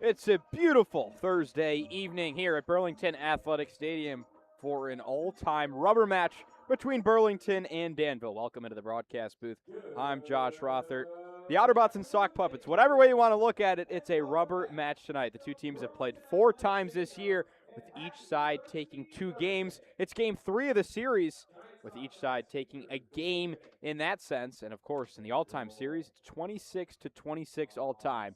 It's a beautiful Thursday evening here at Burlington Athletic Stadium for an all-time rubber match between Burlington and Danville. Welcome into the broadcast booth. I'm Josh Rothert. The Otterbots and Sock Puppets, whatever way you want to look at it, it's a rubber match tonight. The two teams have played 4 times this year, with each side taking 2 games. It's game 3 of the series, with each side taking a game in that sense. And of course, in the all-time series, it's 26-26 all-time.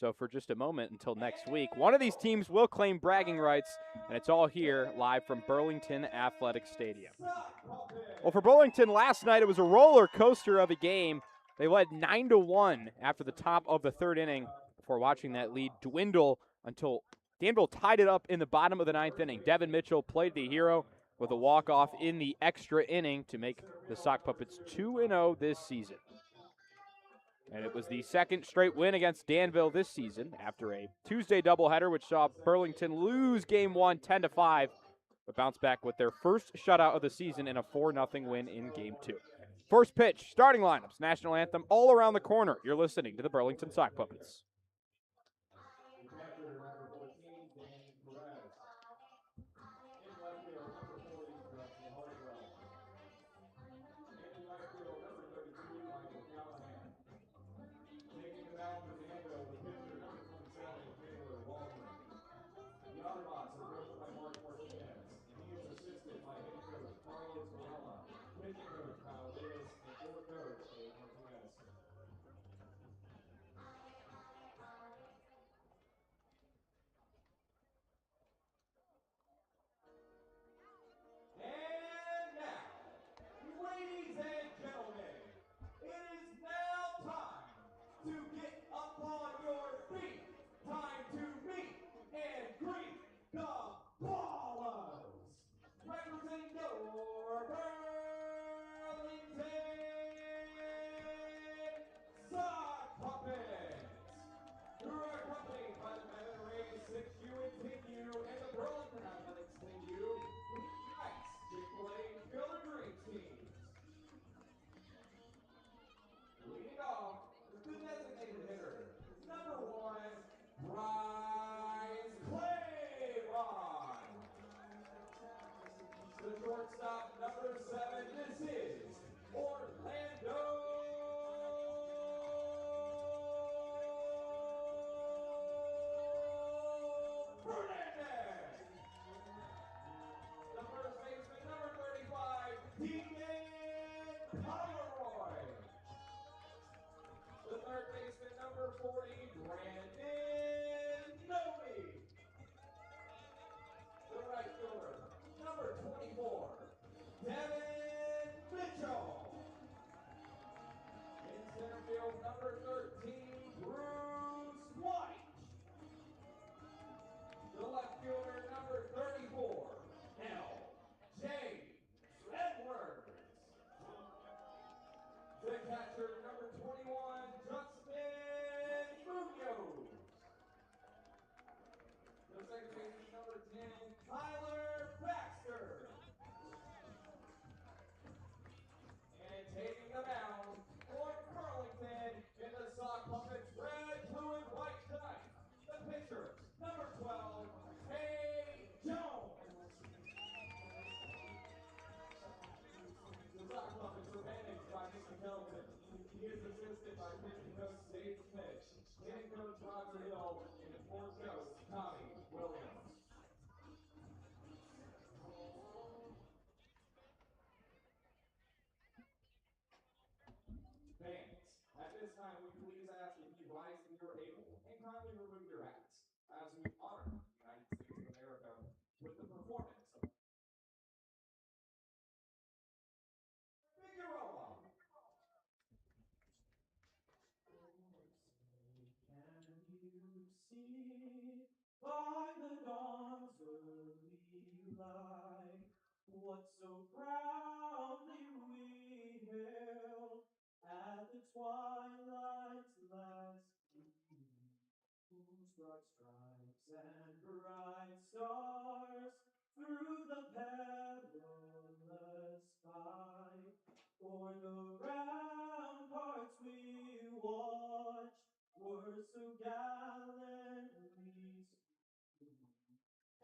So for just a moment until next week, one of these teams will claim bragging rights, and it's all here live from Burlington Athletic Stadium. Well, for Burlington last night, it was a roller coaster of a game. They led 9-1 after the top of the third inning before watching that lead dwindle until Danville tied it up in the bottom of the ninth inning. Devin Mitchell played the hero with a walk-off in the extra inning to make the Sock Puppets 2-0 this season. And it was the second straight win against Danville this season after a Tuesday doubleheader, which saw Burlington lose Game 1 10-5, but bounce back with their first shutout of the season in a 4-0 win in Game 2. First pitch, starting lineups, national anthem all around the corner. You're listening to the Burlington Sock Puppets.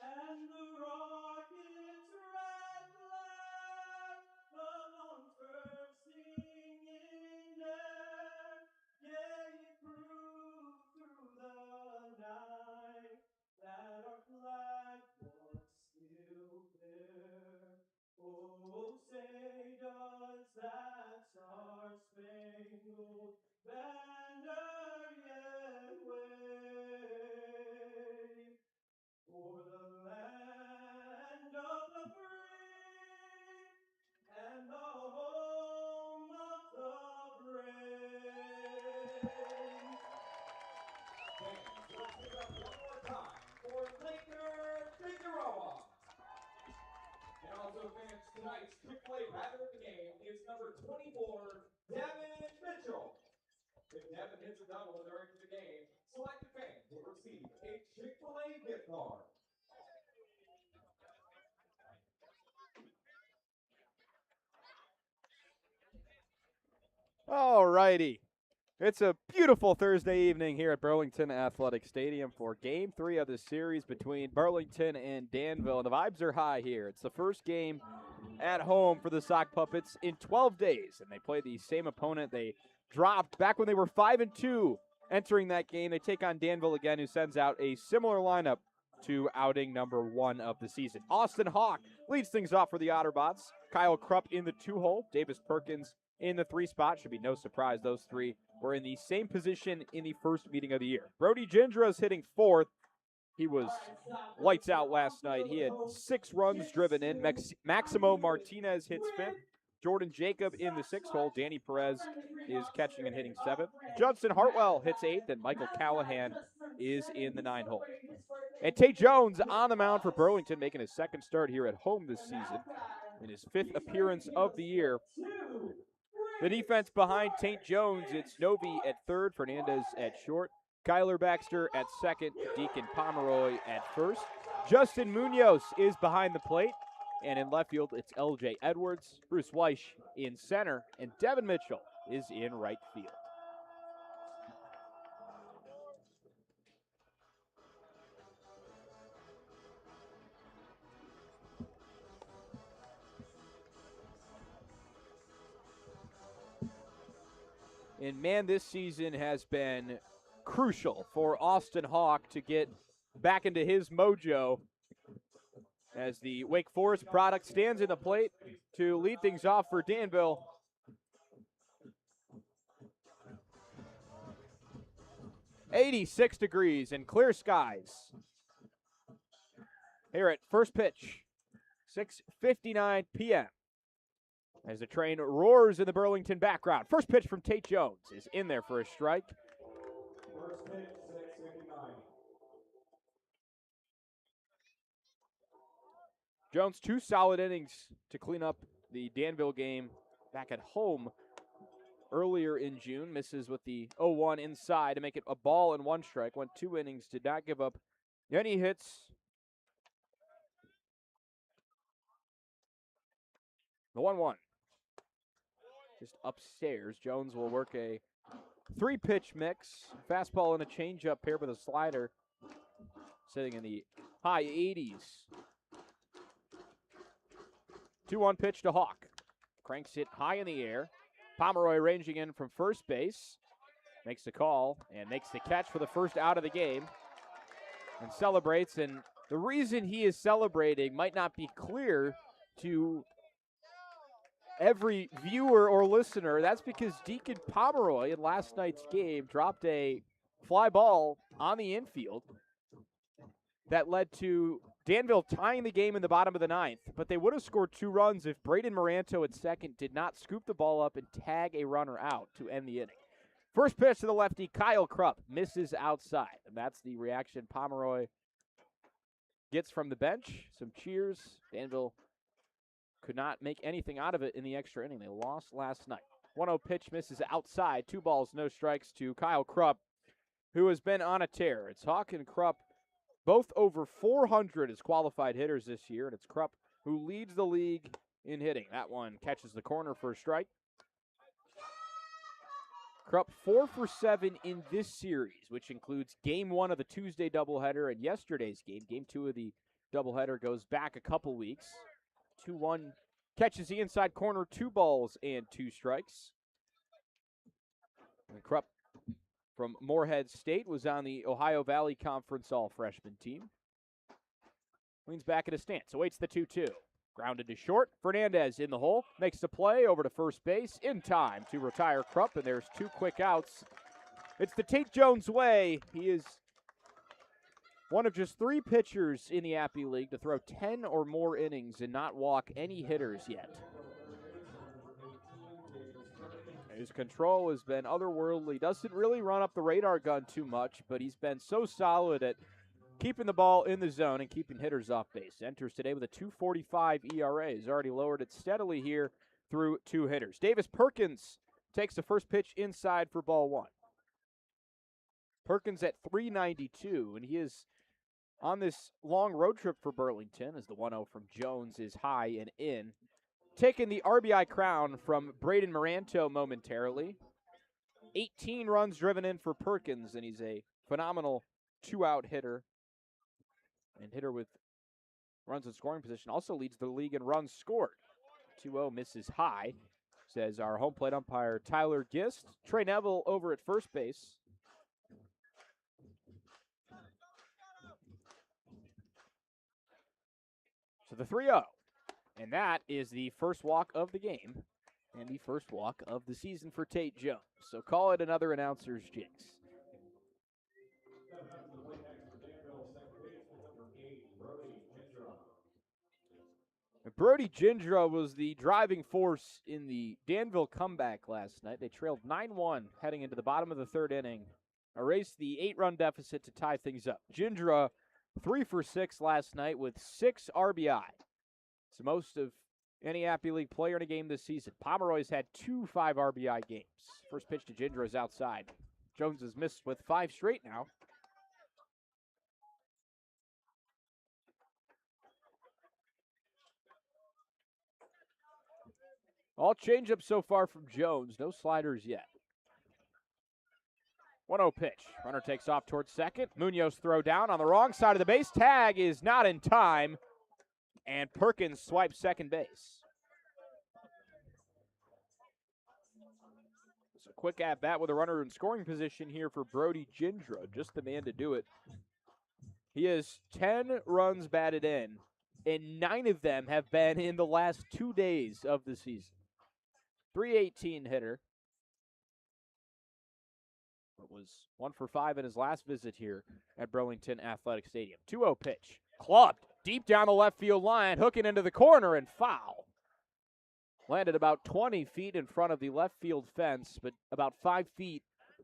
And the rocket's red flag, belongs bursting in air. Yeah, it proved through the night that our flag was still there. Oh, say does that star-spangled banner yet wave for the land of the free and the home of the brave. Fans, let's give it up one more time for Laker Figueroa. And also, fans, tonight's Chick-fil-A Rabbit of the game is number 24, Devin Mitchell. If Devin hits a double during the game, selected fans will receive a Chick-fil-A gift card. All righty. It's a beautiful Thursday evening here at Burlington Athletic Stadium for Game 3 of the series between Burlington and Danville. The vibes are high here. It's the first game at home for the Sock Puppets in 12 days, and they play the same opponent they dropped back when they were 5-2 entering that game. They take on Danville again, who sends out a similar lineup to outing number 1 of the season. Austin Hawk leads things off for the Otterbots. Kyle Krupp in the 2-hole. Davis Perkins in the 3 spot. Should be no surprise those three were in the same position in the first meeting of the year. Brody Gindra's hitting 4th. He was lights out last night. He had 6 runs driven in. Maximo Martinez hits 5th. Jordan Jacob in the 6th hole. Danny Perez is catching and hitting 7th. Judson Hartwell hits 8th, and Michael Callahan is in the 9 hole. And Tate Jones on the mound for Burlington, making his second start here at home this season in his 5th appearance of the year. The defense behind Tate Jones, it's Novi at 3rd, Fernandez at short, Kyler Baxter at 2nd, Deacon Pomeroy at 1st. Justin Munoz is behind the plate, and in left field, it's LJ Edwards, Bruce Weish in center, and Devin Mitchell is in right field. And man, this season has been crucial for Austin Hawk to get back into his mojo as the Wake Forest product stands in the plate to lead things off for Danville. "86 degrees and clear skies here at first pitch, 6:59 p.m. as the train roars in the Burlington background. First pitch from Tate Jones is in there for a strike. First pitch, 6:59. Jones, 2 solid innings to clean up the Danville game back at home earlier in June. Misses with the 0-1 inside to make it a ball and 1 strike. Went 2 innings, did not give up any hits. The 1-1. Just upstairs. Jones will work a 3-pitch mix. Fastball and a changeup paired with a slider. Sitting in the high 80s. 2-1 pitch to Hawk. Cranks it high in the air. Pomeroy ranging in from first base. Makes the call and makes the catch for the first out of the game. And celebrates. And the reason he is celebrating might not be clear to every viewer or listener. That's because Deacon Pomeroy in last night's game dropped a fly ball on the infield that led to Danville tying the game in the bottom of the 9th, but they would have scored 2 runs if Braden Moranto at second did not scoop the ball up and tag a runner out to end the inning. First pitch to the lefty, Kyle Krupp misses outside, and that's the reaction Pomeroy gets from the bench. Some cheers. Danville could not make anything out of it in the extra inning. They lost last night. 1-0 pitch misses outside. 2 balls, no strikes to Kyle Krupp, who has been on a tear. It's Hawk and Krupp both over 400 as qualified hitters this year, and it's Krupp who leads the league in hitting. That one catches the corner for a strike. Krupp 4 for 7 in this series, which includes Game 1 of the Tuesday doubleheader and yesterday's game, Game 2 of the doubleheader goes back a couple weeks. 2-1 catches the inside corner, 2 balls and 2 strikes. And Krupp from Morehead State was on the Ohio Valley Conference All-Freshman team. Leans back at a stance, awaits the 2-2. Grounded to short. Fernandez in the hole, makes the play over to first base in time to retire Krupp, and there's 2 quick outs. It's the Tate Jones way. He is one of just 3 pitchers in the Appy League to throw 10 or more innings and not walk any hitters yet. His control has been otherworldly. Doesn't really run up the radar gun too much, but he's been so solid at keeping the ball in the zone and keeping hitters off base. Enters today with a 2.45 ERA. He's already lowered it steadily here through 2 hitters. Davis Perkins takes the first pitch inside for ball 1. Perkins at 392, and he is on this long road trip for Burlington as the 1-0 from Jones is high and in. Taking the RBI crown from Braden Maranto momentarily. 18 runs driven in for Perkins, and he's a phenomenal 2-out hitter. And hitter with runs in scoring position. Also leads the league in runs scored. 2-0 misses high, says our home plate umpire Tyler Gist. Trey Neville over at first base. So the 3-0. And that is the first walk of the game and the first walk of the season for Tate Jones. So call it another announcer's jinx. Brody Gindra was the driving force in the Danville comeback last night. They trailed 9-1 heading into the bottom of the 3rd inning, erased the 8-run deficit to tie things up. Gindra 3 for 6 last night with 6 RBI. It's the most of any Appy League player in a game this season. Pomeroy's had 2 5 RBI games. First pitch to Gindra is outside. Jones has missed with 5 straight now. All changeups so far from Jones. No sliders yet. 1-0 pitch. Runner takes off towards second. Munoz throw down on the wrong side of the base. Tag is not in time. And Perkins swipes second base. It's a quick at-bat with a runner in scoring position here for Brody Gindra. Just the man to do it. He has 10 runs batted in, and 9 of them have been in the last 2 days of the season. 318 hitter. It was 1 for 5 in his last visit here at Burlington Athletic Stadium. 2-0 pitch. Clubbed deep down the left field line, hooking into the corner and foul. Landed about 20 feet in front of the left field fence, but about 5 feet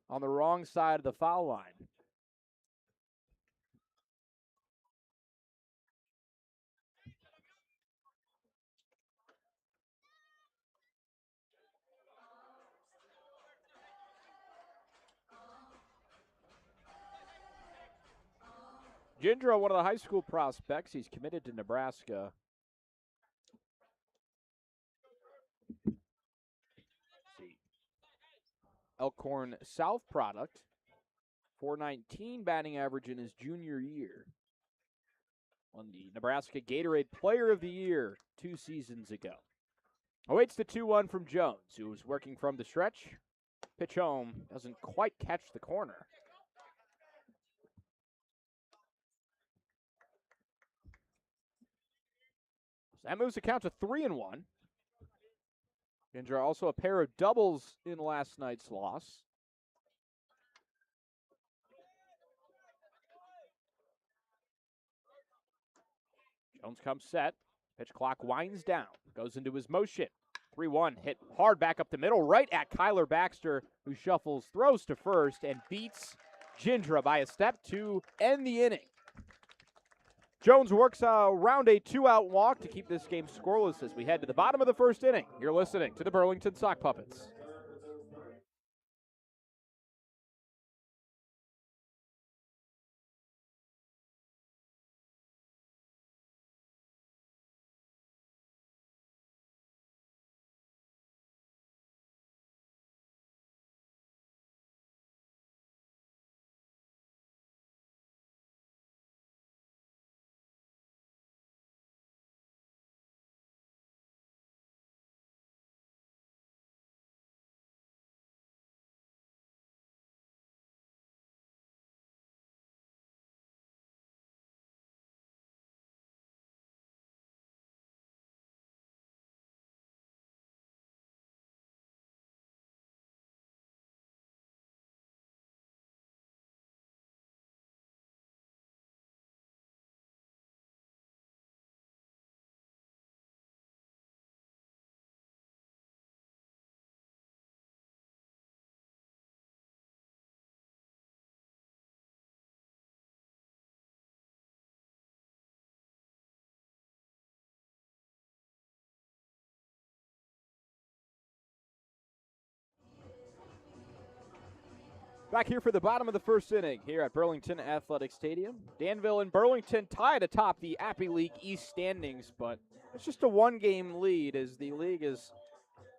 on the wrong side of the foul line. Gindra, one of the high school prospects. He's committed to Nebraska. Let's see. Elkhorn South product. 419 batting average in his junior year. Won the Nebraska Gatorade Player of the Year 2 seasons ago. Awaits the 2-1 from Jones, who was working from the stretch. Pitch home, doesn't quite catch the corner. So that moves the count to 3-1. Gindra also a pair of doubles in last night's loss. Jones comes set. Pitch clock winds down. Goes into his motion. 3-1 hit hard back up the middle, right at Kyler Baxter, who shuffles, throws to first, and beats Gindra by a step to end the inning. Jones works around a 2-out walk to keep this game scoreless as we head to the bottom of the 1st inning. You're listening to the Burlington Sock Puppets. Back here for the bottom of the first inning here at Burlington Athletic Stadium. Danville and Burlington tied atop the Appy League East standings, but it's just a one-game lead as the league has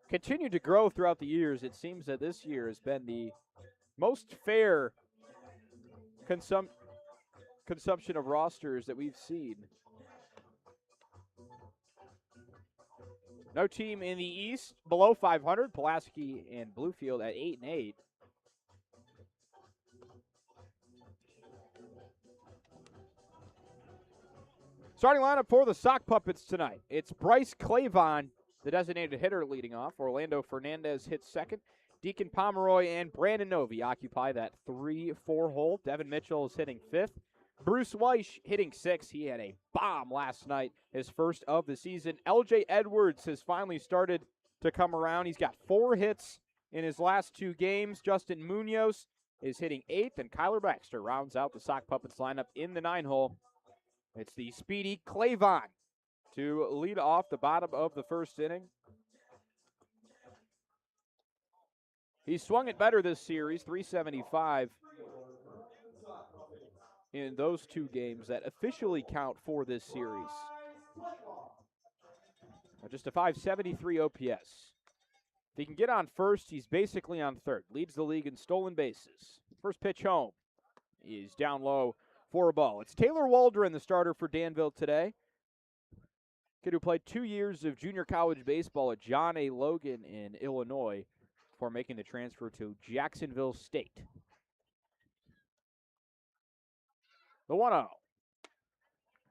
continued to grow throughout the years. It seems that this year has been the most fair consumption of rosters that we've seen. No team in the East below 500. Pulaski and Bluefield at 8-8. Starting lineup for the Sock Puppets tonight. It's Bryce Clavon, the designated hitter, leading off. Orlando Fernandez hits second. Deacon Pomeroy and Brandon Novi occupy that 3-4 hole. Devin Mitchell is hitting fifth. Bruce Weish hitting sixth. He had a bomb last night, his first of the season. LJ Edwards has finally started to come around. He's got 4 hits in his last 2 games. Justin Munoz is hitting eighth, and Kyler Baxter rounds out the Sock Puppets lineup in the 9-hole. It's the speedy Clavon to lead off the bottom of the first inning. He swung it better this series, 375 in those 2 games that officially count for this series. Just a 573 OPS. If he can get on first, he's basically on third. Leads the league in stolen bases. First pitch home. He's down low for a ball. It's Taylor Waldron, the starter for Danville today. Kid who played 2 years of junior college baseball at John A. Logan in Illinois before making the transfer to Jacksonville State. The 1-0.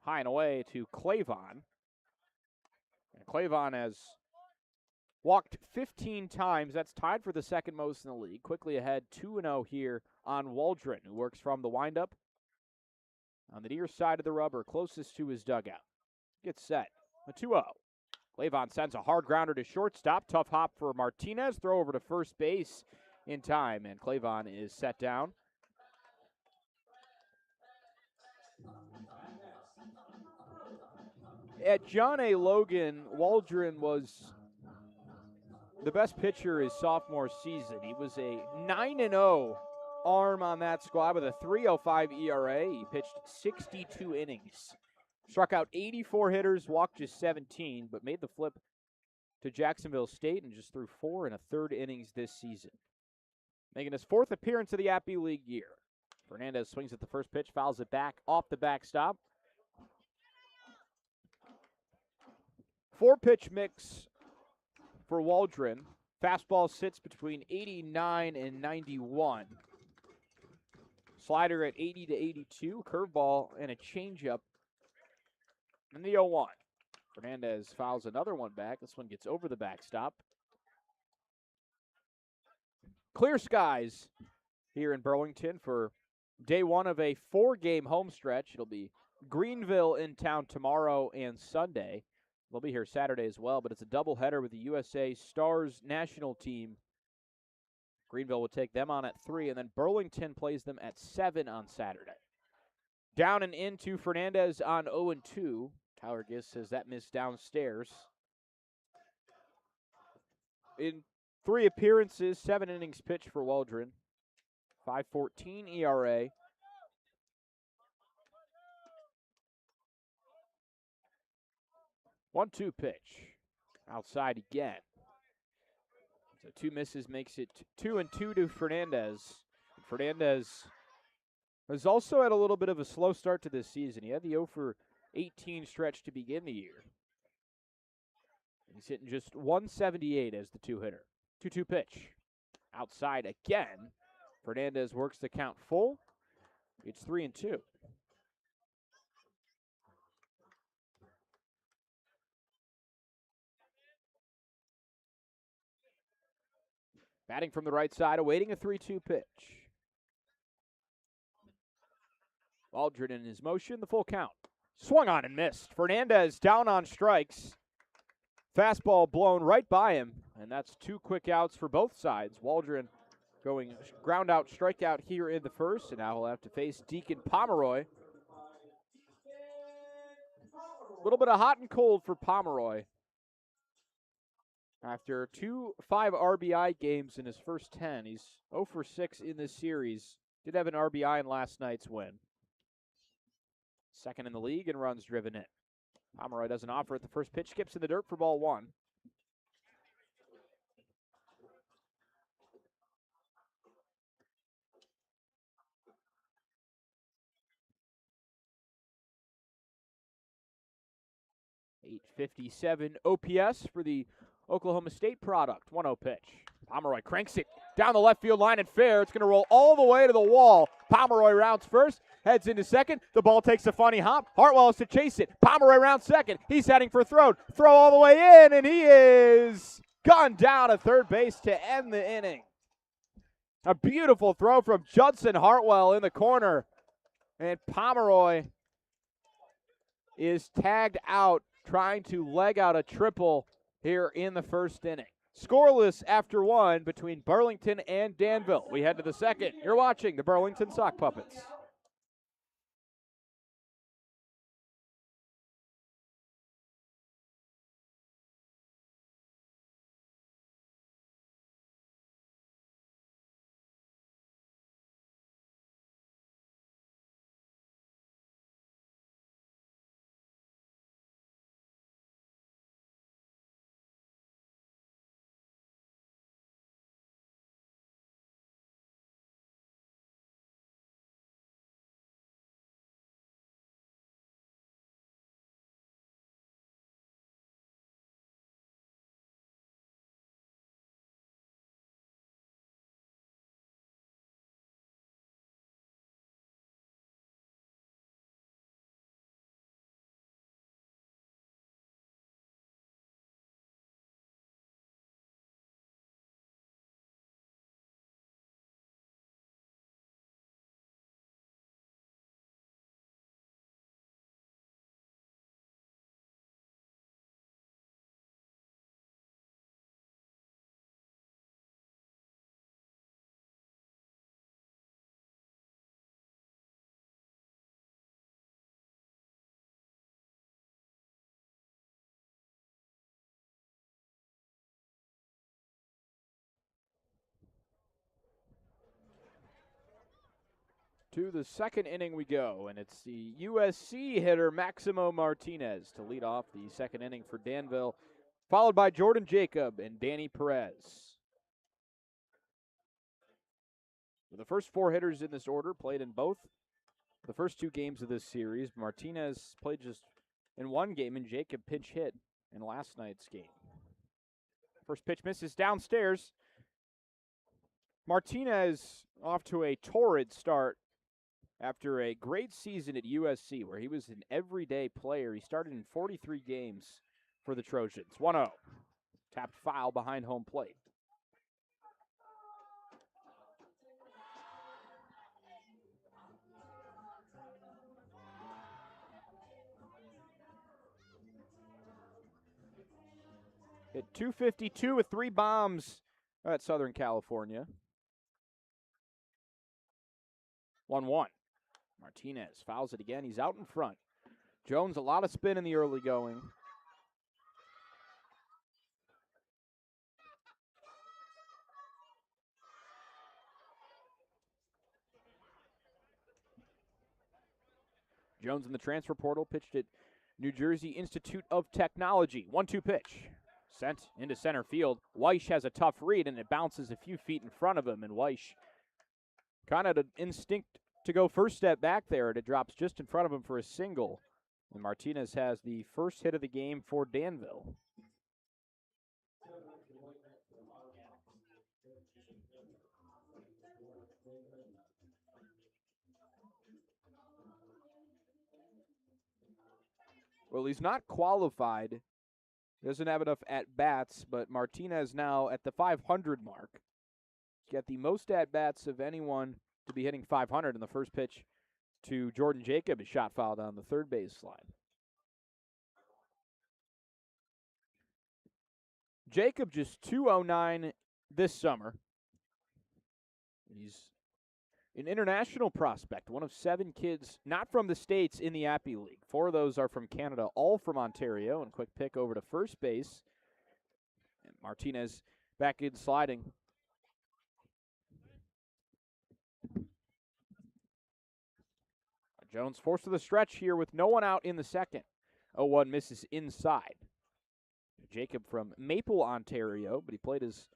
High and away to Clavon. And Clavon has walked 15 times. That's tied for the second most in the league. Quickly ahead, 2-0 here on Waldron, who works from the windup on the near side of the rubber, closest to his dugout. Gets set. A 2-0. Clavon sends a hard grounder to shortstop. Tough hop for Martinez. Throw over to first base in time, and Clavon is set down. At John A. Logan, Waldron was the best pitcher his sophomore season. He was a 9-0 arm on that squad with a 3.05 ERA. He pitched 62 innings. Struck out 84 hitters, walked just 17, but made the flip to Jacksonville State and just threw 4 1/3 innings this season. Making his 4th appearance of the Appy League year. Fernandez swings at the first pitch, fouls it back off the backstop. 4-pitch mix for Waldron. Fastball sits between 89 and 91. Slider at 80 to 82. Curveball and a changeup. And the 0-1. Fernandez fouls another one back. This one gets over the backstop. Clear skies here in Burlington for day 1 of a 4-game home stretch. It'll be Greenville in town tomorrow and Sunday. They'll be here Saturday as well, but it's a doubleheader with the USA Stars national team. Greenville will take them on at 3, and then Burlington plays them at 7 on Saturday. Down and into Fernandez on 0-2. Tyler Giss says that missed downstairs. In 3 appearances, 7 innings pitched for Waldron. 5.14 ERA. One-two pitch. Outside again. So 2 misses makes it 2-2 to Fernandez. Fernandez has also had a little bit of a slow start to this season. He had the 0-for-18 stretch to begin the year. He's hitting just 178 as the 2-hitter. 2-2 pitch. Outside again. Fernandez works the count full. It's 3-2. Batting from the right side, awaiting a 3-2 pitch. Waldron in his motion, the full count. Swung on and missed. Fernandez down on strikes. Fastball blown right by him, and that's 2 quick outs for both sides. Waldron going ground out, strikeout here in the first, and now he'll have to face Deacon Pomeroy. A little bit of hot and cold for Pomeroy. After 5 RBI games in his first 10, he's 0 for 6 in this series. Did have an RBI in last night's win. Second in the league in runs driven in. Pomeroy doesn't offer it. The first pitch skips in the dirt for ball 1. .857 OPS for the Oklahoma State product. 1-0 pitch. Pomeroy cranks it down the left field line and fair. It's going to roll all the way to the wall. Pomeroy rounds first, heads into second. The ball takes a funny hop. Hartwell is to chase it. Pomeroy rounds second. He's heading for throw. Throw all the way in, and he is gone down to third base to end the inning. A beautiful throw from Judson Hartwell in the corner. And Pomeroy is tagged out, trying to leg out a triple here in the first inning. Scoreless after 1 between Burlington and Danville. We head to the second. You're watching the Burlington Sock Puppets. To the second inning we go, and it's the USC hitter Maximo Martinez to lead off the second inning for Danville, followed by Jordan Jacob and Danny Perez. The first 4 hitters in this order played in both the first 2 games of this series. Martinez played just in 1 game, and Jacob pinch hit in last night's game. First pitch misses downstairs. Martinez off to a torrid start after a great season at USC, where he was an everyday player. He started in 43 games for the Trojans. 1-0. Tapped foul behind home plate. Hit .252 with 3 bombs at Southern California. 1-1. Martinez fouls it again. He's out in front. Jones, a lot of spin in the early going. Jones in the transfer portal, pitched at New Jersey Institute of Technology. 1-2 pitch. Sent into center field. Weish has a tough read, and it bounces a few feet in front of him, and Weish kind of an instinct to go first step back there, and it drops just in front of him for a single. And Martinez has the first hit of the game for Danville. Well, he's not qualified. He doesn't have enough at-bats, but Martinez now at the 500 mark. He's got the most at-bats of anyone to be hitting 500 in the first pitch to Jordan Jacob. His shot foul down the third base line. Jacob just 209 this summer. He's an international prospect, one of 7 kids not from the States in the Appy League. 4 of those are from Canada, all from Ontario. And quick pick over to first base. And Martinez back in sliding. Jones forced to the stretch here with no one out in the second. 0-1 misses inside. Jacob from Maple, Ontario, but he played his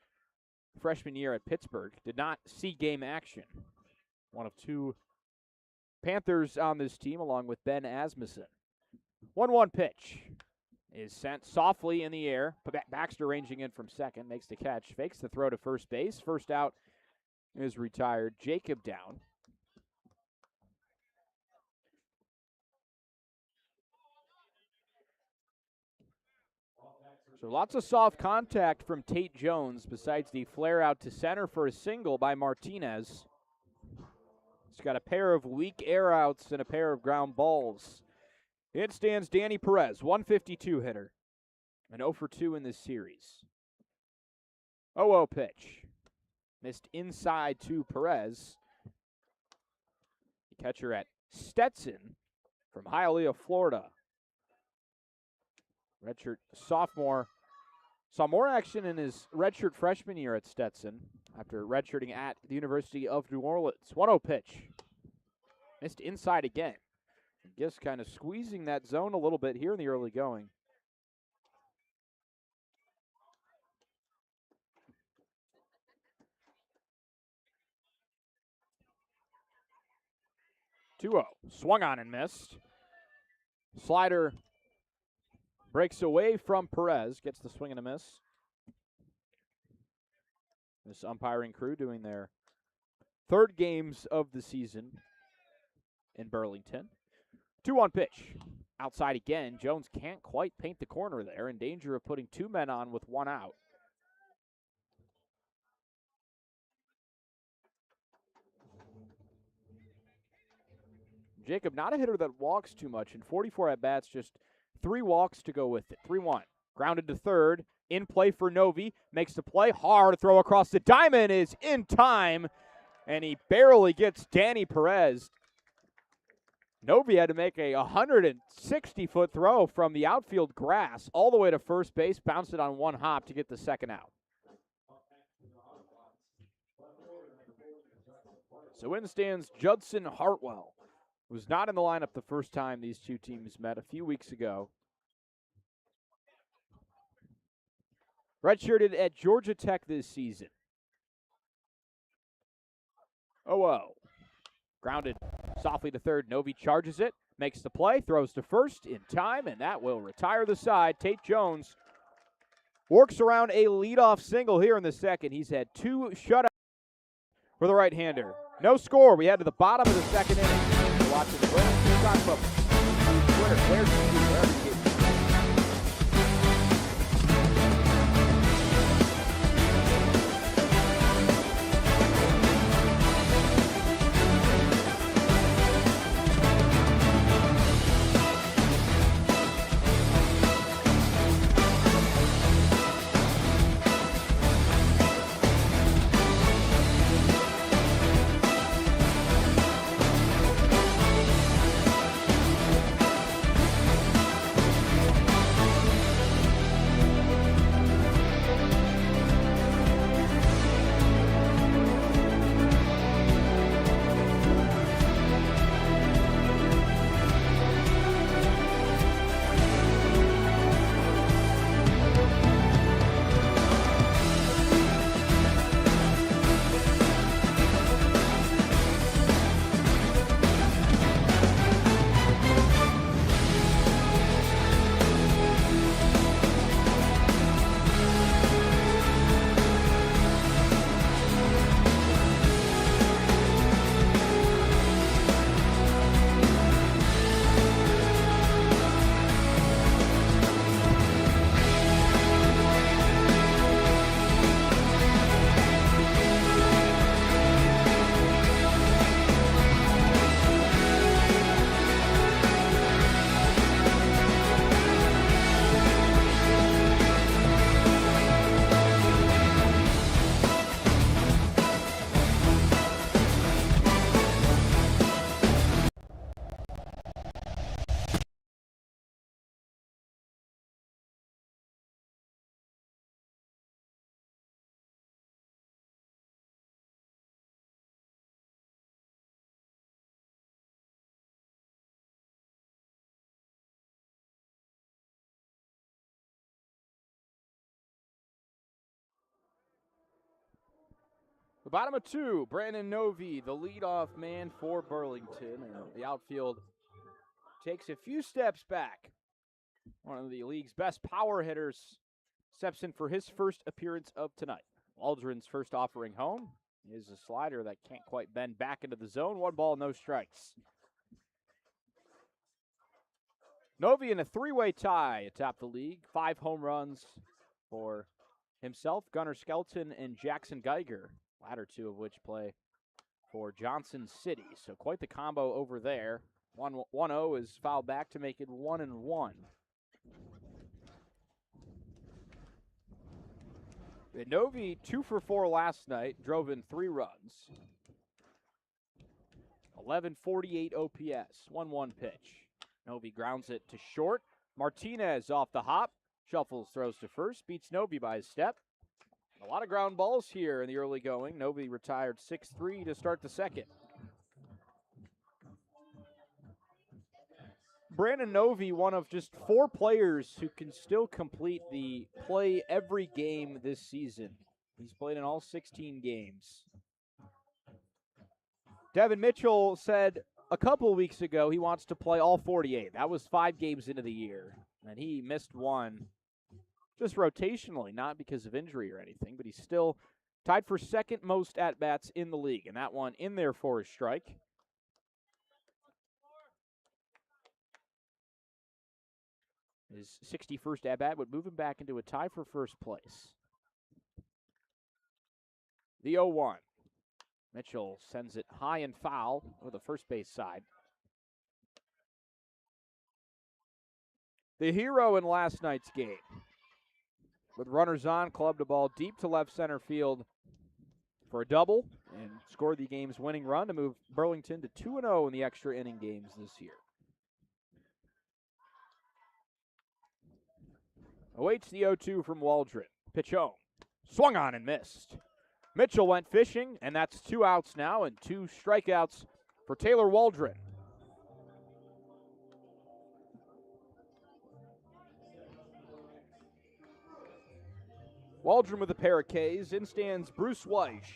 freshman year at Pittsburgh. Did not see game action. One of two Panthers on this team, along with Ben Asmussen. 1-1 pitch is sent softly in the air. Baxter ranging in from second, makes the catch, fakes the throw to first base. First out is retired. Jacob down. So lots of soft contact from Tate Jones, besides the flare out to center for a single by Martinez. He's got a pair of weak air outs and a pair of ground balls. In stands Danny Perez, 152 hitter. An 0 for 2 in this series. 0-0 pitch. Missed inside to Perez. The catcher at Stetson from Hialeah, Florida. Redshirt sophomore saw more action in his redshirt freshman year at Stetson after redshirting at the University of New Orleans. 1-0 pitch. Missed inside again. I guess kind of squeezing that zone a little bit here in the early going. Swung on and missed. Slider breaks away from Perez, gets the swing and a miss. This umpiring crew doing their third games of the season in Burlington. 2-1 pitch. Outside again. Jones can't quite paint the corner there, in danger of putting two men on with one out. Jacob, not a hitter that walks too much. In 44 at-bats, just 3 walks to go with it. 3-1. Grounded to third. In play for Novi. Makes the play. Hard throw across the diamond is in time. And he barely gets Danny Perez. Novi had to make a 160-foot throw from the outfield grass all the way to first base. Bounced it on one hop to get the second out. So in stands Judson Hartwell, who was not in the lineup the first time these two teams met a few weeks ago. Redshirted at Georgia Tech this season. 0-0. Grounded softly to third. Novi charges it, makes the play, throws to first in time, and that will retire the side. Tate Jones works around a leadoff single here in the second. He's had 2 shutouts for the right-hander. No score. We head to the bottom of the second inning. We're watching the Browns Club Twitter, Claire TV, wherever you get. bottom of 2, Brandon Novi, the leadoff man for Burlington. And the outfield takes a few steps back. One of the league's best power hitters steps in for his first appearance of tonight. Waldron's first offering home is a slider that can't quite bend back into the zone. 1 ball, no strikes. Novi in a 3-way tie atop the league. 5 home runs for himself, Gunnar Skelton, and Jackson Geiger, latter 2 of which play for Johnson City. So quite the combo over there. 1-0 is fouled back to make it 1-1. Novi 2 for 4 last night, drove in 3 runs. 1148 OPS, 1-1 pitch. Novi grounds it to short. Martinez off the hop, shuffles, throws to first, beats Novi by a step. A lot of ground balls here in the early going. Novi retired 6-3 to start the second. Brandon Novi, one of just 4 players who can still complete the play every game this season. He's played in all 16 games. Devin Mitchell said a couple weeks ago he wants to play all 48. That was 5 games into the year, and he missed one just rotationally, not because of injury or anything, but he's still tied for second most at-bats in the league, and that one in there for a strike. His 61st at-bat would move him back into a tie for first place. The 0-1. Mitchell sends it high and foul over the first base side. The hero in last night's game, with runners on, clubbed a ball deep to left center field for a double and scored the game's winning run to move Burlington to 2-0 in the extra inning games this year. Awaits the 0-2 from Waldron. Pitch home. Swung on and missed. Mitchell went fishing, and that's 2 outs now and 2 strikeouts for Taylor Waldron. Waldron with a pair of Ks. In stands Bruce Weish.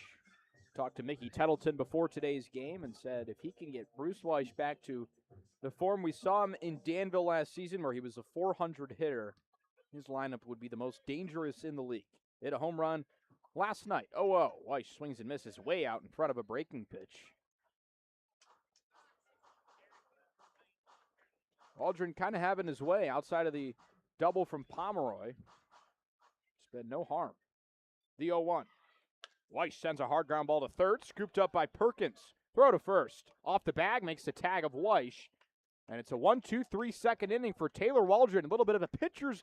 Talked to Mickey Tettleton before today's game and said if he can get Bruce Weish back to the form we saw him in Danville last season, where he was a 400 hitter, his lineup would be the most dangerous in the league. Hit a home run last night. 0-0. Weish swings and misses way out in front of a breaking pitch. Waldron kind of having his way outside of the double from Pomeroy. It's been no harm. The 0-1. Weish sends a hard ground ball to third, scooped up by Perkins. Throw to first. Off the bag, makes the tag of Weish. And it's a 1-2-3 second inning for Taylor Waldron. A little bit of a pitcher's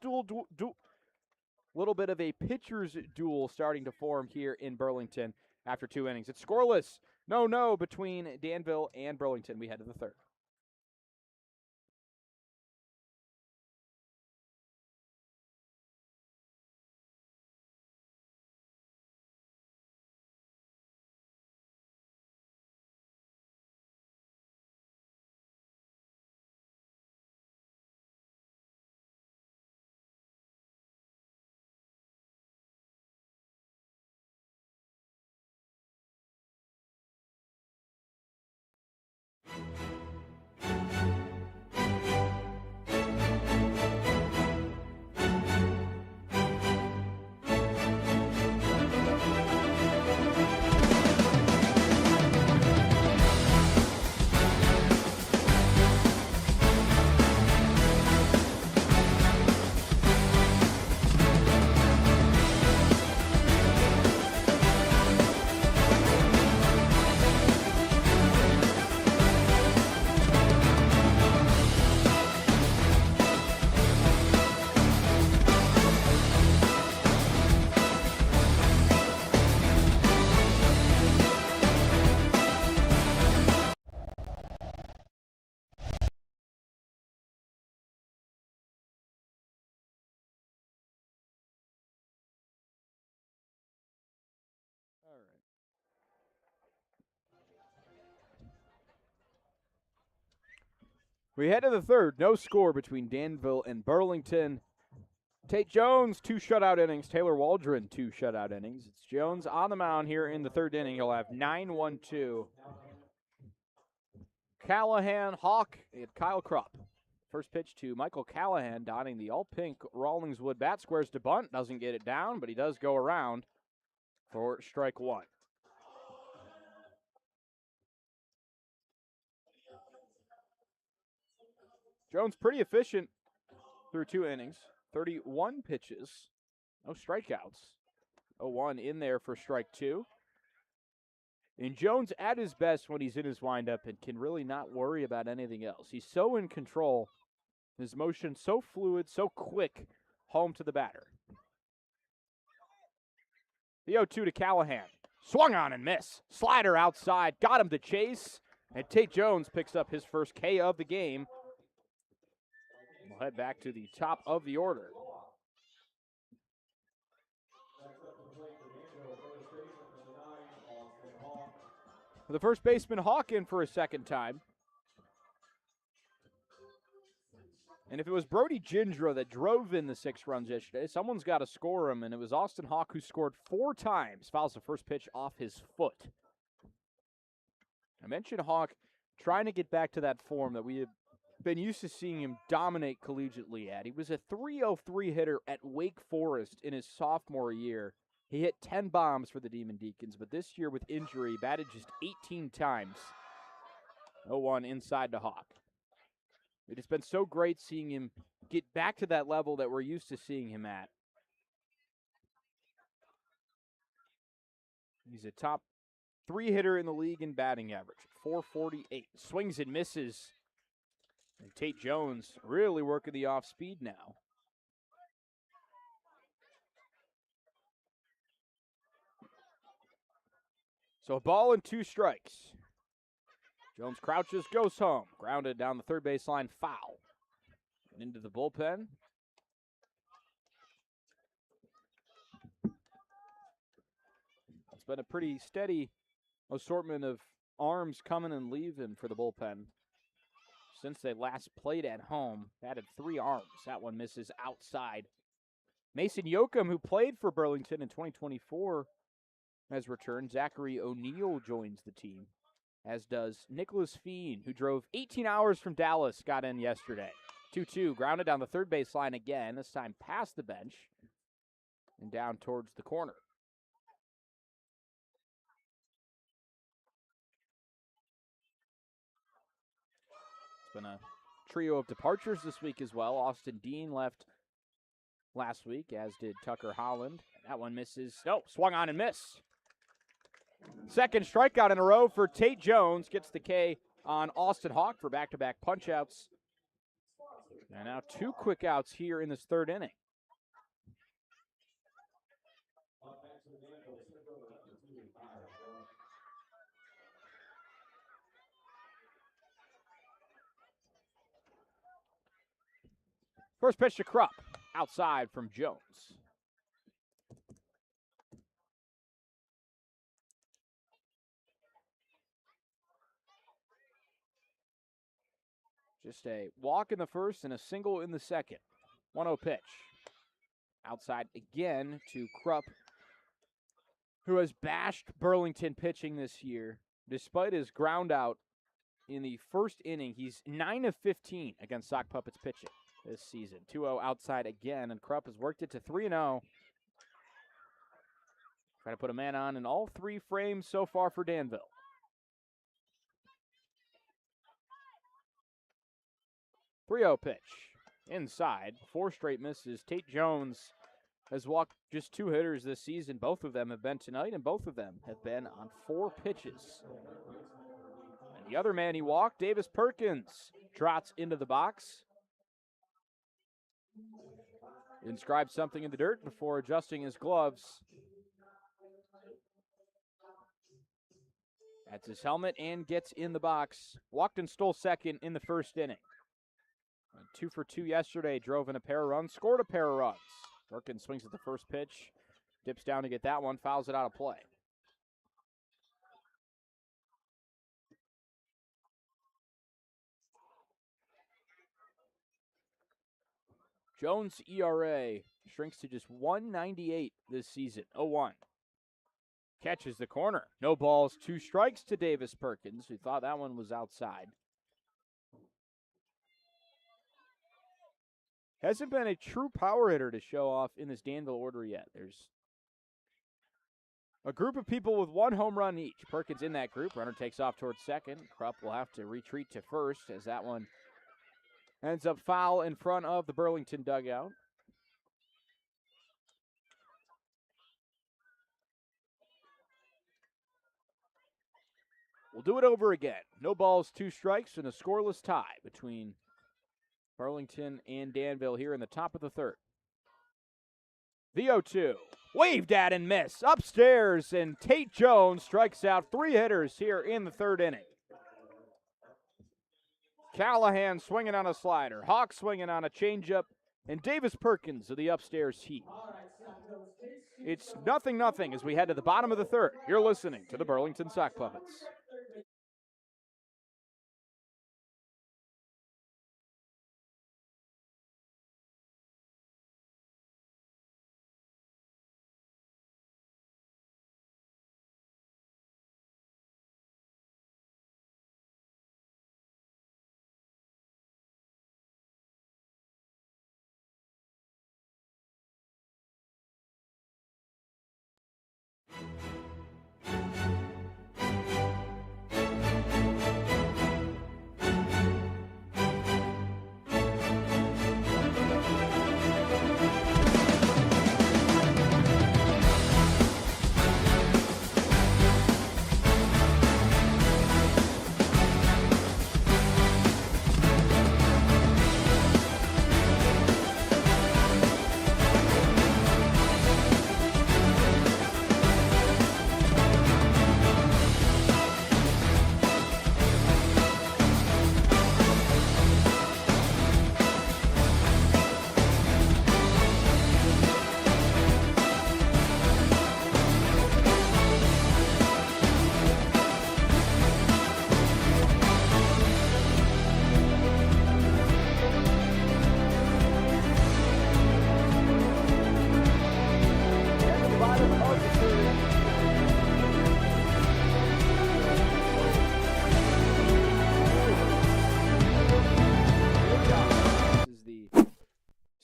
duel starting to form here in Burlington after 2 innings. It's scoreless. No between Danville and Burlington. We head to the third. All right. We head to the third. No score between Danville and Burlington. Tate Jones, 2 shutout innings. Taylor Waldron, 2 shutout innings. It's Jones on the mound here in the third inning. He'll have 9-1-2. Callahan, Hawk, and Kyle Krupp. First pitch to Michael Callahan, donning the all-pink Rawlingswood bat. Squares to bunt, doesn't get it down, but he does go around for strike 1. Jones pretty efficient through 2 innings. 31 pitches, no strikeouts. 0-1 in there for strike 2. And Jones at his best when he's in his windup and can really not worry about anything else. He's so in control. His motion so fluid, so quick, home to the batter. The 0-2 to Callahan. Swung on and miss. Slider outside. Got him to chase. And Tate Jones picks up his first K of the game. We'll head back to the top of the order. The first baseman Hawk in for a second time. And if it was Brody Gindra that drove in the 6 runs yesterday, someone's got to score him, and it was Austin Hawk who scored 4 times. Fouls the first pitch off his foot. I mentioned Hawk trying to get back to that form that we have been used to seeing him dominate collegiately at. He was a .303 hitter at Wake Forest in his sophomore year. He hit 10 bombs for the Demon Deacons, but this year with injury, batted just 18 times. 0-1 inside to Hawk. It has been so great seeing him get back to that level that we're used to seeing him at. He's a top 3 hitter in the league in batting average, .448. Swings and misses. And Tate Jones really working the off speed now. So a ball and 2 strikes. Jones crouches, goes home. Grounded down the third baseline, foul. And into the bullpen. It's been a pretty steady assortment of arms coming and leaving for the bullpen since they last played at home. Batted 3 arms. That one misses outside. Mason Yoakum, who played for Burlington in 2024, has returned. Zachary O'Neill joins the team, as does Nicholas Feen, who drove 18 hours from Dallas, got in yesterday. 2-2, grounded down the third baseline again, this time past the bench and down towards the corner. It's been a trio of departures this week as well. Austin Dean left last week, as did Tucker Holland. That one misses. No, swung on and missed. Second strikeout in a row for Tate Jones. Gets the K on Austin Hawk for back-to-back punch-outs. And now 2 quick outs here in this third inning. First pitch to Krupp. Outside from Jones. Just a walk in the first and a single in the second. 1-0 pitch. Outside again to Krupp, who has bashed Burlington pitching this year. Despite his ground out in the first inning, he's 9 of 15 against Sock Puppets pitching this season. 2-0 outside again, and Krupp has worked it to 3-0. Trying to put a man on in all 3 frames so far for Danville. .3-0 pitch. Inside. 4 straight misses. Tate Jones has walked just 2 hitters this season. Both of them have been tonight, and both of them have been on 4 pitches. And the other man he walked, Davis Perkins, trots into the box. Inscribed something in the dirt before adjusting his gloves. That's his helmet and gets in the box. Walked and stole second in the first inning. 2 for 2 yesterday, drove in a pair of runs, scored a pair of runs. Perkins swings at the first pitch, dips down to get that one, fouls it out of play. Jones' ERA shrinks to just 1.98 this season. 0-1. Catches the corner. No balls, 2 strikes to Davis Perkins, who thought that one was outside. Hasn't been a true power hitter to show off in this Danville order yet. There's a group of people with 1 home run each. Perkins in that group. Runner takes off towards second. Krupp will have to retreat to first as that one ends up foul in front of the Burlington dugout. We'll do it over again. No balls, 2 strikes, and a scoreless tie between Burlington and Danville here in the top of the third. The 0-2. Waved at and miss. Upstairs, and Tate Jones strikes out 3 hitters here in the third inning. Callahan swinging on a slider. Hawk swinging on a changeup. And Davis Perkins of the upstairs heat. It's 0-0 as we head to the bottom of the third. You're listening to the Burlington Sock Puppets.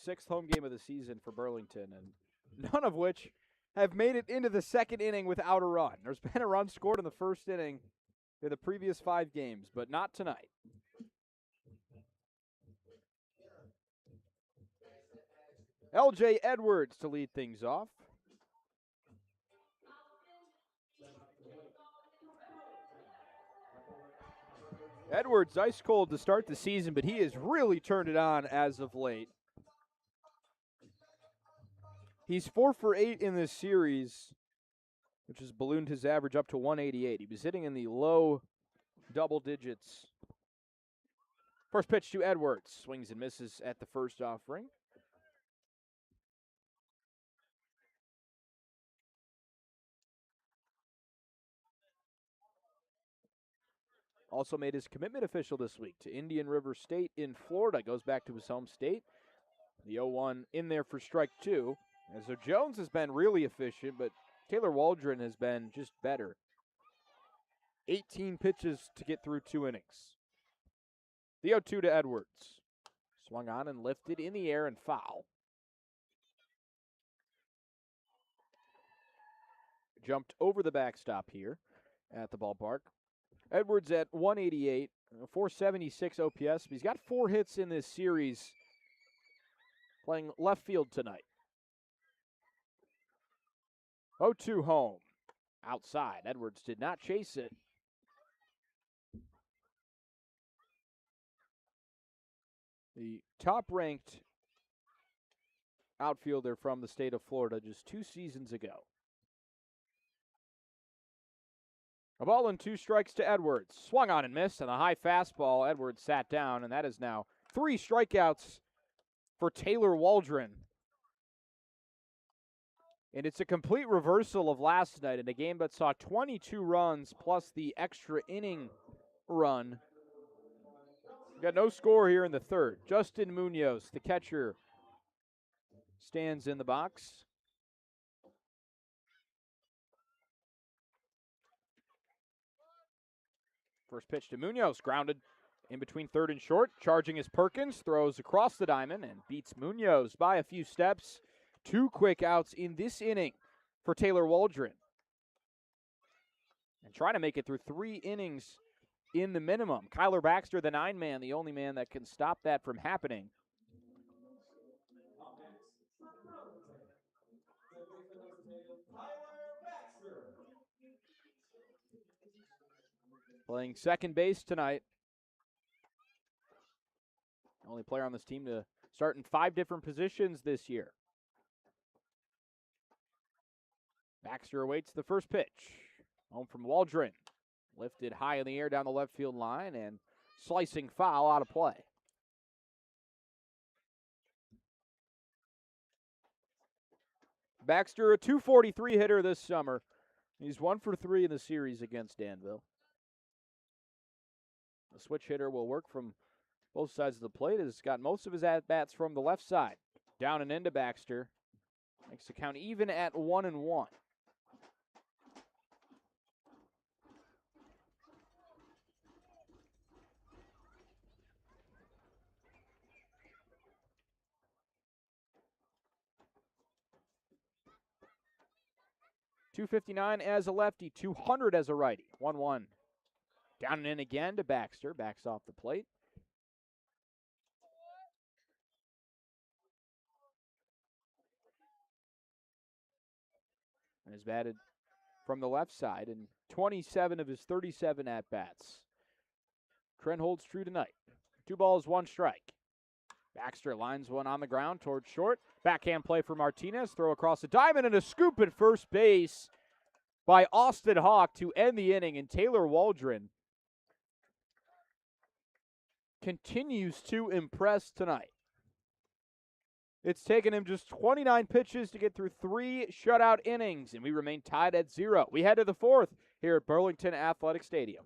Sixth home game of the season for Burlington, and none of which have made it into the second inning without a run. There's been a run scored in the first inning in the previous 5 games, but not tonight. L.J. Edwards to lead things off. Edwards ice cold to start the season, but he has really turned it on as of late. He's 4 for 8 in this series, which has ballooned his average up to 188. He was hitting in the low double digits. First pitch to Edwards. Swings and misses at the first offering. Also made his commitment official this week to Indian River State in Florida. Goes back to his home state. The 0-1 in there for strike 2. And so Jones has been really efficient, but Taylor Waldron has been just better. 18 pitches to get through 2 innings. The 0-2 to Edwards. Swung on and lifted in the air and foul. Jumped over the backstop here at the ballpark. Edwards at 188, 476 OPS. He's got 4 hits in this series, playing left field tonight. 0-2 home. Outside. Edwards did not chase it. The top-ranked outfielder from the state of Florida just 2 seasons ago. A ball and 2 strikes to Edwards. Swung on and missed, and a high fastball. Edwards sat down, and that is now 3 strikeouts for Taylor Waldron. And it's a complete reversal of last night in a game that saw 22 runs plus the extra inning run. We got no score here in the third. Justin Munoz, the catcher stands in the box. First pitch to Munoz, grounded in between third and short. Charging is Perkins, throws across the diamond and beats Munoz by a few steps. 2 quick outs in this inning for Taylor Waldron. And trying to make it through 3 innings in the minimum. Kyler Baxter, the 9-man, the only man that can stop that from happening. Playing second base tonight. Only player on this team to start in 5 different positions this year. Baxter awaits the first pitch. Home from Waldron. Lifted high in the air down the left field line and slicing foul out of play. Baxter, a .243 hitter this summer. He's 1 for 3 in the series against Danville. The switch hitter will work from both sides of the plate. Has got most of his at-bats from the left side. Down and into Baxter. Makes the count even at 1-1. .259 as a lefty, 200 as a righty. 1-1. Down and in again to Baxter. Backs off the plate. And is batted from the left side in 27 of his 37 at-bats. Trent holds true tonight. 2 balls, 1 strike. Baxter lines one on the ground towards short. Backhand play for Martinez. Throw across the diamond and a scoop at first base by Austin Hawk to end the inning. And Taylor Waldron continues to impress tonight. It's taken him just 29 pitches to get through 3 shutout innings, and we remain tied at 0. We head to the 4th here at Burlington Athletic Stadium.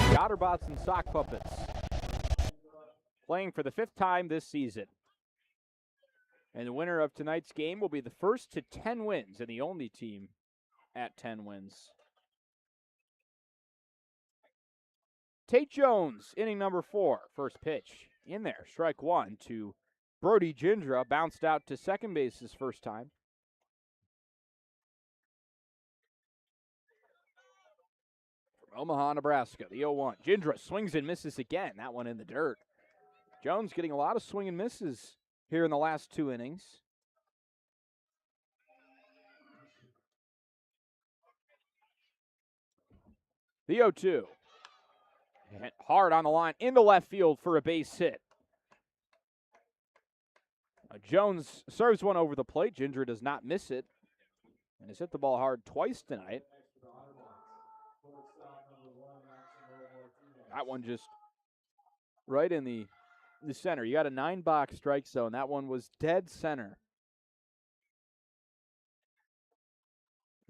The Otterbots and Sock Puppets playing for the 5th time this season. And the winner of tonight's game will be the first to 10 wins and the only team at 10 wins. Tate Jones, inning number 4. First pitch in there. Strike 1 to Brody Gindra. Bounced out to second base his first time. From Omaha, Nebraska, the 0-1. Gindra swings and misses again. That one in the dirt. Jones getting a lot of swing and misses here in the last 2 innings. The 0-2. Hit hard on the line into left field for a base hit. Jones serves one over the plate. Gindra does not miss it and has hit the ball hard twice tonight. That one just right in the center. You got a 9-box strike zone. That one was dead center.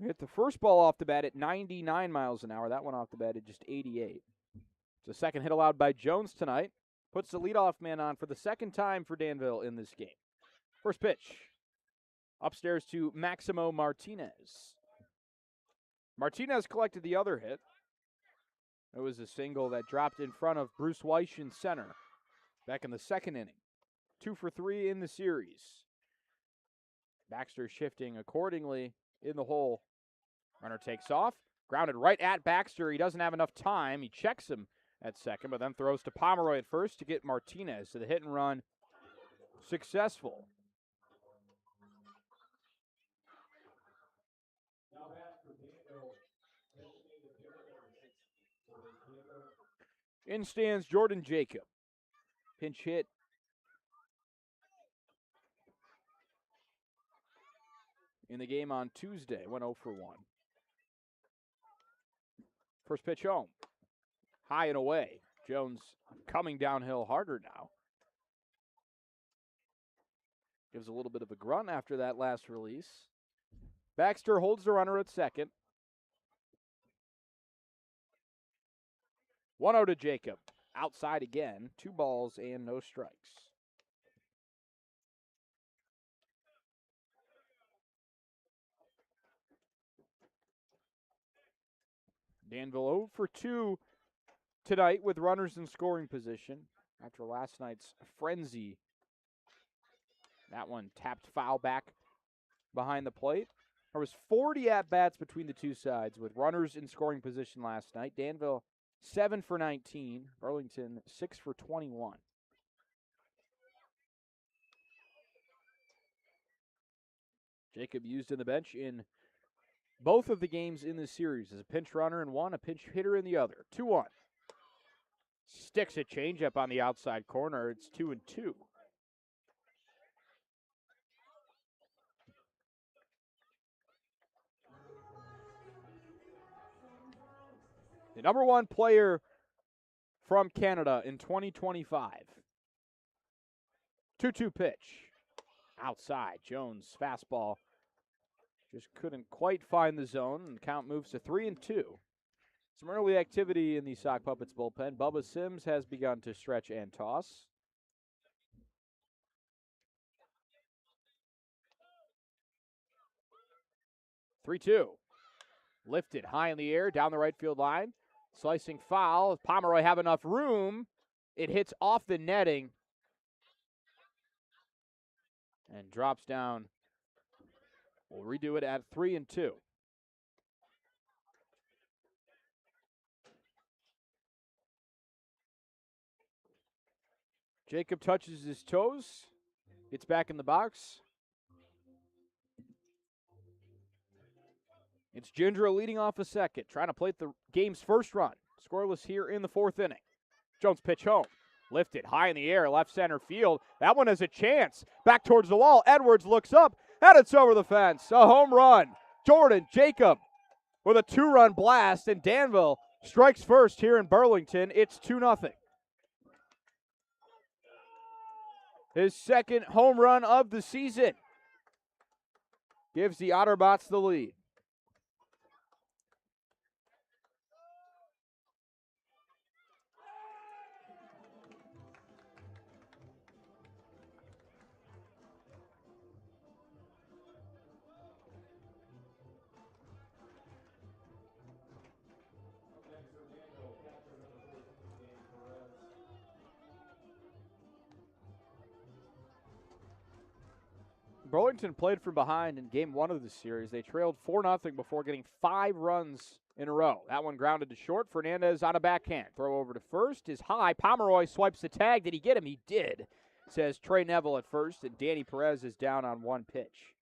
Hit the first ball off the bat at 99 miles an hour. That one off the bat at just 88. The second hit allowed by Jones tonight. Puts the leadoff man on for the second time for Danville in this game. First pitch. Upstairs to Maximo Martinez. Martinez collected the other hit. It was a single that dropped in front of Bruce Weish in center back in the second inning. 2 for 3 in the series. Baxter shifting accordingly in the hole. Runner takes off. Grounded right at Baxter. He doesn't have enough time. He checks him at second, but then throws to Pomeroy at first to get Martinez. So the hit and run successful. In stands Jordan Jacob. Pinch hit. In the game on Tuesday, went 0 for 1. First pitch home. High and away. Jones coming downhill harder now. Gives a little bit of a grunt after that last release. Baxter holds the runner at second. 1-0 to Jacob. Outside again. 2 balls and no strikes. Danville 0 for 2 tonight with runners in scoring position after last night's frenzy. That one tapped foul back behind the plate. There was 40 at-bats between the two sides with runners in scoring position last night. Danville 7 for 19. Burlington 6 for 21. Jacob used in the bench in both of the games in this series as a pinch runner in one, a pinch hitter in the other. 2-1. Sticks a changeup on the outside corner. It's 2-2. The number 1 player from Canada in 2025. 2-2 pitch. Outside. Jones' fastball just couldn't quite find the zone, and the count moves to 3-2. Some early activity in the Sock Puppets bullpen. Bubba Sims has begun to stretch and toss. Three-two. Lifted high in the air, down the right field line. Slicing foul. Pomeroy have enough room. It hits off the netting and drops down. We'll redo it at 3-2. Jacob touches his toes. Gets back in the box. It's Ginger leading off a second, trying to plate the game's first run. Scoreless here in the 4th inning. Jones pitch home. Lifted high in the air, left center field. That one has a chance. Back towards the wall. Edwards looks up, and it's over the fence. A home run. Jordan Jacob with a 2-run blast, and Danville strikes first here in Burlington. It's 2-0. His second home run of the season gives the Otterbots the lead. Burlington played from behind in game 1 of the series. They trailed 4-0 before getting 5 runs in a row. That one grounded to short. Fernandez on a backhand. Throw over to first is high. Pomeroy swipes the tag. Did he get him? He did, says Trey Neville at first, and Danny Perez is down on 1 pitch.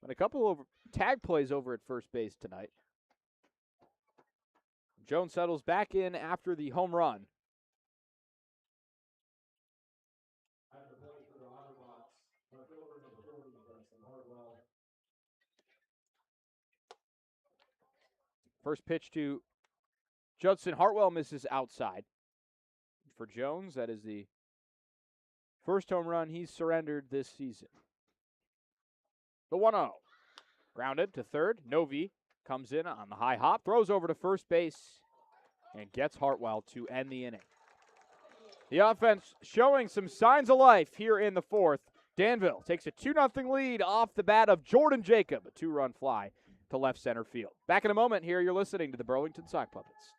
But a couple of tag plays over at first base tonight. Jones settles back in after the home run. First pitch to Judson Hartwell misses outside. For Jones, that is the first home run he's surrendered this season. The 1-0. Grounded to third. Novi comes in on the high hop, throws over to first base, and gets Hartwell to end the inning. The offense showing some signs of life here in the fourth. Danville takes a 2-0 lead off the bat of Jordan Jacob, a 2-run fly to left center field. Back in a moment here, you're listening to the Burlington Sock Puppets.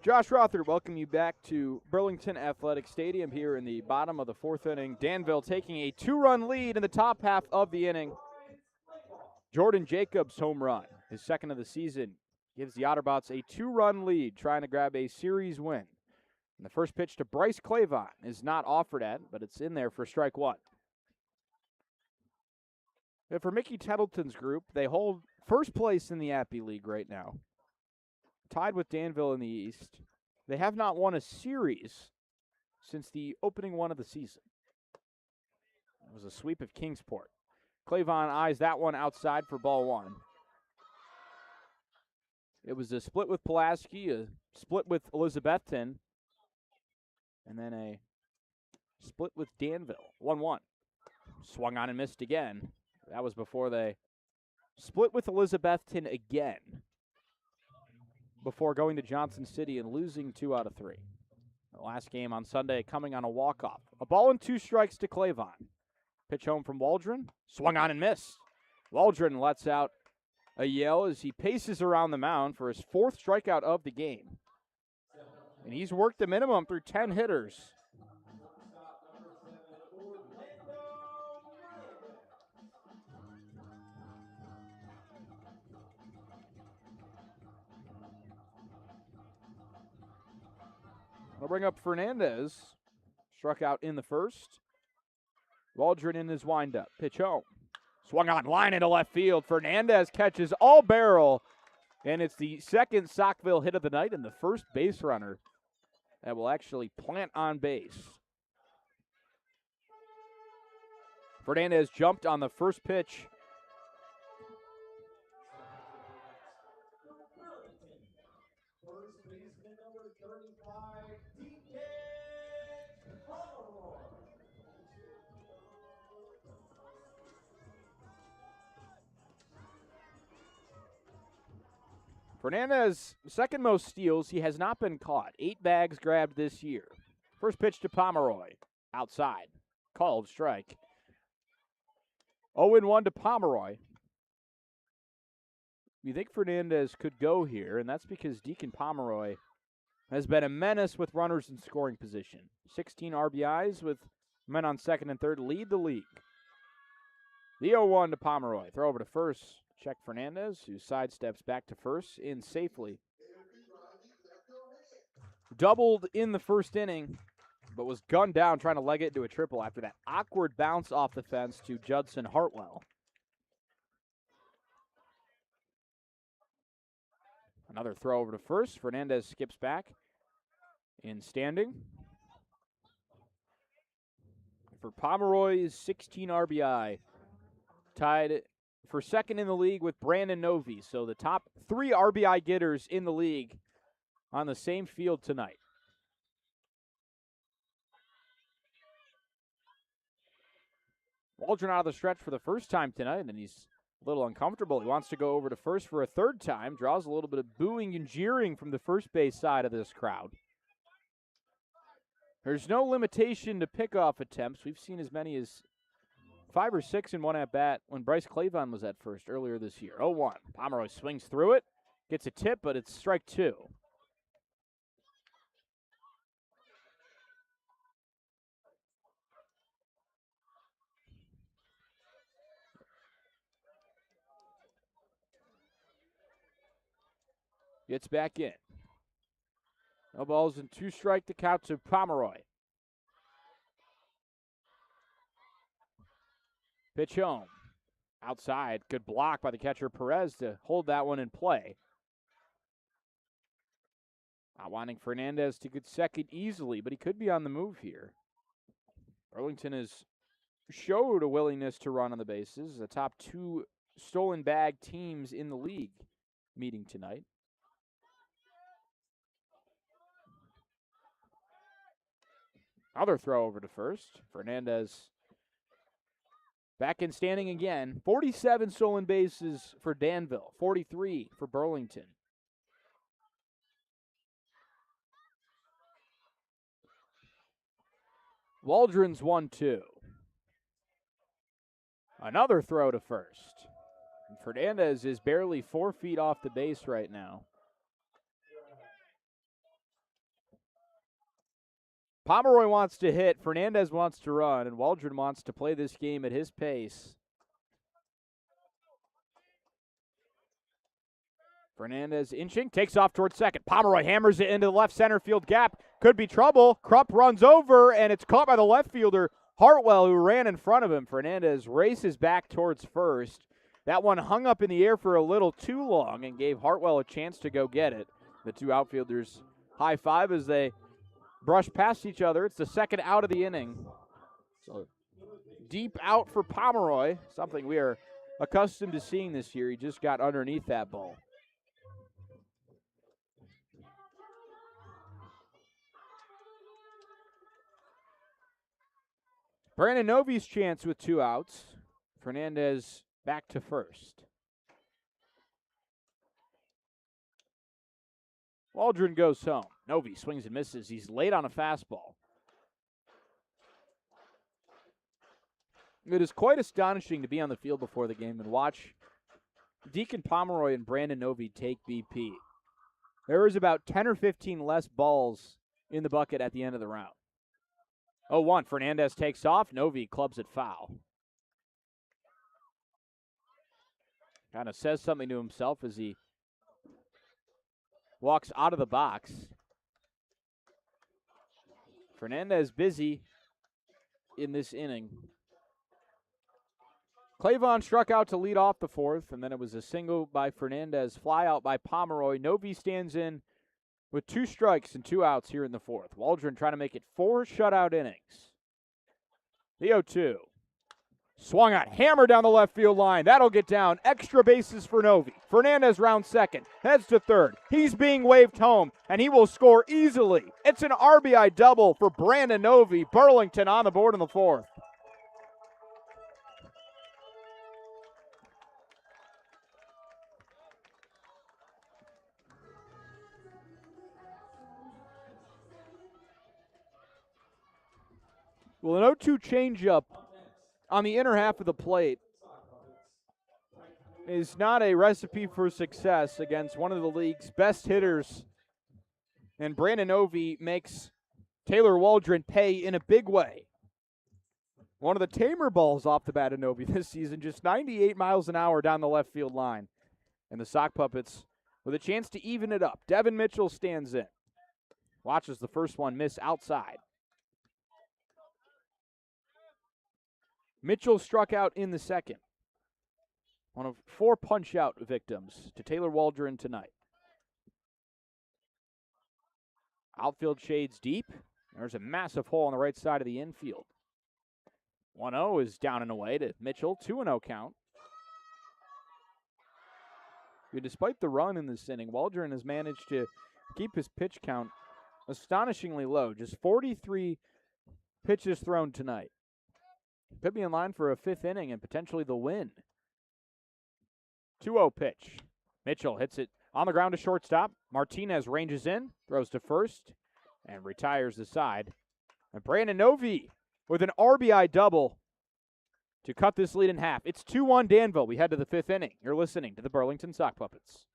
Josh Rother, welcome you back to Burlington Athletic Stadium here in the bottom of the fourth inning. Danville taking a 2-run lead in the top half of the inning. Jordan Jacobs' home run, his second of the season, gives the Otterbots a 2-run lead, trying to grab a series win. And the first pitch to Bryce Clavon is not offered at, but it's in there for strike one. And for Mickey Tettleton's group, they hold first place in the Appy League right now, tied with Danville in the East. They have not won a series since the opening one of the season. It was a sweep of Kingsport. Clavon eyes that one outside for ball one. It was a split with Pulaski, a split with Elizabethton, and then a split with Danville. 1-1. Swung on and missed again. That was before they split with Elizabethton again, before going to Johnson City and losing 2 out of 3. The last game on Sunday coming on a walk-off. A ball and 2 strikes to Clavon. Pitch home from Waldron. Swung on and missed. Waldron lets out a yell as he paces around the mound for his 4th strikeout of the game. And he's worked the minimum through 10 hitters. I'll bring up Fernandez. Struck out in the first. Waldron in his windup. Pitch home. Swung on, line into left field. Fernandez catches all barrel. And it's the second Saukville hit of the night and the first base runner that will actually plant on base. Fernandez jumped on the first pitch. First baseman number 35, DK Pomeroy. Fernandez, second most steals. He has not been caught. 8 bags grabbed this year. First pitch to Pomeroy. Outside. Called strike. 0-1 to Pomeroy. You think Fernandez could go here, and that's because Deacon Pomeroy has been a menace with runners in scoring position. 16 RBIs with men on second and third lead the league. The 0-1 to Pomeroy. Throw over to first. Check Fernandez, who sidesteps back to first in safely. Doubled in the first inning, but was gunned down trying to leg it into a triple after that awkward bounce off the fence to Judson Hartwell. Another throw over to first. Fernandez skips back in standing. For Pomeroy's 16 RBI. Tied for second in the league with Brandon Novi. So the top 3 RBI getters in the league on the same field tonight. Waldron out of the stretch for the first time tonight, and he's a little uncomfortable. He wants to go over to first for a third time. Draws a little bit of booing and jeering from the first base side of this crowd. There's no limitation to pickoff attempts. We've seen as many as 5 or 6 in one at-bat when Bryce Clavon was at first earlier this year. 0-1. Pomeroy swings through it. Gets a tip, but it's strike 2. Gets back in. No balls and 2 strike to count to Pomeroy. Pitch home. Outside. Good block by the catcher Perez to hold that one in play. Not wanting Fernandez to get second easily, but he could be on the move here. Burlington has showed a willingness to run on the bases. The top 2 stolen bag teams in the league meeting tonight. Another throw over to first. Fernandez back in standing again. 47 stolen bases for Danville. 43 for Burlington. Waldron's 1-2. Another throw to first. And Fernandez is barely 4 feet off the base right now. Pomeroy wants to hit, Fernandez wants to run, and Waldron wants to play this game at his pace. Fernandez inching, takes off towards second. Pomeroy hammers it into the left center field gap. Could be trouble. Krupp runs over, and it's caught by the left fielder, Hartwell, who ran in front of him. Fernandez races back towards first. That one hung up in the air for a little too long and gave Hartwell a chance to go get it. The 2 outfielders high five as they brush past each other. It's the second out of the inning. So deep out for Pomeroy, something we are accustomed to seeing this year. He just got underneath that ball. Brandon Novi's chance with 2 outs. Fernandez back to first. Waldron goes home. Novi swings and misses. He's late on a fastball. It is quite astonishing to be on the field before the game and watch Deacon Pomeroy and Brandon Novi take BP. There was about 10 or 15 less balls in the bucket at the end of the round. 0-1. Fernandez takes off. Novi clubs it foul. Kind of says something to himself as he walks out of the box. Fernandez busy in this inning. Clavon struck out to lead off the 4th, and then it was a single by Fernandez, fly out by Pomeroy. Novi stands in with 2 strikes and 2 outs here in the 4th. Waldron trying to make it 4 shutout innings. The 0-2. Swung out, hammer down the left field line. That'll get down. Extra bases for Novi. Fernandez rounds second, heads to third. He's being waved home, and he will score easily. It's an RBI double for Brandon Novi. Burlington on the board in the 4th. Well, an 0-2 changeup on the inner half of the plate is not a recipe for success against one of the league's best hitters. And Brandon Novi makes Taylor Waldron pay in a big way. One of the tamer balls off the bat of Novi this season, just 98 miles an hour down the left field line. And the Sock Puppets with a chance to even it up. Devin Mitchell stands in. Watches the first one miss outside. Mitchell struck out in the second. One of 4 punch-out victims to Taylor Waldron tonight. Outfield shades deep. There's a massive hole on the right side of the infield. 1-0 is down and away to Mitchell. 2-0 count. Despite the run in this inning, Waldron has managed to keep his pitch count astonishingly low. Just 43 pitches thrown tonight. Could be in line for a 5th inning and potentially the win. 2-0 pitch. Mitchell hits it on the ground to shortstop. Martinez ranges in, throws to first, and retires the side. And Brandon Novi with an RBI double to cut this lead in half. It's 2-1 Danville. We head to the 5th inning. You're listening to the Burlington Sock Puppets.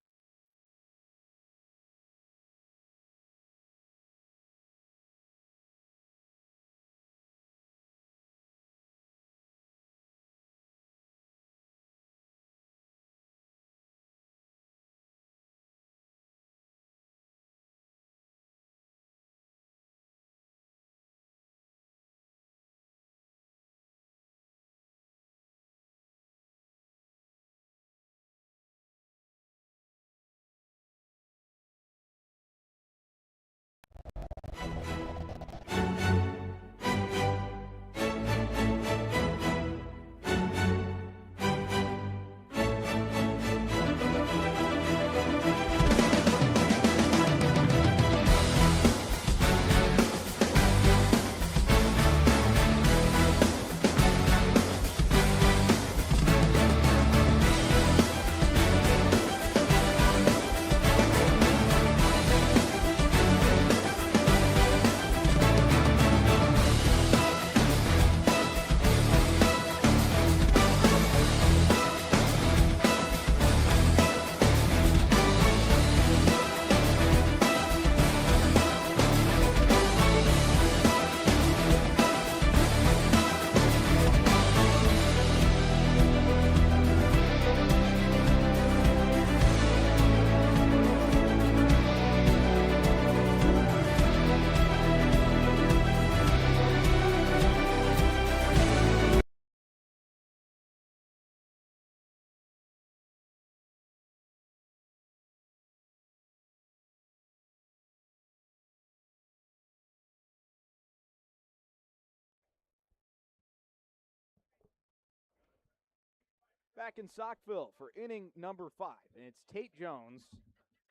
Back in Saukville for inning number 5, and it's Tate Jones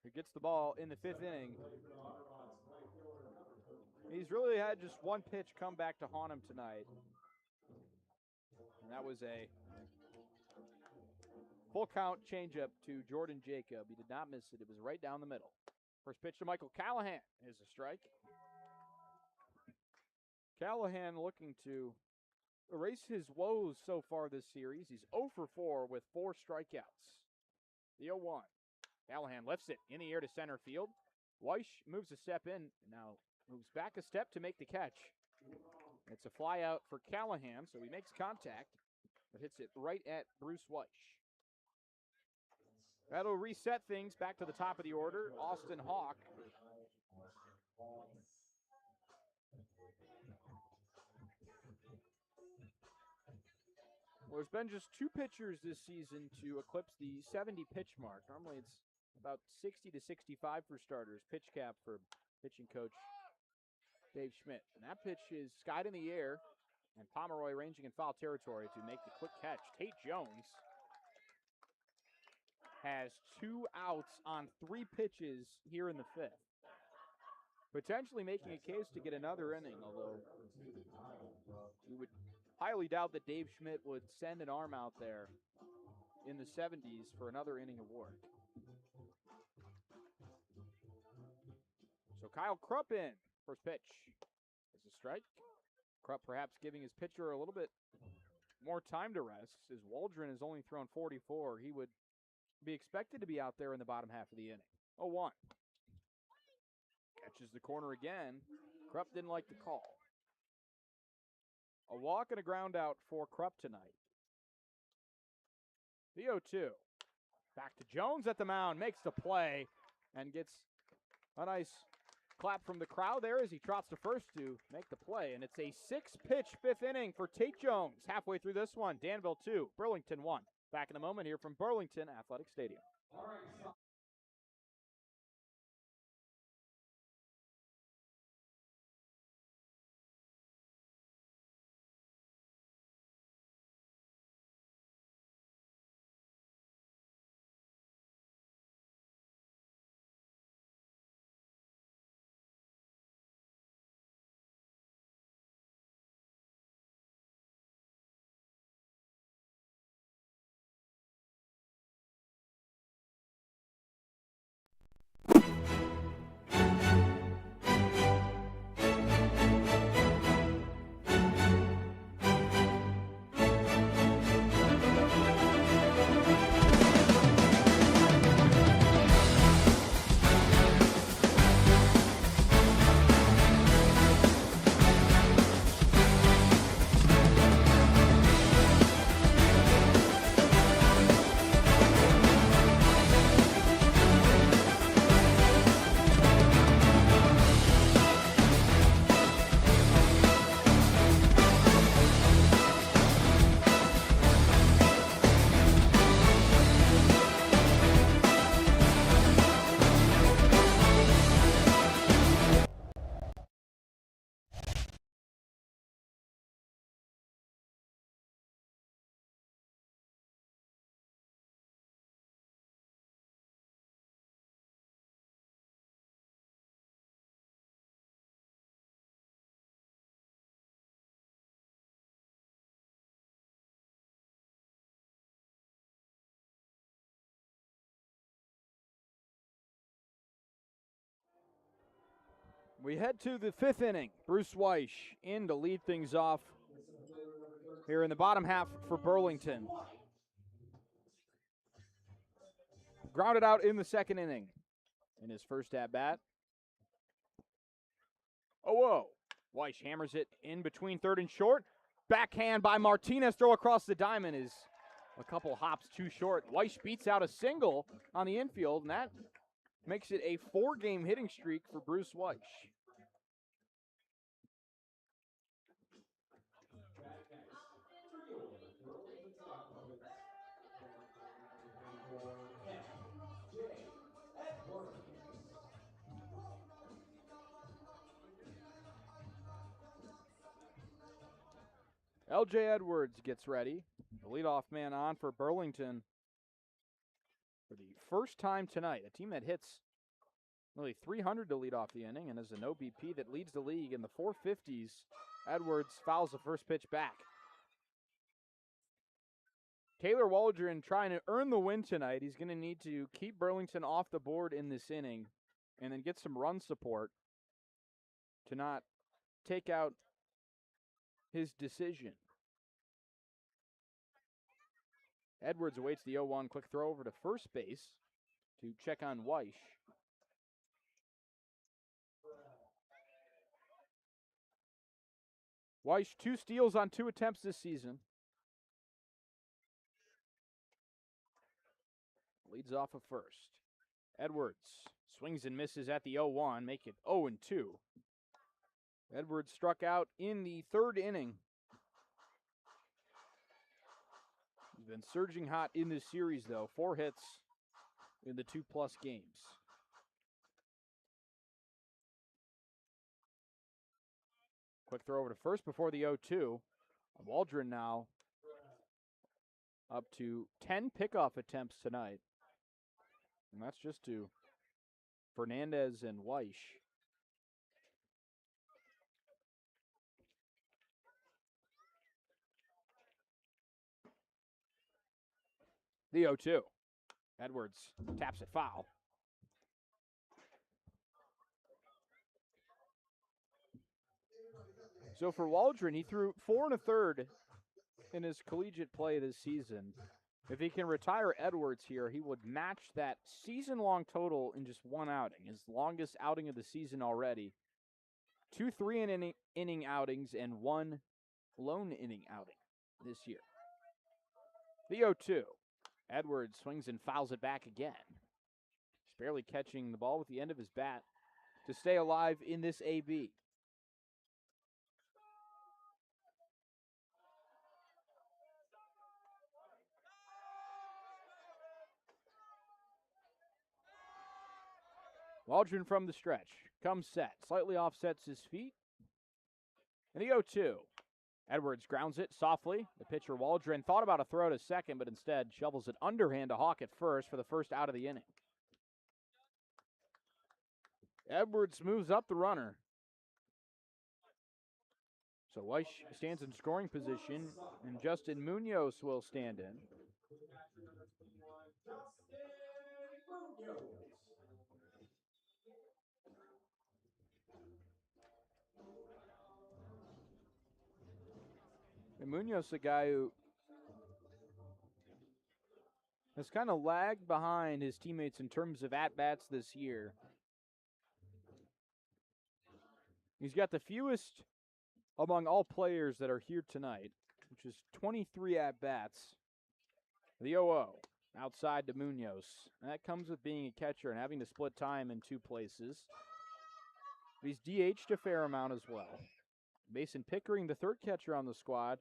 who gets the ball in the 5th inning. He's really had just one pitch come back to haunt him tonight, and that was a full count changeup to Jordan Jacob. He did not miss it. It was right down the middle. First pitch to Michael Callahan is a strike. Callahan looking to erase his woes so far this series. He's 0 for 4 with 4 strikeouts. The 0-1. Callahan lifts it in the air to center field. Weish moves a step in, now moves back a step to make the catch. It's a fly out for Callahan, so he makes contact, but hits it right at Bruce Weish. That'll reset things back to the top of the order. Austin Hawk. Well, there's been just 2 pitchers this season to eclipse the 70 pitch mark. Normally it's about 60 to 65 for starters. Pitch cap for pitching coach Dave Schmidt. And that pitch is skied in the air, and Pomeroy ranging in foul territory to make the quick catch. Tate Jones has 2 outs on 3 pitches here in the 5th. Potentially making a case to get another inning, although we would highly doubt that Dave Schmidt would send an arm out there in the 70s for another inning of work. So Kyle Krupp in. First pitch is a strike. Krupp perhaps giving his pitcher a little bit more time to rest, as Waldron has only thrown 44. He would be expected to be out there in the bottom half of the inning. 0-1. Catches the corner again. Krupp didn't like the call. A walk and a ground out for Krupp tonight. The 0-2. Back to Jones at the mound, makes the play, and gets a nice clap from the crowd there as he trots to first to make the play. And it's a 6-pitch fifth inning for Tate Jones. Halfway through this one, Danville 2, Burlington 1. Back in a moment here from Burlington Athletic Stadium. All right. We head to the fifth inning. Bruce Weish in to lead things off here in the bottom half for Burlington. Grounded out in the second inning in his first at-bat. Oh, whoa. Weish hammers it in between third and short. Backhand by Martinez. Throw across the diamond is a couple hops too short. Weish beats out a single on the infield, and that makes it a 4-game hitting streak for Bruce Weish. LJ Edwards gets ready. The leadoff man on for Burlington for the first time tonight. A team that hits nearly 300 to lead off the inning and is an OBP that leads the league in the 450s. Edwards fouls the first pitch back. Taylor Waldron trying to earn the win tonight. He's going to need to keep Burlington off the board in this inning and then get some run support to not take out his decision. Edwards awaits the 0-1. Quick throw over to first base to check on Weish. Weish, 2 steals on 2 attempts this season. Leads off of first. Edwards swings and misses at the 0-1, make it 0-2. Edwards struck out in the third inning. He's been surging hot in this series, though. 4 hits in the 2+ games. Quick throw over to first before the 0-2. Waldron now up to 10 pickoff attempts tonight. And that's just to Fernandez and Weish. The 0-2. Edwards taps it foul. So for Waldron, he threw 4 1/3 in his collegiate play this season. If he can retire Edwards here, he would match that season-long total in just 1 outing, his longest outing of the season already. 2 3-inning outings and 1 lone inning outing this year. The 0-2. Edwards swings and fouls it back again. He's barely catching the ball with the end of his bat to stay alive in this AB. Waldron from the stretch. Comes set. Slightly offsets his feet. And the 0-2. Edwards grounds it softly. The pitcher Waldron thought about a throw to second, but instead shovels it underhand to Hawk at first for the first out of the inning. Edwards moves up the runner. So Weiss stands in scoring position, and Justin Munoz will stand in. And Munoz, a guy who has kind of lagged behind his teammates in terms of at-bats this year. He's got the fewest among all players that are here tonight, which is 23 at-bats. The 0-0, outside to Munoz. And that comes with being a catcher and having to split time in two places. He's DH'd a fair amount as well. Mason Pickering, the third catcher on the squad,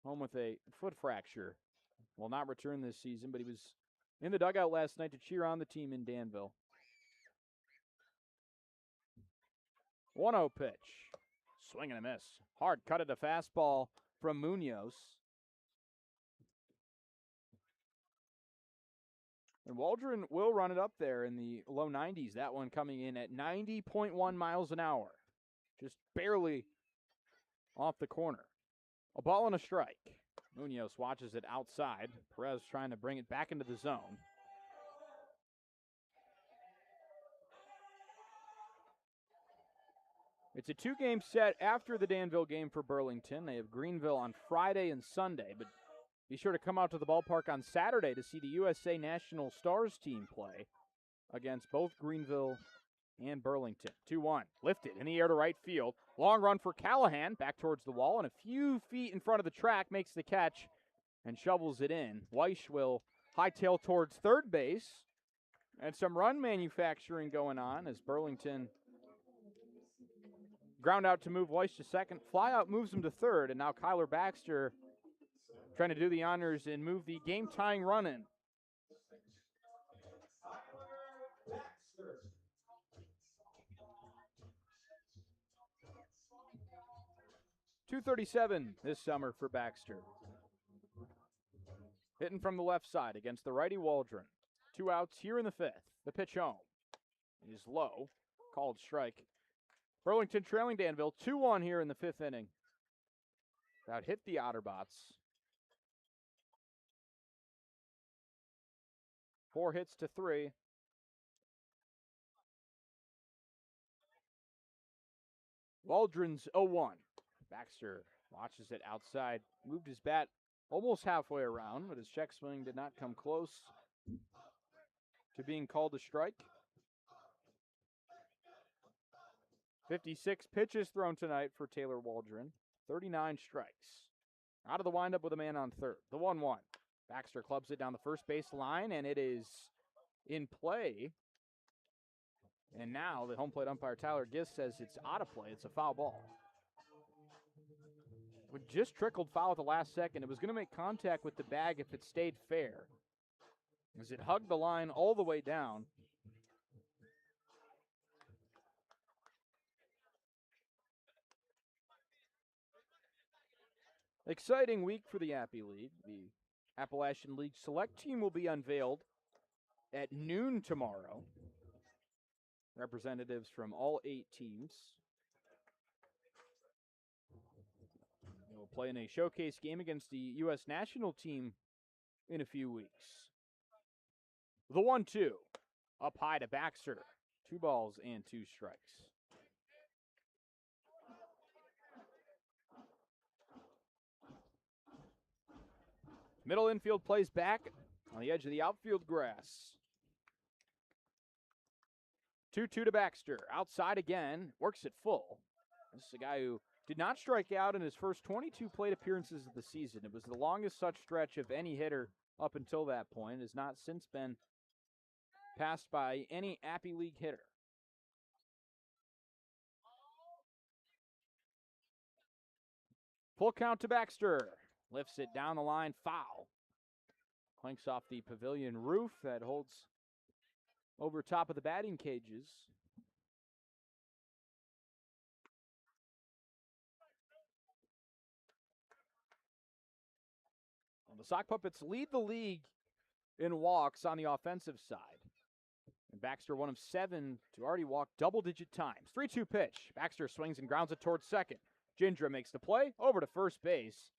home with a foot fracture. Will not return this season, but he was in the dugout last night to cheer on the team in Danville. 1-0 pitch. Swing and a miss. Hard cut at a fastball from Munoz. And Waldron will run it up there in the low 90s. That one coming in at 90.1 miles an hour. Just barely off the corner. A ball and a strike. Munoz watches it outside. Perez trying to bring it back into the zone. It's a two-game set after the Danville game for Burlington. They have Greenville on Friday and Sunday, but be sure to come out to the ballpark on Saturday to see the USA National Stars team play against both Greenville and Burlington. 2-1, lifted in the air to right field. Long run for Callahan, back towards the wall, and a few feet in front of the track makes the catch and shovels it in. Weiss will hightail towards third base, and some run manufacturing going on as Burlington ground out to move Weiss to second. Fly out moves him to third, and now Kyler Baxter trying to do the honors and move the game-tying run in. .237 this summer for Baxter. Hitting from the left side against the righty Waldron. 2 outs here in the fifth. The pitch home is low. Called strike. Burlington trailing Danville 2-1 here in the fifth inning. That hit the Otterbots. 4 hits to 3. Waldron's 0-1. Baxter watches it outside. Moved his bat almost halfway around, but his check swing did not come close to being called a strike. 56 pitches thrown tonight for Taylor Waldron. 39 strikes. Out of the windup with a man on third. The 1-1. Baxter clubs it down the first base line, and it is in play. And now the home plate umpire, Tyler Gist, says it's out of play. It's a foul ball. It just trickled foul at the last second. It was going to make contact with the bag if it stayed fair, as it hugged the line all the way down. Exciting week for the Appy League. The Appalachian League Select Team will be unveiled at noon tomorrow. Representatives from all 8 teams. They will play in a showcase game against the U.S. national team in a few weeks. The 1-2. Up high to Baxter. 2 balls and 2 strikes. Middle infield plays back on the edge of the outfield grass. 2-2 to Baxter. Outside again. Works it full. This is a guy who did not strike out in his first 22 plate appearances of the season. It was the longest such stretch of any hitter up until that point. It has not since been passed by any Appy League hitter. Full count to Baxter. Lifts it down the line, foul. Clanks off the pavilion roof that holds over top of the batting cages. Well, the Sock Puppets lead the league in walks on the offensive side. And Baxter, one of 7 to already walk double-digit times. 3-2 pitch. Baxter swings and grounds it towards second. Gindra makes the play over to first base.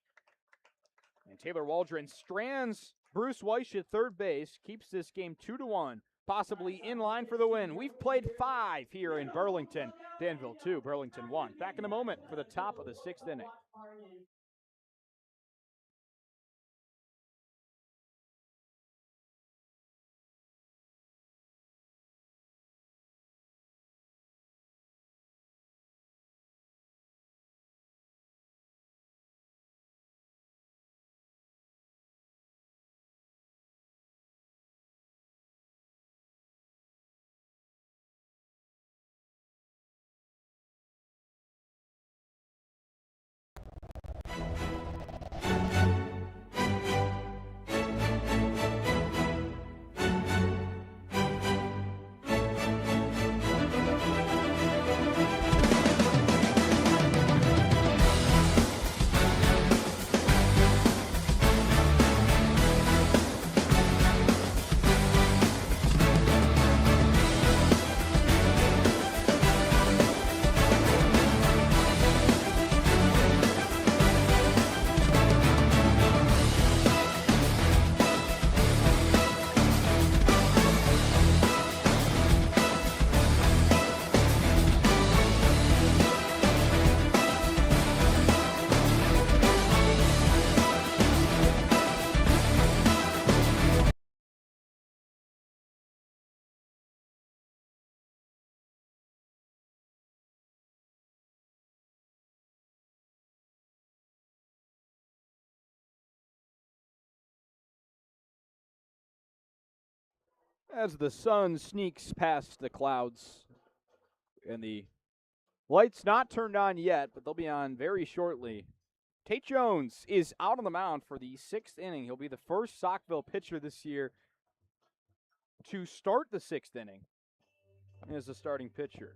And Taylor Waldron strands Bruce Weish at third base, keeps this game 2-1, possibly in line for the win. We've played 5 here in Burlington. Danville 2, Burlington 1. Back in a moment for the top of the 6th inning. As the sun sneaks past the clouds and the lights not turned on yet, but they'll be on very shortly. Tate Jones is out on the mound for the 6th inning. He'll be the first Saukville pitcher this year to start the 6th inning as a starting pitcher.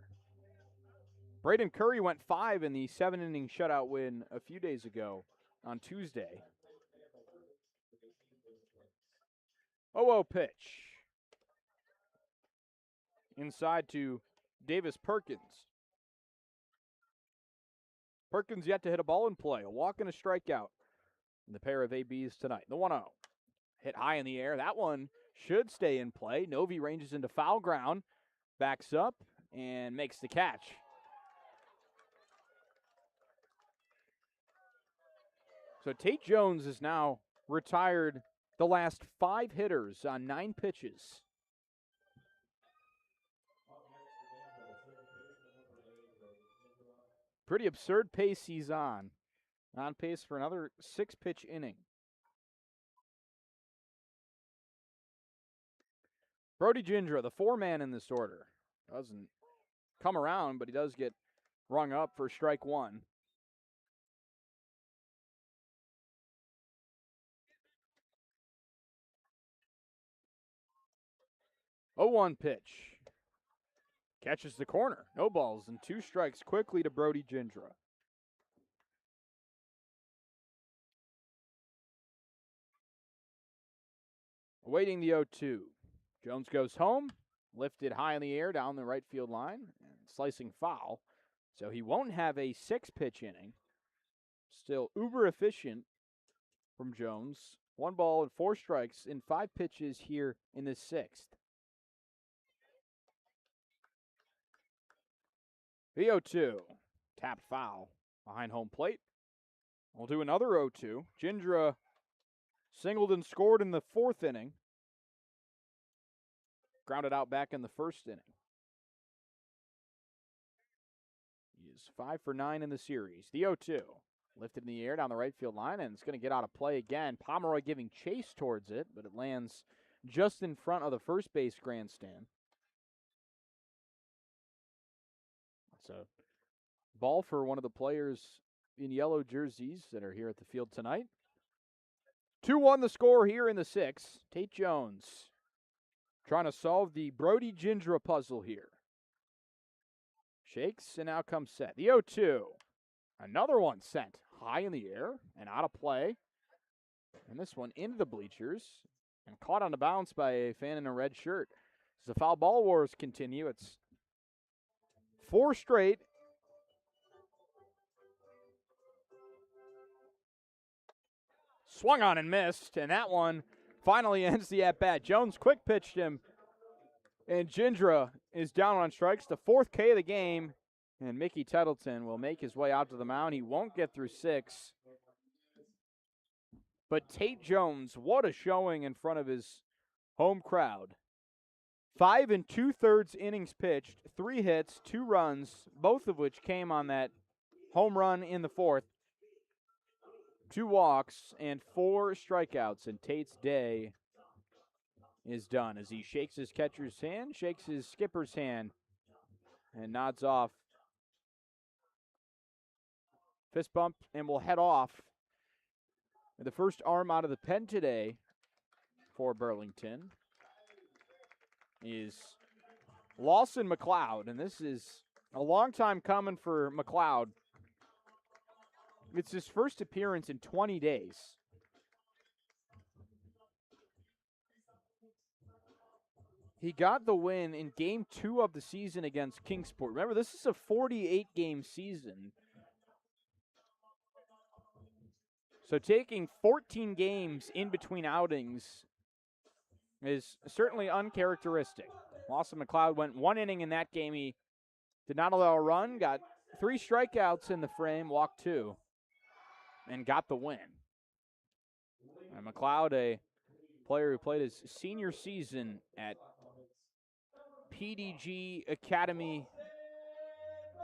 Braden Curry went 5 in the 7-inning shutout win a few days ago on Tuesday. 0-0 pitch. Inside to Davis Perkins. Perkins yet to hit a ball in play. A walk and a strikeout in the pair of ABs tonight. The 1-0. Hit high in the air. That one should stay in play. Novi ranges into foul ground. Backs up and makes the catch. So Tate Jones is now retired the last 5 hitters on 9 pitches. Pretty absurd pace he's on. On pace for another 6-pitch inning. Brody Gindra, the 4-man in this order. Doesn't come around, but he does get rung up for strike 1. Oh, 1 pitch. Catches the corner. No balls and 2 strikes quickly to Brody Gindra. Awaiting the 0-2. Jones goes home. Lifted high in the air down the right field line. And slicing foul. So he won't have a 6-pitch inning. Still uber efficient from Jones. 1 ball and 4 strikes in 5 pitches here in the 6th. The 0-2. Tapped foul behind home plate. We'll do another 0-2. Gindra singled and scored in the 4th inning. Grounded out back in the 1st inning. He pitches, 5 for 9 in the series. The 0-2. Lifted in the air down the right field line, and it's going to get out of play again. Pomeroy giving chase towards it, but it lands just in front of the first base grandstand. It's a ball for one of the players in yellow jerseys that are here at the field tonight. 2-1 the score here in the 6th. Tate Jones trying to solve the Brody Gindra puzzle here. Shakes, and now comes set. The 0-2. Another one sent high in the air and out of play. And this one into the bleachers and caught on the bounce by a fan in a red shirt. As the foul ball wars continue, it's 4 straight. Swung on and missed, and that one finally ends the at-bat. Jones quick pitched him, and Gindra is down on strikes. The 4th K of the game, and Mickey Tettleton will make his way out to the mound. He won't get through 6. But Tate Jones, what a showing in front of his home crowd. 5 2/3 innings pitched, 3 hits, 2 runs, both of which came on that home run in the 4th. 2 walks and 4 strikeouts, and Tate's day is done as he shakes his catcher's hand, shakes his skipper's hand, and nods off. Fist bump, and will head off. The first arm out of the pen today for Burlington is Lawson McLeod, and this is a long time coming for McLeod. It's his first appearance in 20 days. He got the win in Game 2 of the season against Kingsport. Remember, this is a 48-game season. So taking 14 games in between outings is certainly uncharacteristic. Lawson McLeod went 1 inning in that game. He did not allow a run, got 3 strikeouts in the frame, walked 2, and got the win. And McLeod, a player who played his senior season at PDG Academy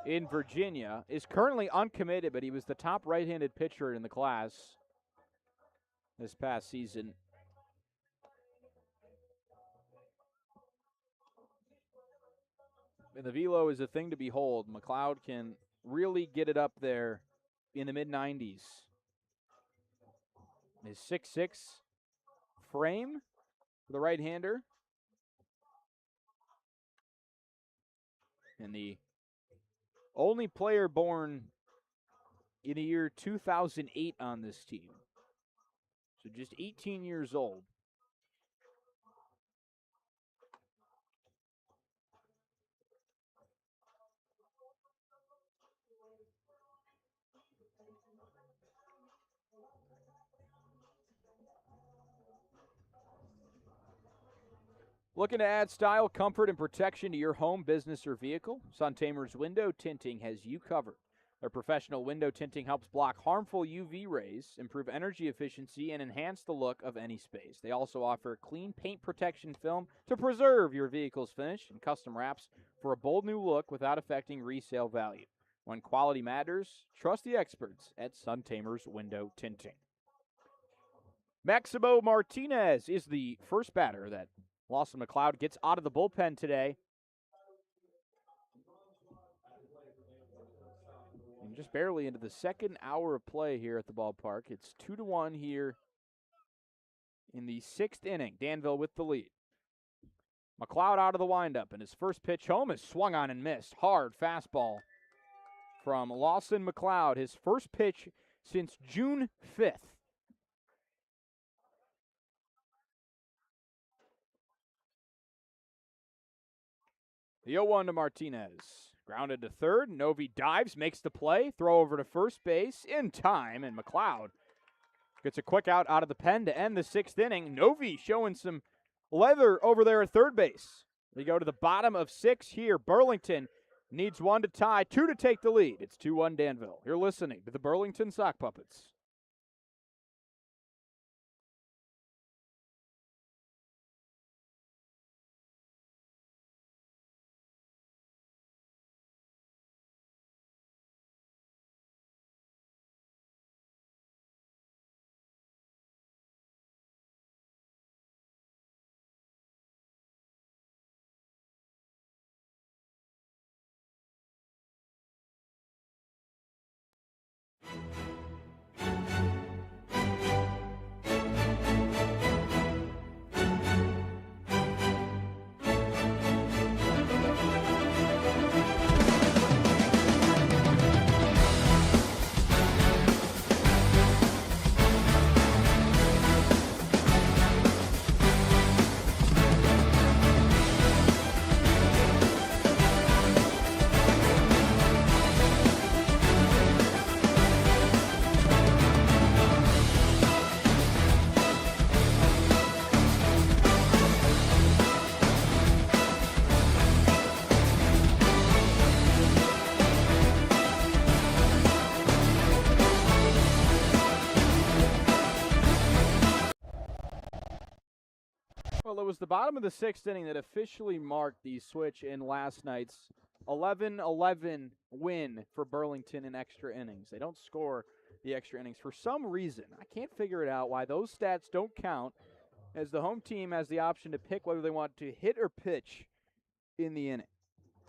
in Virginia, is currently uncommitted, but he was the top right-handed pitcher in the class this past season. And the velo is a thing to behold. McLeod can really get it up there in the mid-90s. His 6'6" frame for the right-hander. And the only player born in the year 2008 on this team. So just 18 years old. Looking to add style, comfort, and protection to your home, business, or vehicle? Sun-Tamer's Window Tinting has you covered. Their professional window tinting helps block harmful UV rays, improve energy efficiency, and enhance the look of any space. They also offer clean paint protection film to preserve your vehicle's finish and custom wraps for a bold new look without affecting resale value. When quality matters, trust the experts at Sun-Tamer's Window Tinting. Maximo Martinez is the first batter that Lawson McLeod gets out of the bullpen today. And just barely into the second hour of play here at the ballpark. It's 2-1 here in the 6th inning. Danville with the lead. McLeod out of the windup, and his first pitch home is swung on and missed. Hard fastball from Lawson McLeod. His first pitch since June 5th. The 0-1 to Martinez. Grounded to third. Novi dives, makes the play. Throw over to first base in time, and McLeod gets a quick out of the pen to end the 6th inning. Novi showing some leather over there at third base. We go to the bottom of 6 here. Burlington needs 1 to tie, 2 to take the lead. It's 2-1 Danville. You're listening to the Burlington Sock Puppets. Well, it was the bottom of the 6th inning that officially marked the switch in last night's 11-11 win for Burlington in extra innings. They don't score the extra innings. For some reason, I can't figure it out why those stats don't count, as the home team has the option to pick whether they want to hit or pitch in the inning.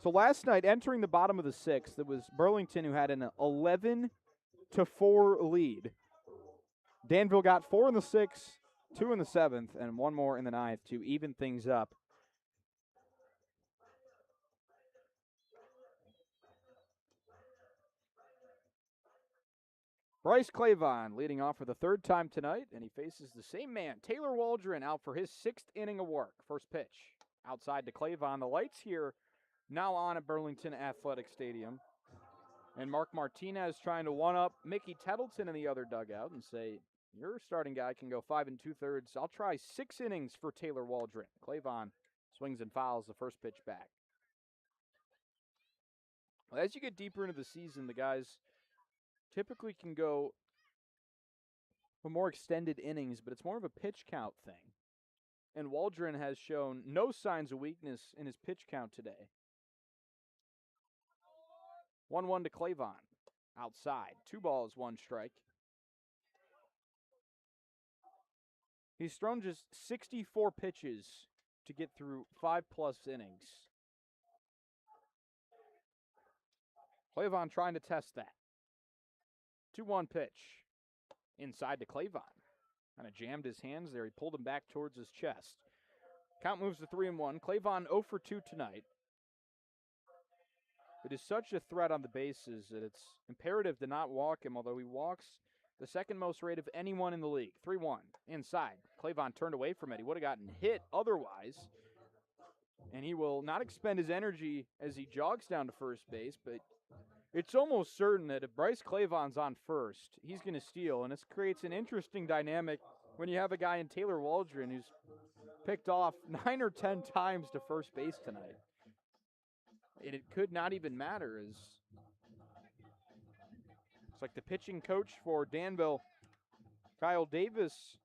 So last night, entering the bottom of the 6th, it was Burlington who had an 11-4 lead. Danville got 4 in the 6th, 2 in the 7th, and 1 more in the 9th to even things up. Bryce Clavon leading off for the 3rd time tonight, and he faces the same man, Taylor Waldron, out for his 6th inning of work. First pitch outside to Clavon. The lights here now on at Burlington Athletic Stadium. And Mark Martinez trying to one-up Mickey Tettleton in the other dugout and say, your starting guy can go 5 2/3. I'll try 6 innings for Taylor Waldron. Clavon swings and fouls the first pitch back. Well, as you get deeper into the season, the guys typically can go for more extended innings, but it's more of a pitch count thing. And Waldron has shown no signs of weakness in his pitch count today. 1-1 to Clavon. Outside. 2 balls, 1 strike. He's thrown just 64 pitches to get through 5+ innings. Clavon trying to test that. 2-1 pitch. Inside to Clavon. Kind of jammed his hands there. He pulled him back towards his chest. Count moves to 3-1. Clavon 0 for 2 tonight. It is such a threat on the bases that it's imperative to not walk him, although he walks the 2nd most rate of anyone in the league. 3-1. Inside. Clavon turned away from it. He would have gotten hit otherwise. And he will not expend his energy as he jogs down to first base, but it's almost certain that if Bryce Clavon's on first, he's going to steal. And this creates an interesting dynamic when you have a guy in Taylor Waldron who's picked off 9 or 10 times to first base tonight. It could not even matter, as it's like the pitching coach for Danville, Kyle Davis,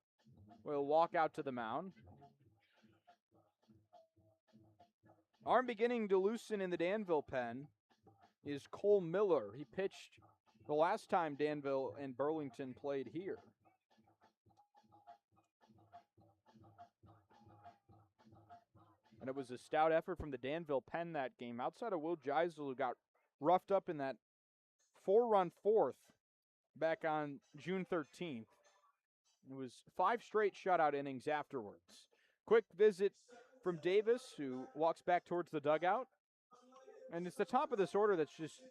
will walk out to the mound. Arm beginning to loosen in the Danville pen is Cole Miller. He pitched the last time Danville and Burlington played here. And it was a stout effort from the Danville pen that game. Outside of Will Geisel, who got roughed up in that 4-run 4th back on June 13th. It was 5 straight shutout innings afterwards. Quick visit from Davis, who walks back towards the dugout. And it's the top of this order that's just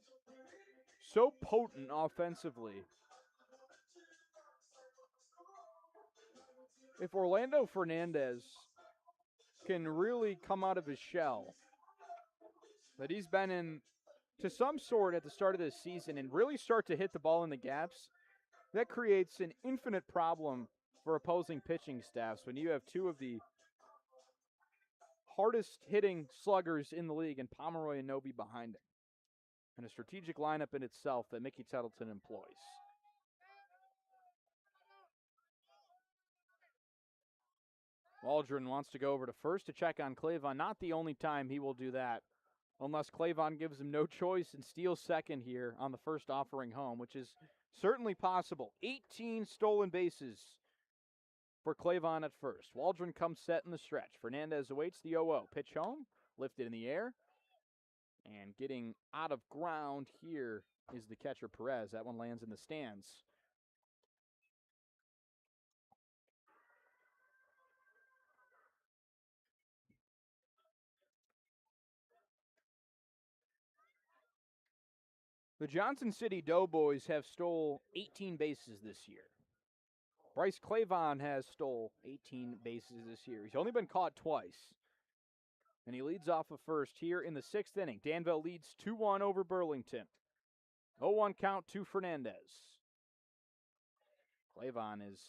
so potent offensively. If Orlando Fernandez can really come out of his shell that he's been in to some sort at the start of this season and really start to hit the ball in the gaps, that creates an infinite problem for opposing pitching staffs when you have 2 of the hardest hitting sluggers in the league and Pomeroy and Noby behind him. And a strategic lineup in itself that Mickey Tettleton employs. Waldron wants to go over to first to check on Clavon. Not the only time he will do that, unless Clavon gives him no choice and steals second here on the first offering home, which is certainly possible. 18 stolen bases for Clavon at first. Waldron comes set in the stretch. Fernandez awaits the 0-0. Pitch home, lifted in the air. And getting out of ground here is the catcher, Perez. That one lands in the stands. The Johnson City Doughboys have stole 18 bases this year. Bryce Clavon has stole 18 bases this year. He's only been caught twice. And he leads off of first here in the 6th inning. Danville leads 2-1 over Burlington. 0-1 count to Fernandez. Clavon is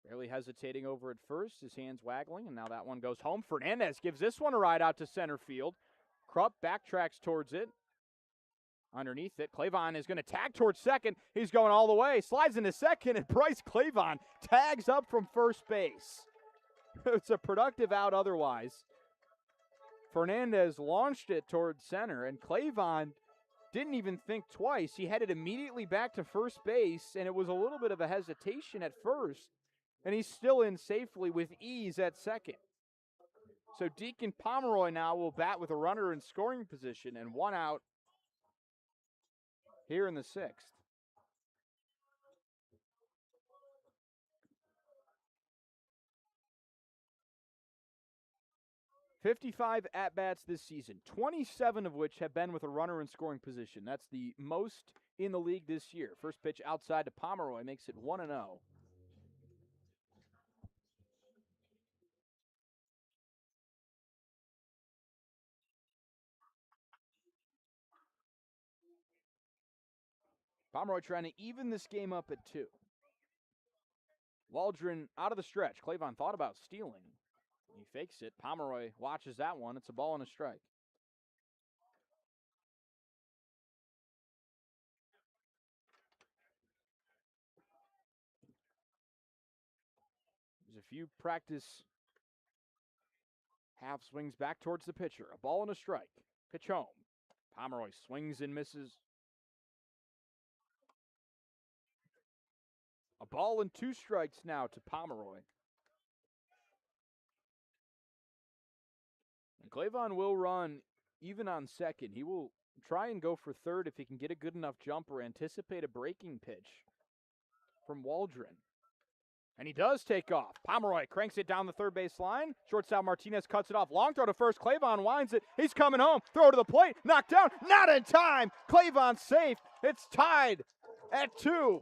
barely hesitating over at first, his hands waggling, and now that one goes home. Fernandez gives this one a ride out to center field. Krupp backtracks towards it. Underneath it, Clavon is going to tag towards second. He's going all the way, slides into second, and Bryce Clavon tags up from first base. It's a productive out otherwise. Fernandez launched it towards center, and Clavon didn't even think twice. He headed immediately back to first base, and it was a little bit of a hesitation at first, and he's still in safely with ease at second. So Deacon Pomeroy now will bat with a runner in scoring position and one out here in the sixth. 55 at-bats this season, 27 of which have been with a runner in scoring position. That's the most in the league this year. First pitch outside to Pomeroy makes it 1-0. Pomeroy trying to even this game up at 2. Waldron out of the stretch. Clavon thought about stealing. He fakes it. Pomeroy watches that one. It's a ball and a strike. There's a few practice half swings back towards the pitcher. A ball and a strike. Pitch home. Pomeroy swings and misses. A ball and 2 strikes now to Pomeroy. And Clavon will run even on second. He will try and go for third if he can get a good enough jump or anticipate a breaking pitch from Waldron. And he does take off. Pomeroy cranks it down the third base line. Shortstop Martinez cuts it off. Long throw to first. Clavon winds it. He's coming home. Throw to the plate. Knocked down. Not in time. Clavon safe. It's tied at 2.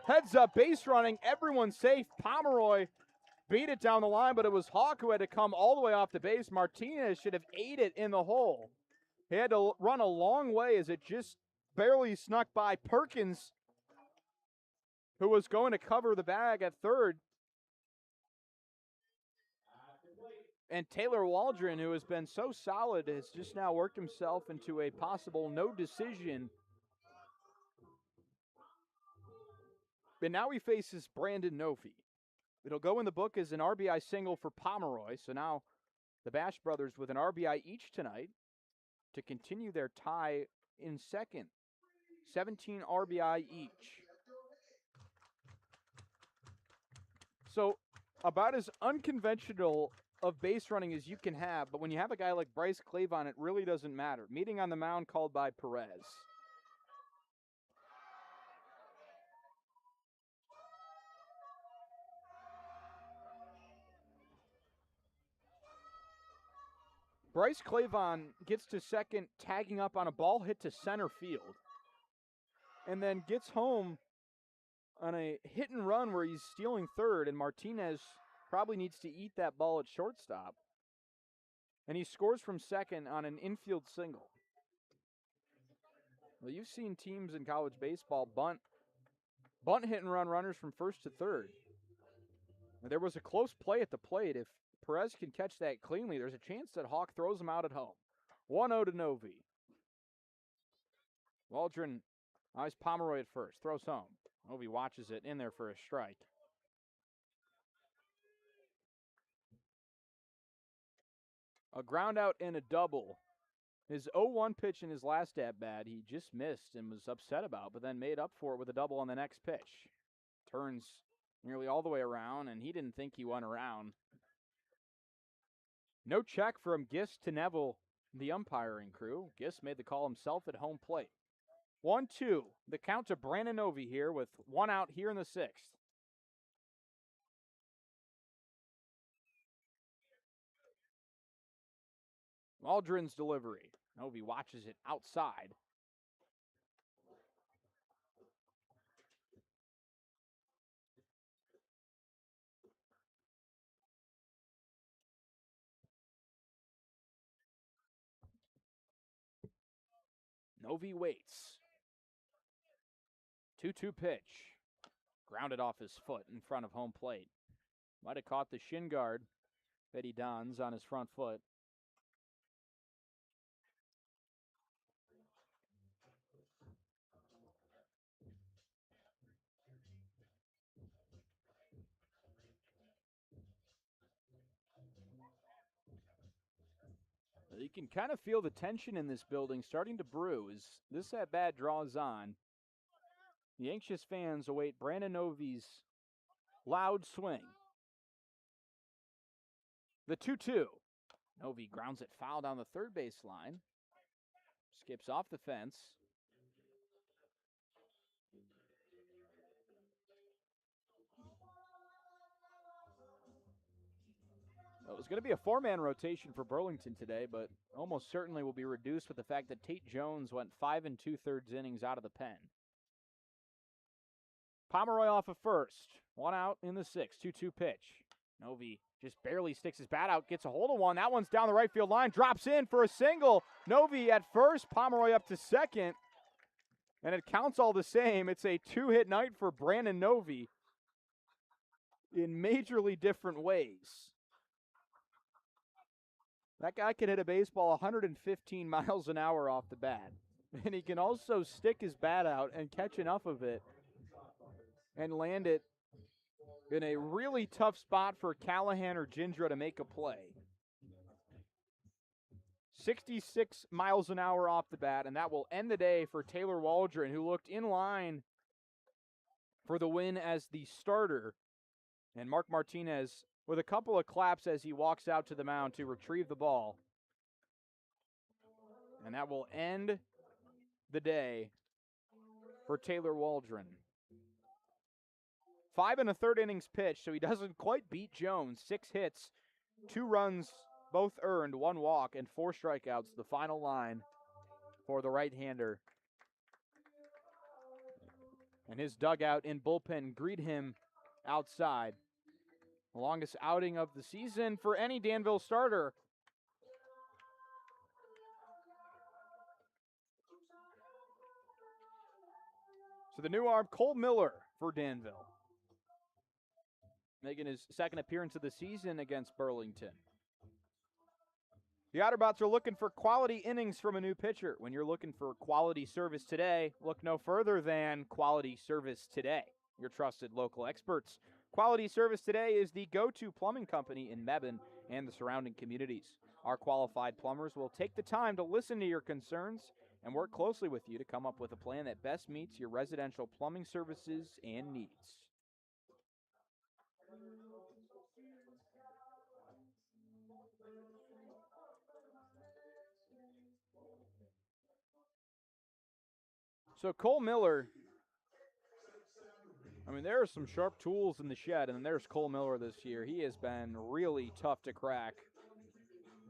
Heads up base running. Everyone's safe. Pomeroy beat it down the line, but it was Hawk who had to come all the way off the base. Martinez should have ate it in the hole. He had to run a long way as it just barely snuck by Perkins, who was going to cover the bag at third. And Taylor Waldron, who has been so solid, has just now worked himself into a possible no decision. But now he faces Brandon Novi. It'll go in the book as an RBI single for Pomeroy. So now the Bash brothers with an RBI each tonight to continue their tie in second. 17 RBI each. So about as unconventional of base running as you can have, but when you have a guy like Bryce Clavon, it really doesn't matter. Meeting on the mound called by Perez. Bryce Clavon gets to second, tagging up on a ball hit to center field, and then gets home on a hit and run where he's stealing third, and Martinez probably needs to eat that ball at shortstop. And he scores from second on an infield single. Well, you've seen teams in college baseball bunt hit and run runners from first to third. There was a close play at the plate. If Perez can catch that cleanly, there's a chance that Hawk throws him out at home. 1-0 to Novi. Waldron eyes Pomeroy at first. Throws home. Novi watches it in there for a strike. A ground out and a double. His 0-1 pitch in his last at-bat, he just missed and was upset about, but then made up for it with a double on the next pitch. Turns nearly all the way around, and he didn't think he went around. No check from Gist to Neville, the umpiring crew. Gist made the call himself at home plate. 1-2. The count to Brandon Novi here with one out here in the sixth. Waldron's delivery. Novi watches it outside. Novi waits. 2-2 pitch. Grounded off his foot in front of home plate. Might have caught the shin guard that he dons on his front foot. You can kind of feel the tension in this building starting to brew as this at-bat draws on. The anxious fans await Brandon Novi's loud swing. The 2-2. Novi grounds it foul down the third base line. Skips off the fence. Well, it was going to be a four-man rotation for Burlington today, but almost certainly will be reduced with the fact that Tate Jones went 5 2/3 innings out of the pen. Pomeroy off of first. One out in the sixth. 2-2 pitch. Novi just barely sticks his bat out, gets a hold of one. That one's down the right field line, drops in for a single. Novi at first, Pomeroy up to second. And it counts all the same. It's a two-hit night for Brandon Novi in majorly different ways. That guy can hit a baseball 115 miles an hour off the bat. And he can also stick his bat out and catch enough of it and land it in a really tough spot for Callahan or Gindra to make a play. 66 miles an hour off the bat, and that will end the day for Taylor Waldron, who looked in line for the win as the starter. And Mark Martinez with a couple of claps as he walks out to the mound to retrieve the ball. And that will end the day for Taylor Waldron. 5 1/3 innings pitched, so he doesn't quite beat Jones. 6 hits, 2 runs, both earned, 1 walk, and 4 strikeouts. The final line for the right-hander. And his dugout and bullpen greet him outside. The longest outing of the season for any Danville starter. So the new arm, Cole Miller for Danville, making his second appearance of the season against Burlington. The Otterbots are looking for quality innings from a new pitcher. When you're looking for quality service today, look no further than Quality Service Today, your trusted local experts. Quality Service Today is the go-to plumbing company in Mebane and the surrounding communities. Our qualified plumbers will take the time to listen to your concerns and work closely with you to come up with a plan that best meets your residential plumbing services and needs. So Cole Miller, I mean, there are some sharp tools in the shed, and there's Cole Miller this year. He has been really tough to crack.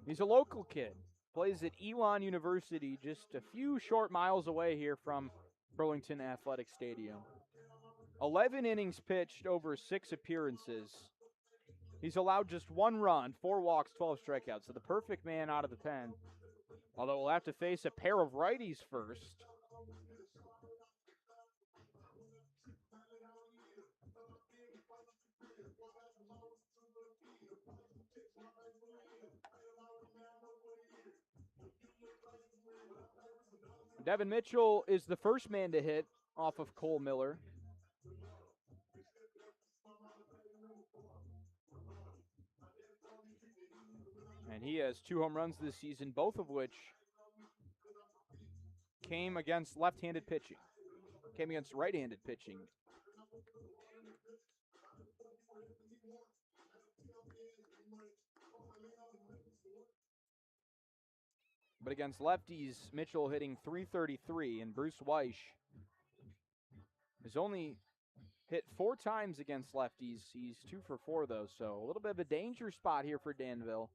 He's a local kid, plays at Elon University, just a few short miles away here from Burlington Athletic Stadium. 11 innings pitched over 6 appearances. He's allowed just 1 run, 4 walks, 12 strikeouts. So the perfect man out of the pen. Although we'll have to face a pair of righties first. Devin Mitchell is the first man to hit off of Cole Miller. And he has 2 home runs this season, both of which came against left-handed pitching. Came against right-handed pitching. But against lefties, Mitchell hitting .333, and Bruce Weish has only hit 4 times against lefties. He's 2 for 4, though, so a little bit of a danger spot here for Danville.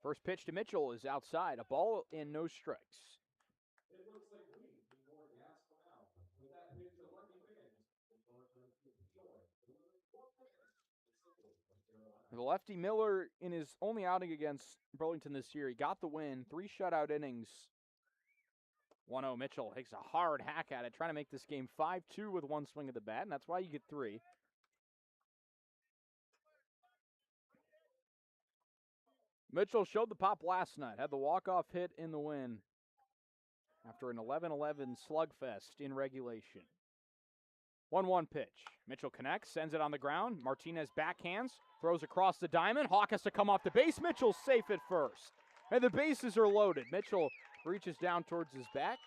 First pitch to Mitchell is outside. A ball and no strikes. It looks like we need more gas now. With that pitch to lefty fans. The lefty Miller, in his only outing against Burlington this year, he got the win. 3 shutout innings. 1-0 Mitchell takes a hard hack at it, trying to make this game 5-2 with 1 swing of the bat, and that's why you get 3. Mitchell showed the pop last night, had the walk-off hit in the win. after an 11-11 slugfest in regulation. 1-1 pitch. Mitchell connects, sends it on the ground. Martinez backhands, throws across the diamond. Hawk has to come off the base. Mitchell's safe at first. And the bases are loaded. Mitchell reaches down towards his back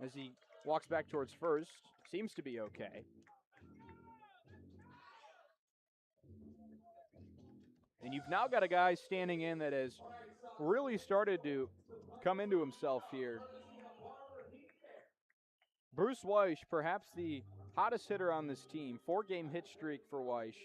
as he walks back towards first. Seems to be okay. And you've now got a guy standing in that has really started to come into himself here. Bruce Weish, perhaps the hottest hitter on this team. 4-game hit streak for Weish.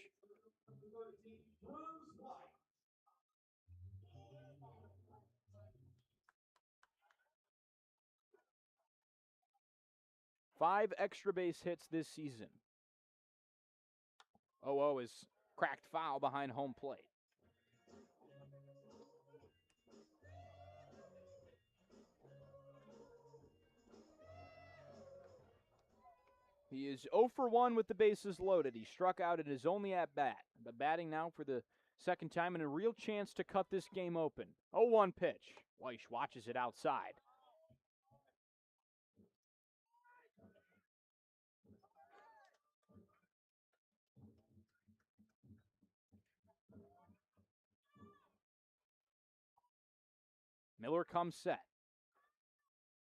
Five extra base hits this season. 0-0 is cracked foul behind home plate. He is 0 for 1 with the bases loaded. He struck out at his only at-bat. But batting now for the second time and a real chance to cut this game open. 0-1 pitch. Weish watches it outside. Miller comes set.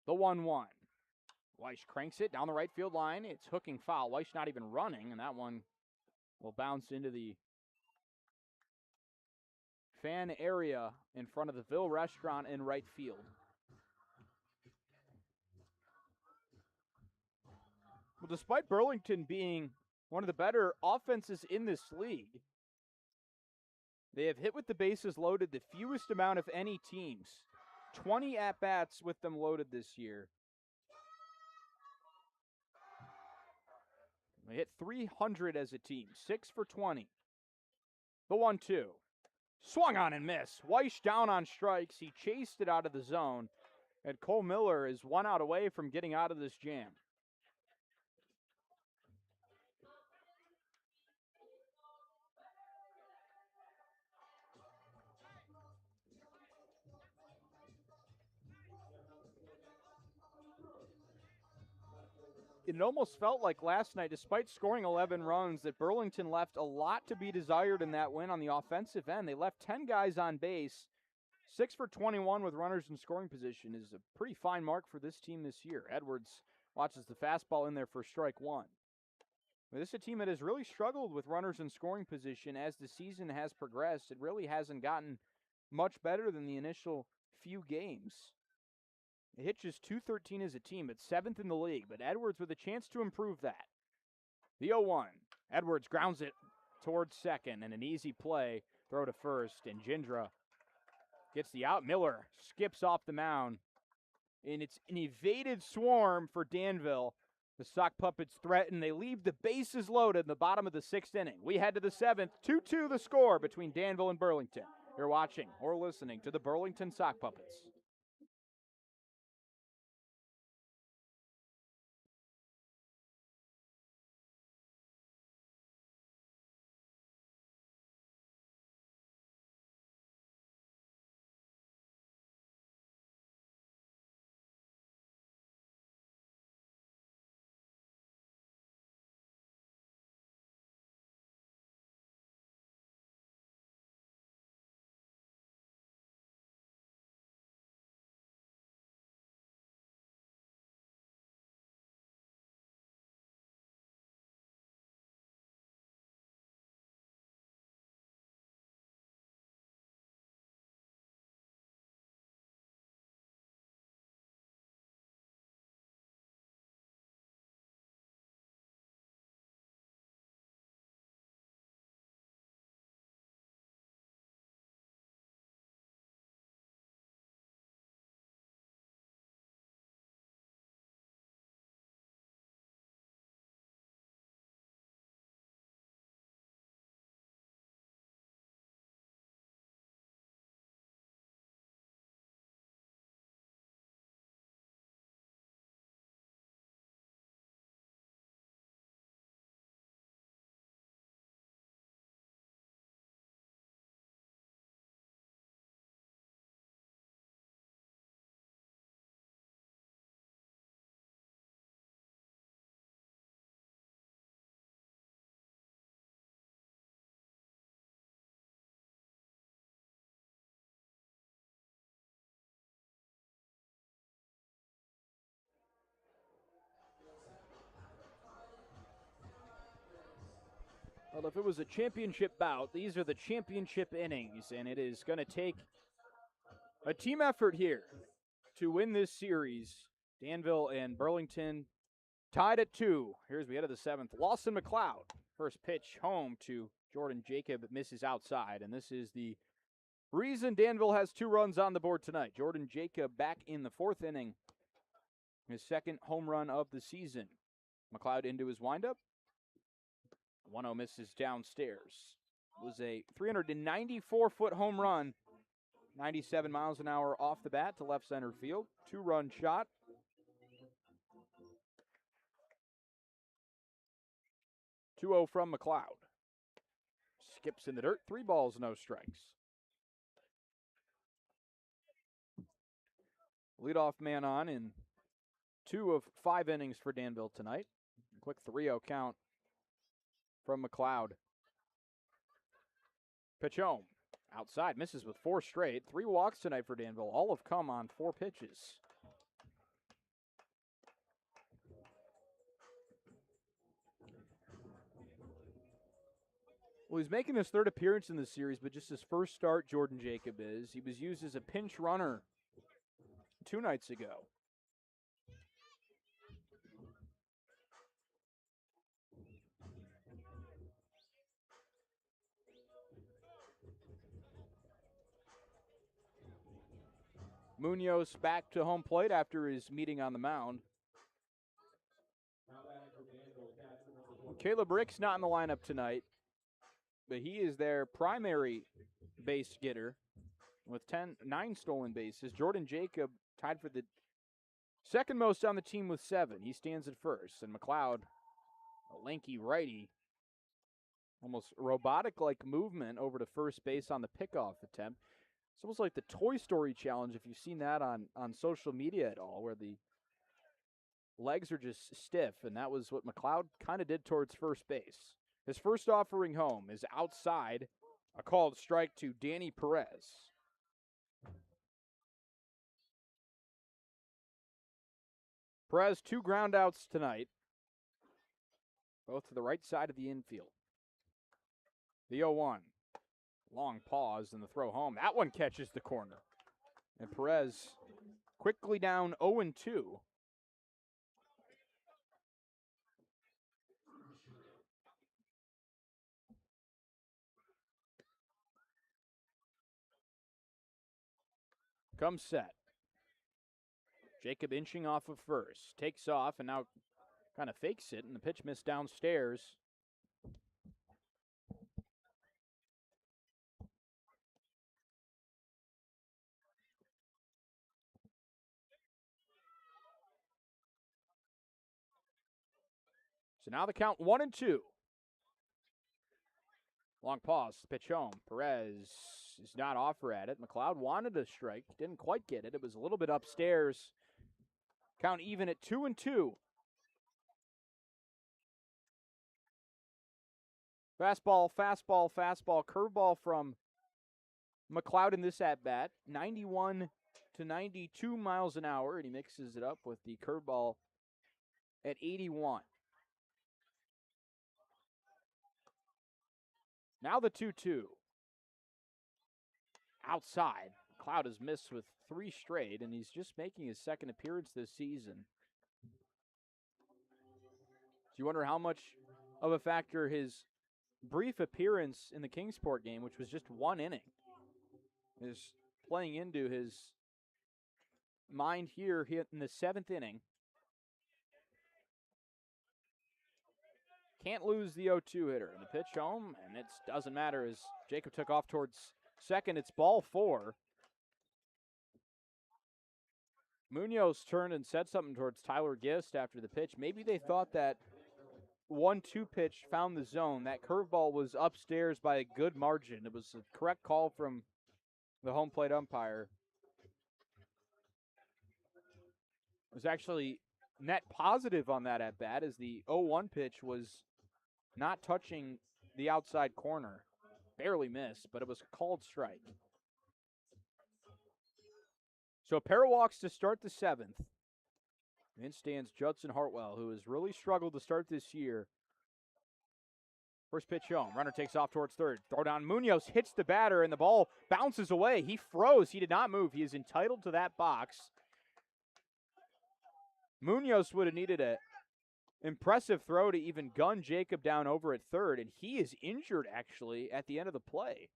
The 1-1. Weish cranks it down the right field line. It's hooking foul. Weish not even running, and that one will bounce into the fan area in front of the Ville Restaurant in right field. Well, despite Burlington being one of the better offenses in this league, they have hit with the bases loaded the fewest amount of any teams. 20 at-bats with them loaded this year. They hit 300 as a team, 6 for 20. The 1-2. Swung on and missed. Weish down on strikes. He chased it out of the zone. And Cole Miller is 1 out away from getting out of this jam. It almost felt like last night, despite scoring 11 runs, that Burlington left a lot to be desired in that win on the offensive end. They left 10 guys on base. 6 for 21 with runners in scoring position is a pretty fine mark for this team this year. Edwards watches the fastball in there for strike one. This is a team that has really struggled with runners in scoring position as the season has progressed. It really hasn't gotten much better than the initial few games. It hitches .213 as a team, but 7th in the league, but Edwards with a chance to improve that. The 0-1. Edwards grounds it towards second, and an easy play, throw to first, and Jindra gets the out. Miller skips off the mound, and it's an evaded swarm for Danville. The Sock Puppets threaten. They leave the bases loaded in the bottom of the 6th inning. We head to the 7th. 2-2 the score between Danville and Burlington. You're watching or listening to the Burlington Sock Puppets. Well, if it was a championship bout, these are the championship innings, and it is going to take a team effort here to win this series. Danville and Burlington tied at 2. Here's the end of the 7th. Lawson McLeod, first pitch home to Jordan Jacob, misses outside, and this is the reason Danville has 2 runs on the board tonight. Jordan Jacob back in the 4th inning, his second home run of the season. McLeod into his windup. 1-0 misses downstairs. It was a 394-foot home run, 97 miles an hour off the bat to left center field. 2-run shot. (2-0) from McLeod. Skips in the dirt. 3 balls, no strikes. Leadoff man on in 2 of 5 innings for Danville tonight. Quick 3-0 count from McLeod. Pitch home. Outside, misses with 4 straight. 3 walks tonight for Danville. All have come on 4 pitches. Well, he's making his 3rd appearance in the series, but just his first start, Jordan Jacob is. He was used as a pinch runner 2 nights ago. Munoz back to home plate after his meeting on the mound. Caleb Rick's not in the lineup tonight, but he is their primary base getter with 9 stolen bases. Jordan Jacob tied for the second most on the team with 7. He stands at first. And McLeod, a lanky righty, almost robotic-like movement over to first base on the pickoff attempt. It's almost like the Toy Story challenge, if you've seen that on social media at all, where the legs are just stiff, and that was what McLeod kind of did towards first base. His first offering home is outside, a called strike to Danny Perez. Perez, 2 groundouts tonight, both to the right side of the infield. The 0-1. Long pause and the throw home. That one catches the corner. And Perez quickly down 0-2. Comes set. Jacob inching off of first. Takes off and now kind of fakes it, and the pitch missed downstairs. So now the count 1-2. Long pause, pitch home. Perez is not offer at it. McLeod wanted a strike, didn't quite get it. It was a little bit upstairs. Count even at 2-2. Fastball, fastball, fastball, curveball from McLeod in this at-bat. 91 to 92 miles an hour, and he mixes it up with the curveball at 81. Now the 2-2. Outside. McLeod has missed with 3 straight, and he's just making his 2nd appearance this season. So you wonder how much of a factor his brief appearance in the Kingsport game, which was just 1 inning, is playing into his mind here in the 7th inning. Can't lose the 0-2 hitter. And the pitch home, and it doesn't matter as Jacob took off towards second. It's ball 4. Munoz turned and said something towards Tyler Gist after the pitch. Maybe they thought that 1-2 pitch found the zone. That curveball was upstairs by a good margin. It was a correct call from the home plate umpire. It was actually net positive on that at bat, as the 0-1 pitch was not touching the outside corner. Barely missed, but it was a called strike. So a pair of walks to start the 7th. In stands Judson Hartwell, who has really struggled to start this year. First pitch home. Runner takes off towards third. Throw down. Munoz hits the batter, and the ball bounces away. He froze. He did not move. He is entitled to that box. Munoz would have needed an impressive throw to even gun Jacob down over at third, and he is injured, actually, at the end of the play.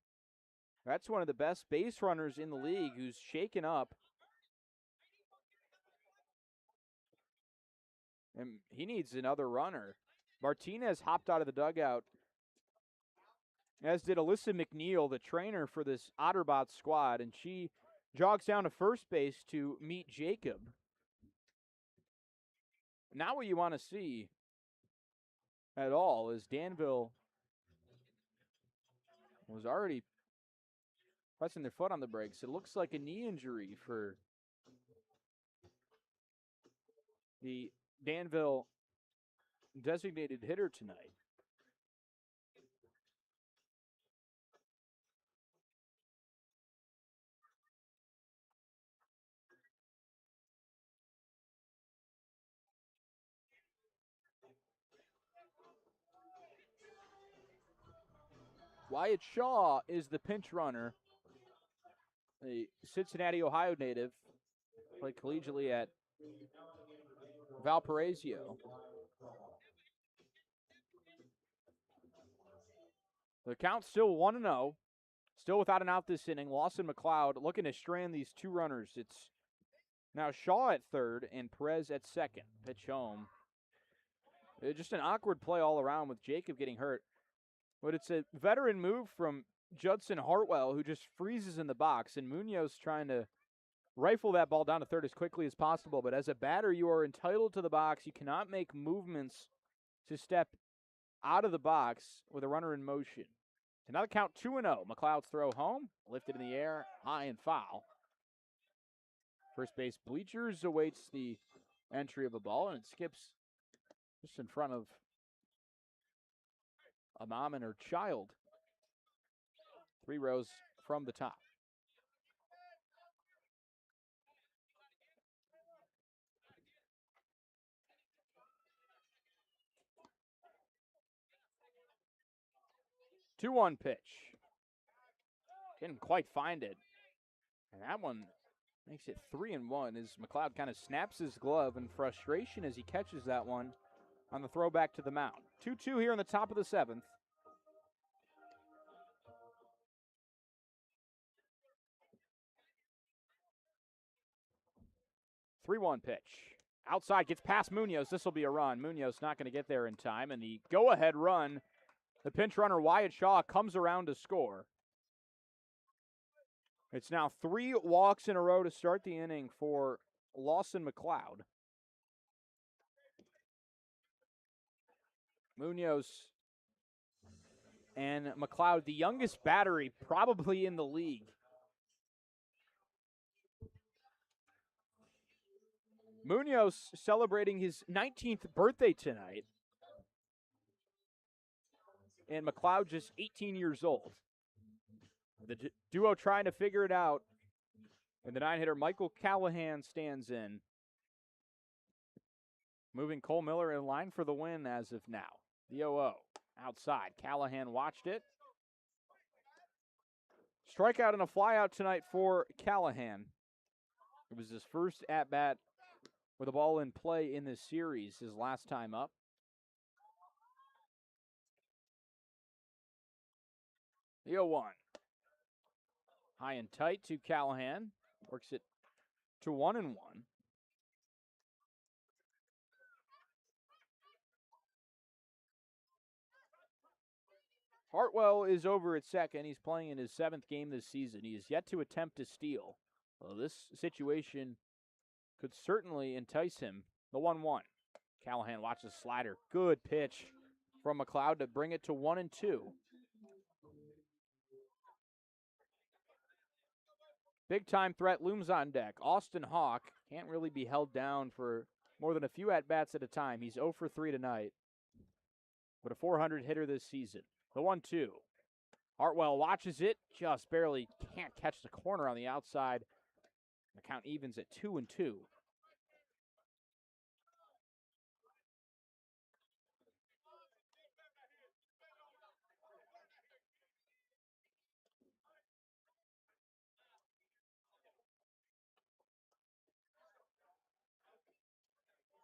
That's one of the best base runners in the league who's shaken up. And he needs another runner. Martinez hopped out of the dugout, as did Alyssa McNeil, the trainer for this Otterbots squad, and she jogs down to first base to meet Jacob. Not what you want to see at all, as Danville was already pressing their foot on the brakes. It looks like a knee injury for the Danville designated hitter tonight. Wyatt Shaw is the pinch runner, a Cincinnati, Ohio native, played collegiately at Valparaiso. The count's still 1-0, still without an out this inning. Lawson McLeod looking to strand these two runners. It's now Shaw at third and Perez at second. Pitch home. Just an awkward play all around with Jacob getting hurt. But it's a veteran move from Judson Hartwell, who just freezes in the box, and Munoz trying to rifle that ball down to third as quickly as possible. But as a batter, you are entitled to the box. You cannot make movements to step out of the box with a runner in motion. So now the count 2-0. McLeod's throw home, lifted in the air, high and foul. First base bleachers awaits the entry of a ball, and it skips just in front of a mom and her child. 3 rows from the top. Two-one pitch. Didn't quite find it. And that one makes it 3-1 as McLeod kind of snaps his glove in frustration as he catches that one on the throwback to the mound. 2-2 here in the top of the 7th. Three-one pitch. Outside, gets past Munoz. This will be a run. Munoz not going to get there in time. And the go-ahead run, the pinch runner Wyatt Shaw comes around to score. It's now 3 walks in a row to start the inning for Lawson McLeod. Munoz and McLeod, the youngest battery probably in the league. Munoz celebrating his 19th birthday tonight. And McLeod just 18 years old. The duo trying to figure it out. And the 9-hitter Michael Callahan stands in. Moving Cole Miller in line for the win as of now. The 0-0 outside. Callahan watched it. Strikeout and a flyout tonight for Callahan. It was his first at-bat with a ball in play in this series, his last time up. The 0-1. High and tight to Callahan. Works it to 1-1. Hartwell is over at second. He's playing in his 7th game this season. He is yet to attempt to steal. Well, this situation could certainly entice him. The 1-1. Callahan watches slider. Good pitch from McLeod to bring it to 1-2. Big-time threat looms on deck. Austin Hawk can't really be held down for more than a few at-bats at a time. He's 0 for 3 tonight, but a 400 hitter this season. The 1-2. Hartwell watches it, just barely can't catch the corner on the outside. The count evens at 2-2.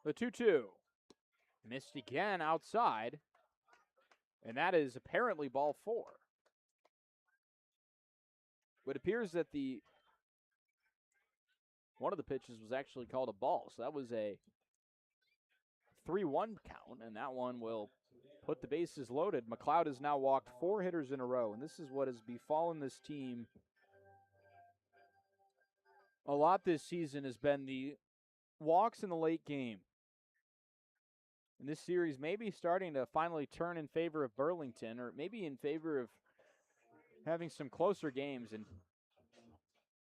The 2-2. Missed again outside. And that is apparently ball 4. But it appears that one of the pitches was actually called a ball. So that was a 3-1 count, and that one will put the bases loaded. McLeod has now walked 4 hitters in a row, and this is what has befallen this team a lot this season has been the walks in the late game. And this series may be starting to finally turn in favor of Burlington, or maybe in favor of having some closer games. And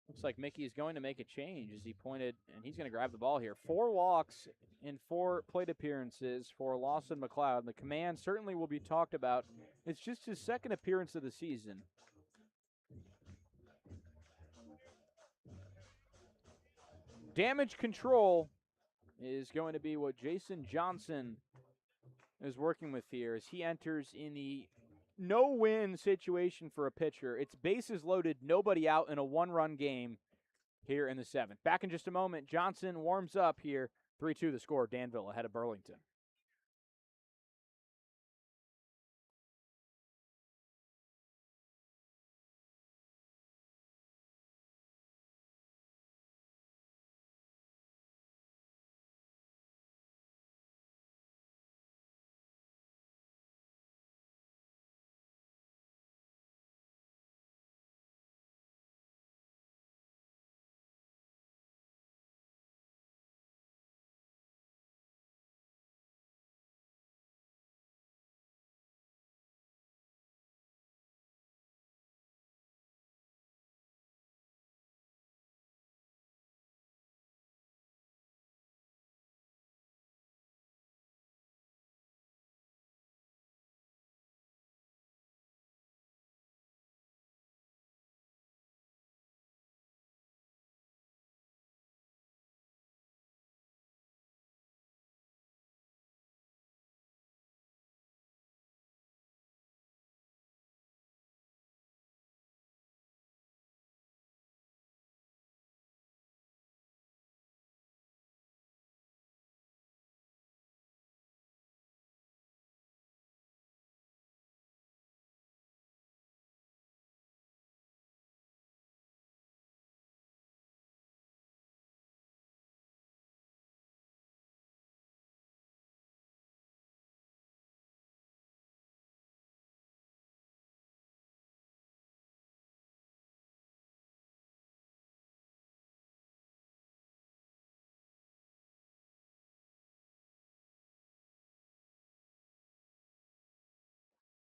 looks like Mickey is going to make a change as he pointed, and he's going to grab the ball here. 4 walks in 4 plate appearances for Lawson McLeod. The command certainly will be talked about. It's just his second appearance of the season. Damage control is going to be what Jason Johnson is working with here as he enters in the no-win situation for a pitcher. It's bases loaded, nobody out in a 1-run game here in the 7th. Back in just a moment. Johnson warms up here. 3-2 the score. Danville ahead of Burlington.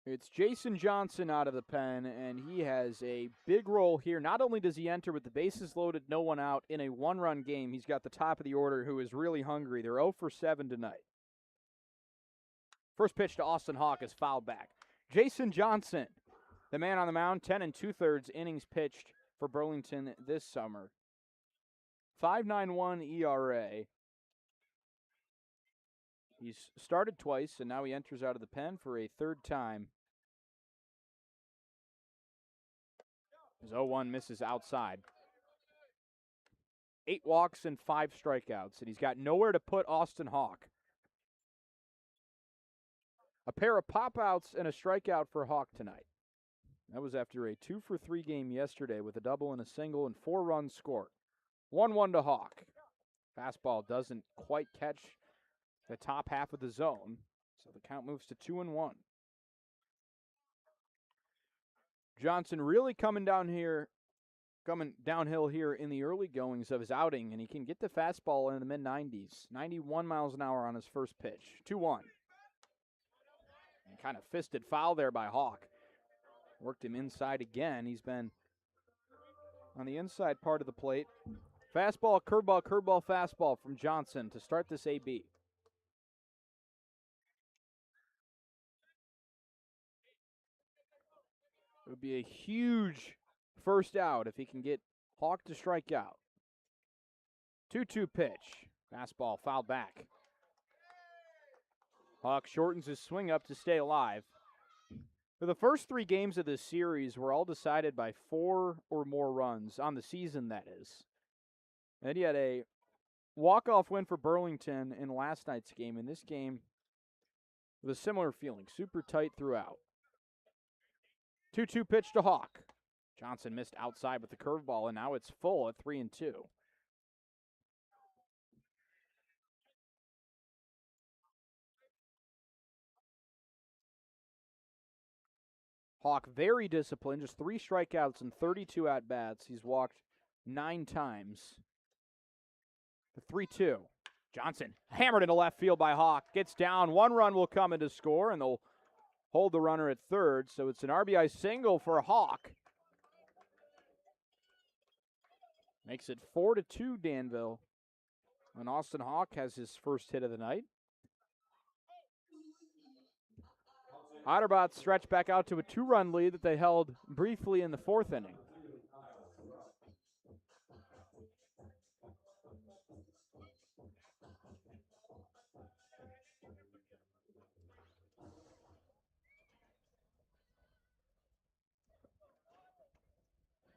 It's Jason Johnson out of the pen, and he has a big role here. Not only does he enter with the bases loaded, no one out in a 1-run game, he's got the top of the order who is really hungry. They're 0 for 7 tonight. First pitch to Austin Hawk is fouled back. Jason Johnson, the man on the mound, 10 2/3 innings pitched for Burlington this summer. 5.91 ERA. He's started twice, and now he enters out of the pen for a 3rd time. His 0-1 misses outside. 8 walks and 5 strikeouts, and he's got nowhere to put Austin Hawk. A pair of pop-outs and a strikeout for Hawk tonight. That was after a 2 for 3 game yesterday with a double and a single and 4 runs scored. 1-1 to Hawk. Fastball doesn't quite catch the top half of the zone, so the count moves to 2-1. Johnson really coming downhill here in the early goings of his outing, and he can get the fastball in the mid-90s. 91 miles an hour on his first pitch. 2-1. And kind of fisted foul there by Hawk. Worked him inside again. He's been on the inside part of the plate. Fastball, curveball, fastball from Johnson to start this AB. It would be a huge first out if he can get Hawk to strike out. 2-2 pitch. Fastball fouled back. Hawk shortens his swing up to stay alive. For the first 3 games of this series were all decided by 4 or more runs on the season, that is. And he had a walk-off win for Burlington in last night's game. In this game, with a similar feeling, super tight throughout. 2-2 pitch to Hawk. Johnson missed outside with the curveball, and now it's full at 3-2. Hawk very disciplined, just 3 strikeouts and 32 at-bats. He's walked 9 times. The 3-2. Johnson hammered into left field by Hawk. Gets down. 1 run will come in to score, and they'll hold the runner at third. So it's an RBI single for Hawk. Makes it 4-2 Danville. And Austin Hawk has his first hit of the night. Otterbots stretch back out to a 2-run lead that they held briefly in the 4th inning.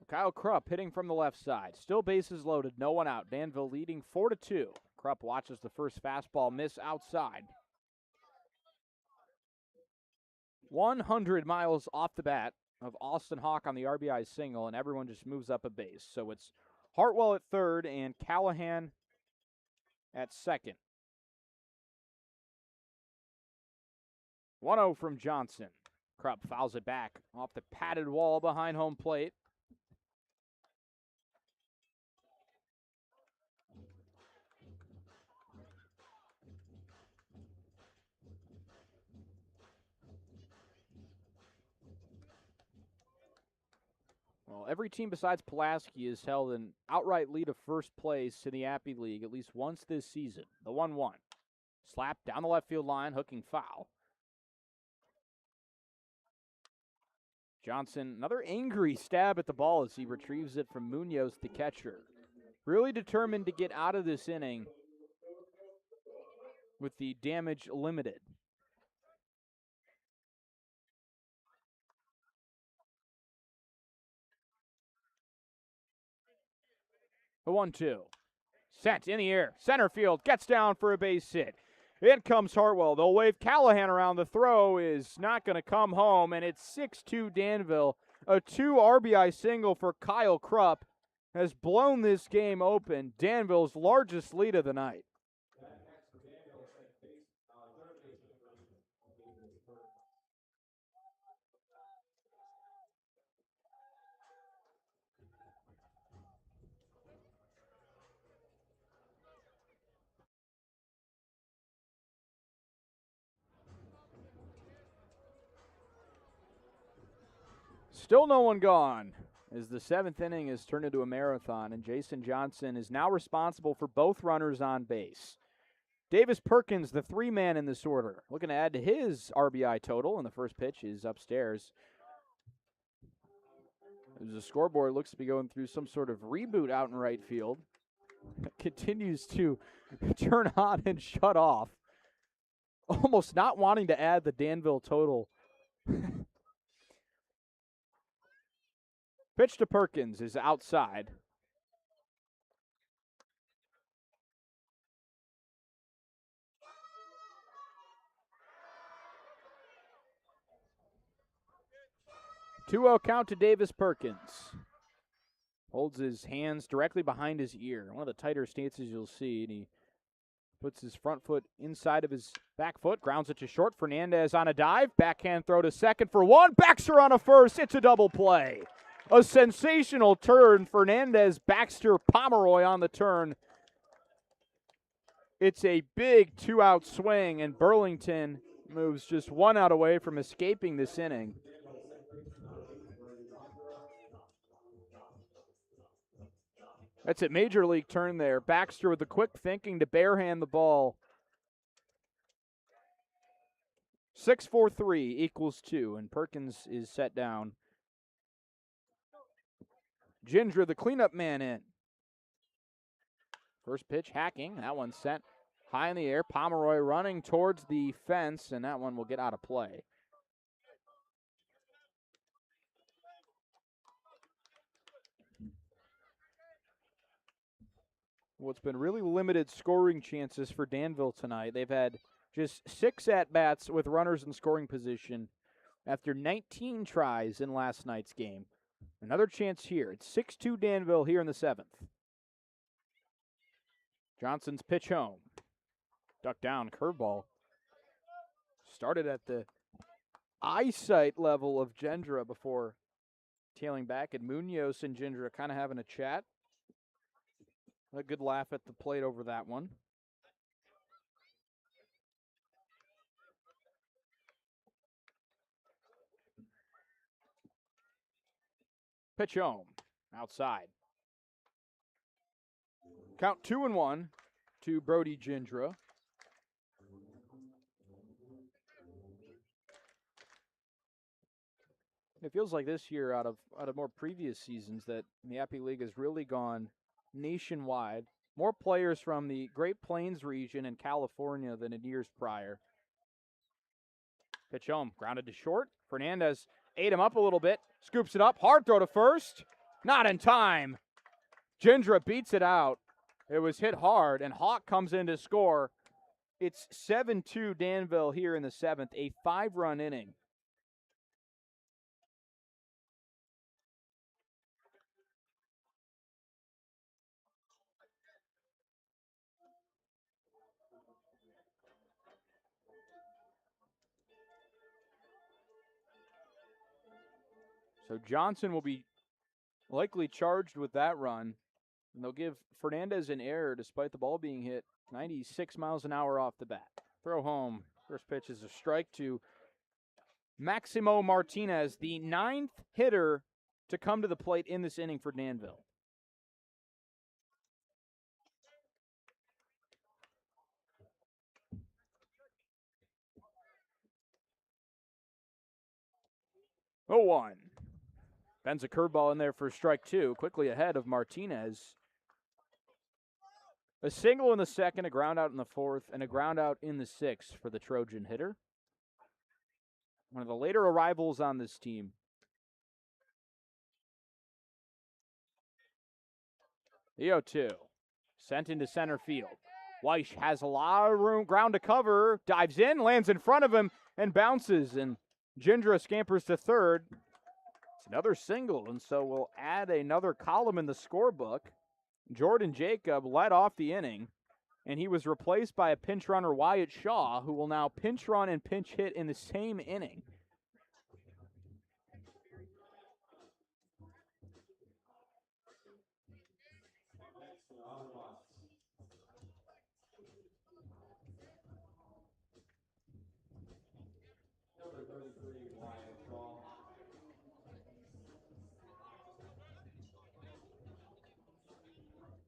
Kyle Krupp hitting from the left side. Still bases loaded, no one out. Danville leading 4-2. Krupp watches the first fastball miss outside. 100 miles off the bat of Austin Hawk on the RBI single, and everyone just moves up a base. So it's Hartwell at third and Callahan at second. 1-0 from Johnson. Krupp fouls it back off the padded wall behind home plate. Well, every team besides Pulaski has held an outright lead of first place in the Appy League at least once this season. The 1-1. Slap down the left field line, hooking foul. Johnson, another angry stab at the ball as he retrieves it from Munoz, the catcher. Really determined to get out of this inning with the damage limited. The 1-2. Sent in the air. Center field. Gets down for a base hit. In comes Hartwell. They'll wave Callahan around. The throw is not going to come home, and it's 6-2 Danville. A 2 RBI single for Kyle Krupp has blown this game open. Danville's largest lead of the night. Still no one gone as the 7th inning has turned into a marathon, and Jason Johnson is now responsible for both runners on base. Davis Perkins, the 3-man in this order, looking to add to his RBI total, and the first pitch is upstairs. The scoreboard looks to be going through some sort of reboot out in right field. It continues to turn on and shut off, almost not wanting to add the Danville total. Pitch to Perkins is outside. Two-0 count to Davis Perkins. Holds his hands directly behind his ear. One of the tighter stances you'll see, and he puts his front foot inside of his back foot, grounds it to short. Fernandez on a dive, backhand throw to second for 1. Baxter on a first. It's a double play. A sensational turn. Fernandez, Baxter, Pomeroy on the turn. It's a big 2-out swing, and Burlington moves just 1 out away from escaping this inning. That's a major league turn there. Baxter with the quick thinking to barehand the ball. 6-4-3 equals 2, and Perkins is set down. Ginger, the cleanup man, in. First pitch hacking. That one sent high in the air. Pomeroy running towards the fence, and that one will get out of play. what's been really limited scoring chances for Danville tonight. They've had just 6 at-bats with runners in scoring position after 19 tries in last night's game. Another chance here. It's 6-2 Danville here in the 7th. Johnson's pitch home. Duck down, curveball. Started at the eyesight level of Gendra before tailing back, and Munoz and Gendra kind of having a chat. A good laugh at the plate over that one. Pitch home, outside. Count 2-1 to Brody Gendra. It feels like this year, out of more previous seasons, that the Appy League has really gone nationwide. More players from the Great Plains region in California than in years prior. Pitch home, grounded to short. Fernandez ate him up a little bit, scoops it up, hard throw to first. Not in time. Gendra beats it out. It was hit hard, and Hawk comes in to score. It's 7-2 Danville here in the 7th, a 5-run inning. So Johnson will be likely charged with that run, and they'll give Fernandez an error despite the ball being hit 96 miles an hour off the bat. Throw home. First pitch is a strike to Maximo Martinez, the 9th hitter to come to the plate in this inning for Danville. Oh, 1. Bends a curveball in there for strike 2, quickly ahead of Martinez. A single in the 2nd, a ground out in the 4th, and a ground out in the 6th for the Trojan hitter. One of the later arrivals on this team. The 0-2. Sent into center field. Weish has a lot of room, ground to cover, dives in, lands in front of him, and bounces. And Gendra scampers to third. It's another single, and so we'll add another column in the scorebook. Jordan Jacob led off the inning, and he was replaced by a pinch runner, Wyatt Shaw, who will now pinch run and pinch hit in the same inning. Number 33, Wyatt Shaw.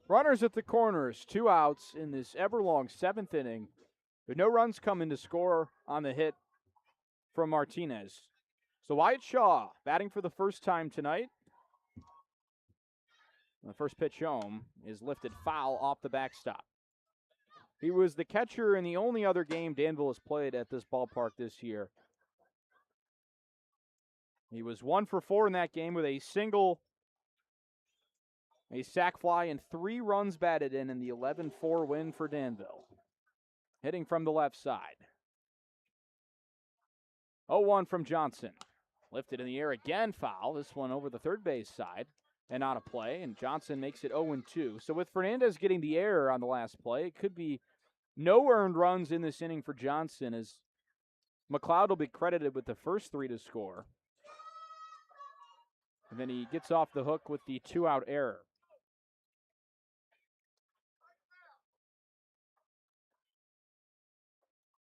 Runners at the corners, 2 outs in this ever-long 7th inning. But no runs come in to score on the hit from Martinez. So Wyatt Shaw batting for the first time tonight. The first pitch home is lifted foul off the backstop. He was the catcher in the only other game Danville has played at this ballpark this year. He was 1 for 4 in that game with a single, a sac fly, and 3 runs batted in the 11-4 win for Danville. Hitting from the left side. 0-1 from Johnson. Lifted in the air again, foul. This one over the third base side and out of play, and Johnson makes it 0-2. So with Fernandez getting the error on the last play, it could be no earned runs in this inning for Johnson, as McLeod will be credited with the first 3 to score. And then he gets off the hook with the 2-out error.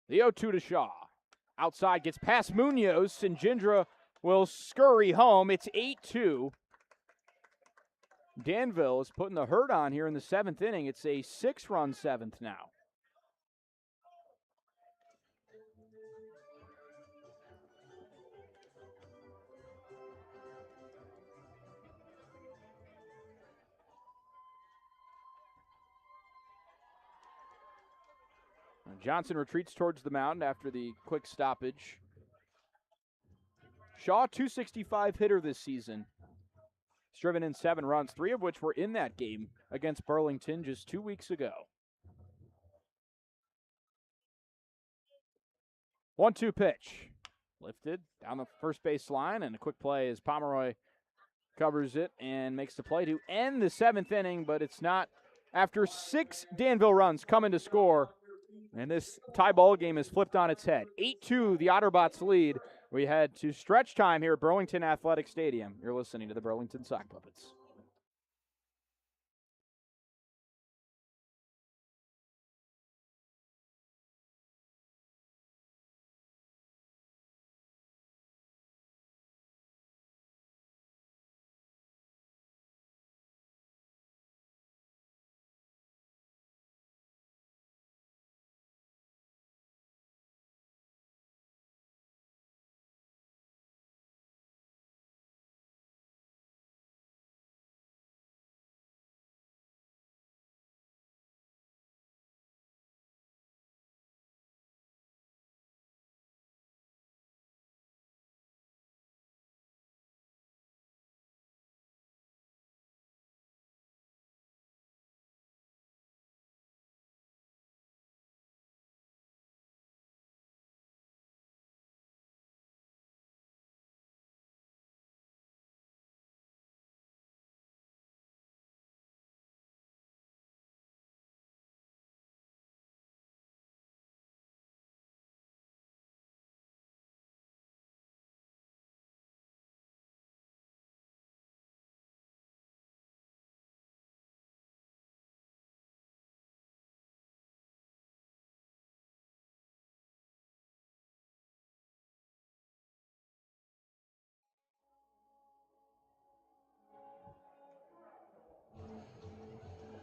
The 0-2 to Shaw. Outside, gets past Munoz, and Gendra will scurry home. It's 8-2. Danville is putting the hurt on here in the 7th inning. It's a 6-run 7th now. Johnson retreats towards the mound after the quick stoppage. Shaw, 265 hitter this season. He's driven in 7 runs, 3 of which were in that game against Burlington just 2 weeks ago. 1-2 pitch. Lifted down the first base line, and a quick play as Pomeroy covers it and makes the play to end the 7th inning, but it's not. After 6 Danville runs coming to score, and this tie ball game is flipped on its head. 8-2, the Otterbots lead. We head to stretch time here at Burlington Athletic Stadium. You're listening to the Burlington Sock Puppets.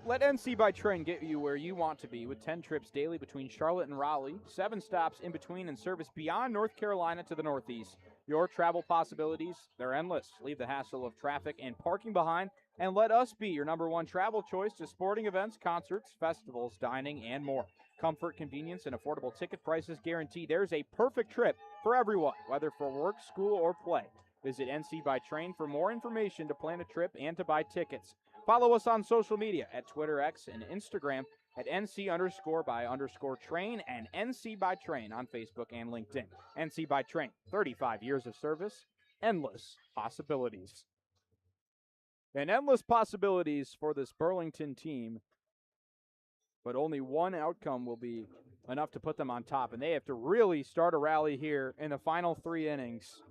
Let NC by Train get you where you want to be with 10 trips daily between Charlotte and Raleigh, 7 stops in between, and service beyond North Carolina to the Northeast. Your travel possibilities, they're endless. Leave the hassle of traffic and parking behind, and let us be your #1 travel choice to sporting events, concerts, festivals, dining, and more. Comfort, convenience, and affordable ticket prices guarantee there's a perfect trip for everyone, whether for work, school, or play. Visit NC by Train for more information to plan a trip and to buy tickets. Follow us on social media at Twitter, X, and Instagram at NC_by_train and NC by Train on Facebook and LinkedIn. NC by Train, 35 years of service, endless possibilities. And endless possibilities for this Burlington team, but only one outcome will be enough to put them on top, and they have to really start a rally here in the final 3 innings.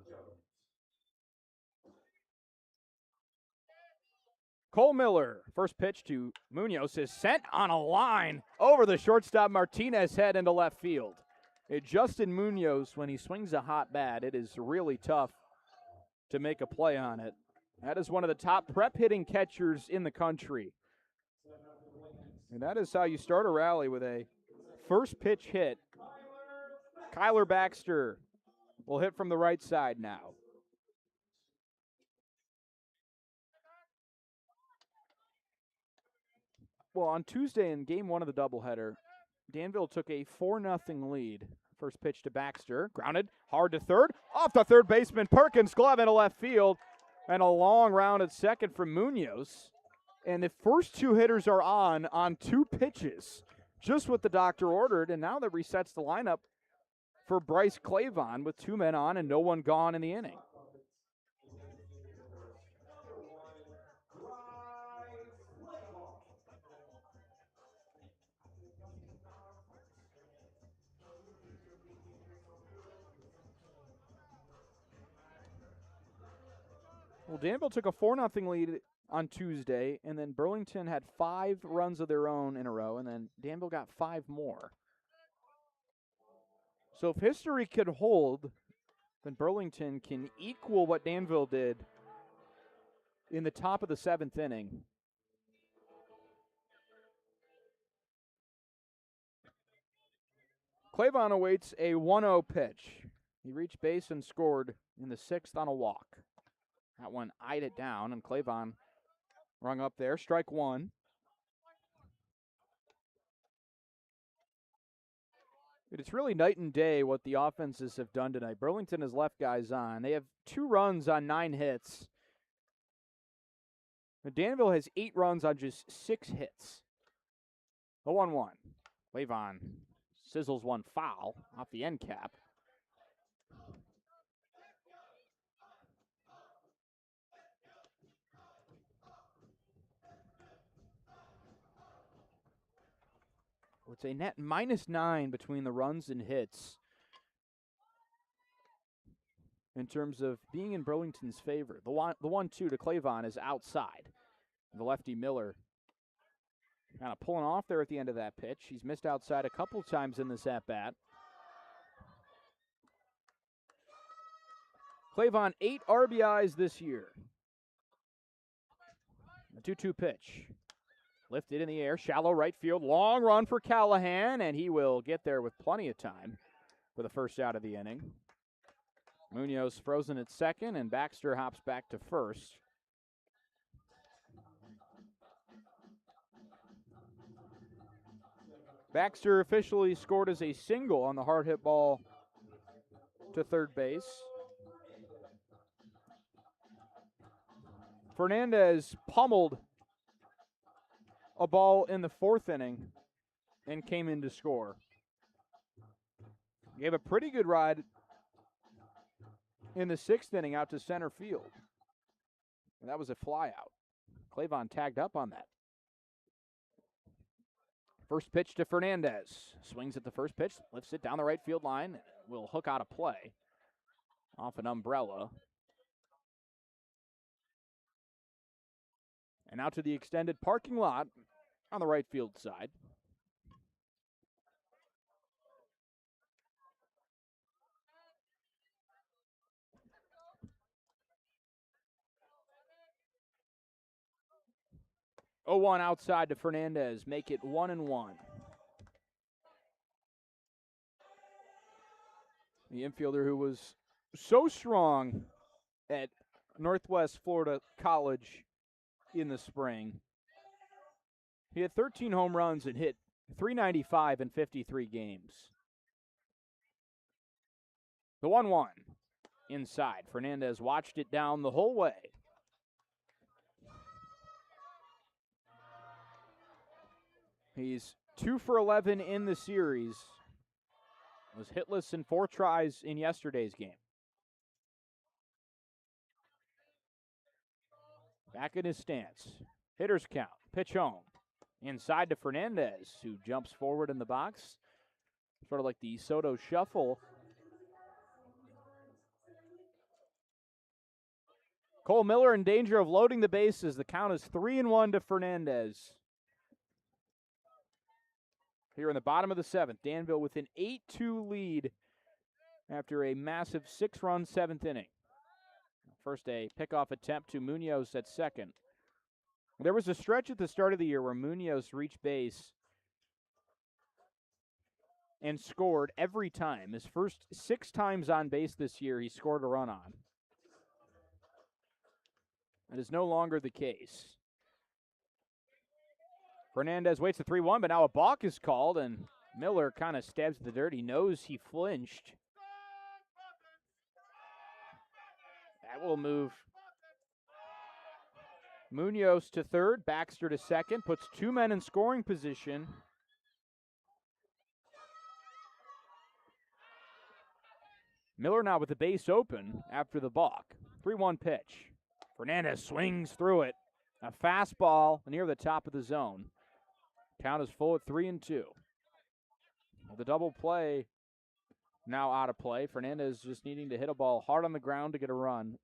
Cole Miller, first pitch to Munoz, is sent on a line over the shortstop Martinez's head into left field. Justin Munoz, when he swings a hot bat, it is really tough to make a play on it. That is one of the top prep hitting catchers in the country. And that is how you start a rally, with a first pitch hit. Kyler Baxter will hit from the right side now. Well, on Tuesday in Game 1 of the doubleheader, Danville took a 4-0 lead. First pitch to Baxter, grounded hard to third, off the third baseman Perkins' glove into left field, and a long round at second from Munoz. And the first 2 hitters are on 2 pitches, just what the doctor ordered, and now that resets the lineup for Bryce Clavon with 2 men on and no one gone in the inning. Well, Danville took a 4-0 lead on Tuesday, and then Burlington had 5 runs of their own in a row, and then Danville got 5 more. So if history could hold, then Burlington can equal what Danville did in the top of the 7th inning. Clavon awaits a 1-0 pitch. He reached base and scored in the 6th on a walk. That one eyed it down, and Clavon rung up there. Strike 1. It's really night and day what the offenses have done tonight. Burlington has left guys on. They have 2 runs on 9 hits. Danville has 8 runs on just 6 hits. The 1-1. Clavon sizzles one foul off the end cap. It's a net -9 between the runs and hits in terms of being in Burlington's favor. The 1-2 to Clavon is outside. The lefty Miller kind of pulling off there at the end of that pitch. He's missed outside a couple times in this at-bat. Clavon 8 RBIs this year. The 2-2 pitch. Lifted in the air, shallow right field, long run for Callahan, and he will get there with plenty of time for the first out of the inning. Munoz frozen at second, and Baxter hops back to first. Baxter officially scored as a single on the hard hit ball to third base. Fernandez pummeled a ball in the 4th inning and came in to score. Gave a pretty good ride in the 6th inning out to center field. And that was a flyout. Clavon tagged up on that. First pitch to Fernandez. Swings at the first pitch, lifts it down the right field line, will hook out a play off an umbrella. And out to the extended parking lot on the right field side. Oh, 1 outside to Fernandez, make it 1-1. The infielder who was so strong at Northwest Florida College in the spring. He had 13 home runs and hit .395 in 53 games. The 1-1 inside. Fernandez watched it down the whole way. He's 2 for 11 in the series. Was hitless in 4 tries in yesterday's game. Back in his stance. Hitter's count. Pitch home. Inside to Fernandez, who jumps forward in the box. Sort of like the Soto shuffle. Cole Miller in danger of loading the bases. The count is 3-1 to Fernandez. Here in the bottom of the 7th, Danville with an 8-2 lead after a massive 6-run 7th inning. First, a pickoff attempt to Munoz at second. There was a stretch at the start of the year where Munoz reached base and scored every time. His first 6 times on base this year, he scored a run on. That is no longer the case. Fernandez waits the 3-1, but now a balk is called, and Miller kind of stabs the dirt. He knows he flinched. That will move Munoz to third, Baxter to second, puts 2 men in scoring position. Miller now with the base open after the balk. 3-1 pitch. Fernandez swings through it. A fastball near the top of the zone. Count is full at 3-2. The double play now out of play. Fernandez just needing to hit a ball hard on the ground to get a run.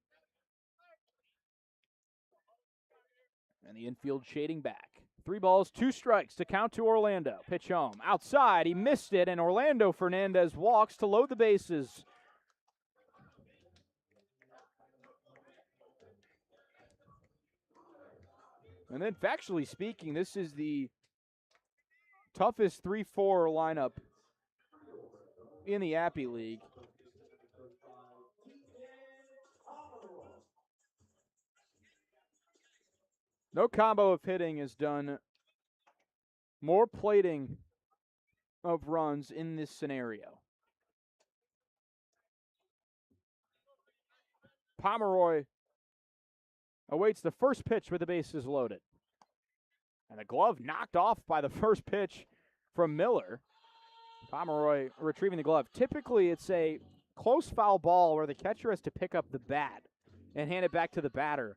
And the infield shading back. 3 balls, 2 strikes to count to Orlando. Pitch home. Outside, he missed it, and Orlando Fernandez walks to load the bases. And then, factually speaking, this is the toughest 3-4 lineup in the Appy League. No combo of hitting has done more plating of runs in this scenario. Pomeroy awaits the first pitch with the bases loaded. And the glove knocked off by the first pitch from Miller. Pomeroy retrieving the glove. Typically, it's a close foul ball where the catcher has to pick up the bat and hand it back to the batter,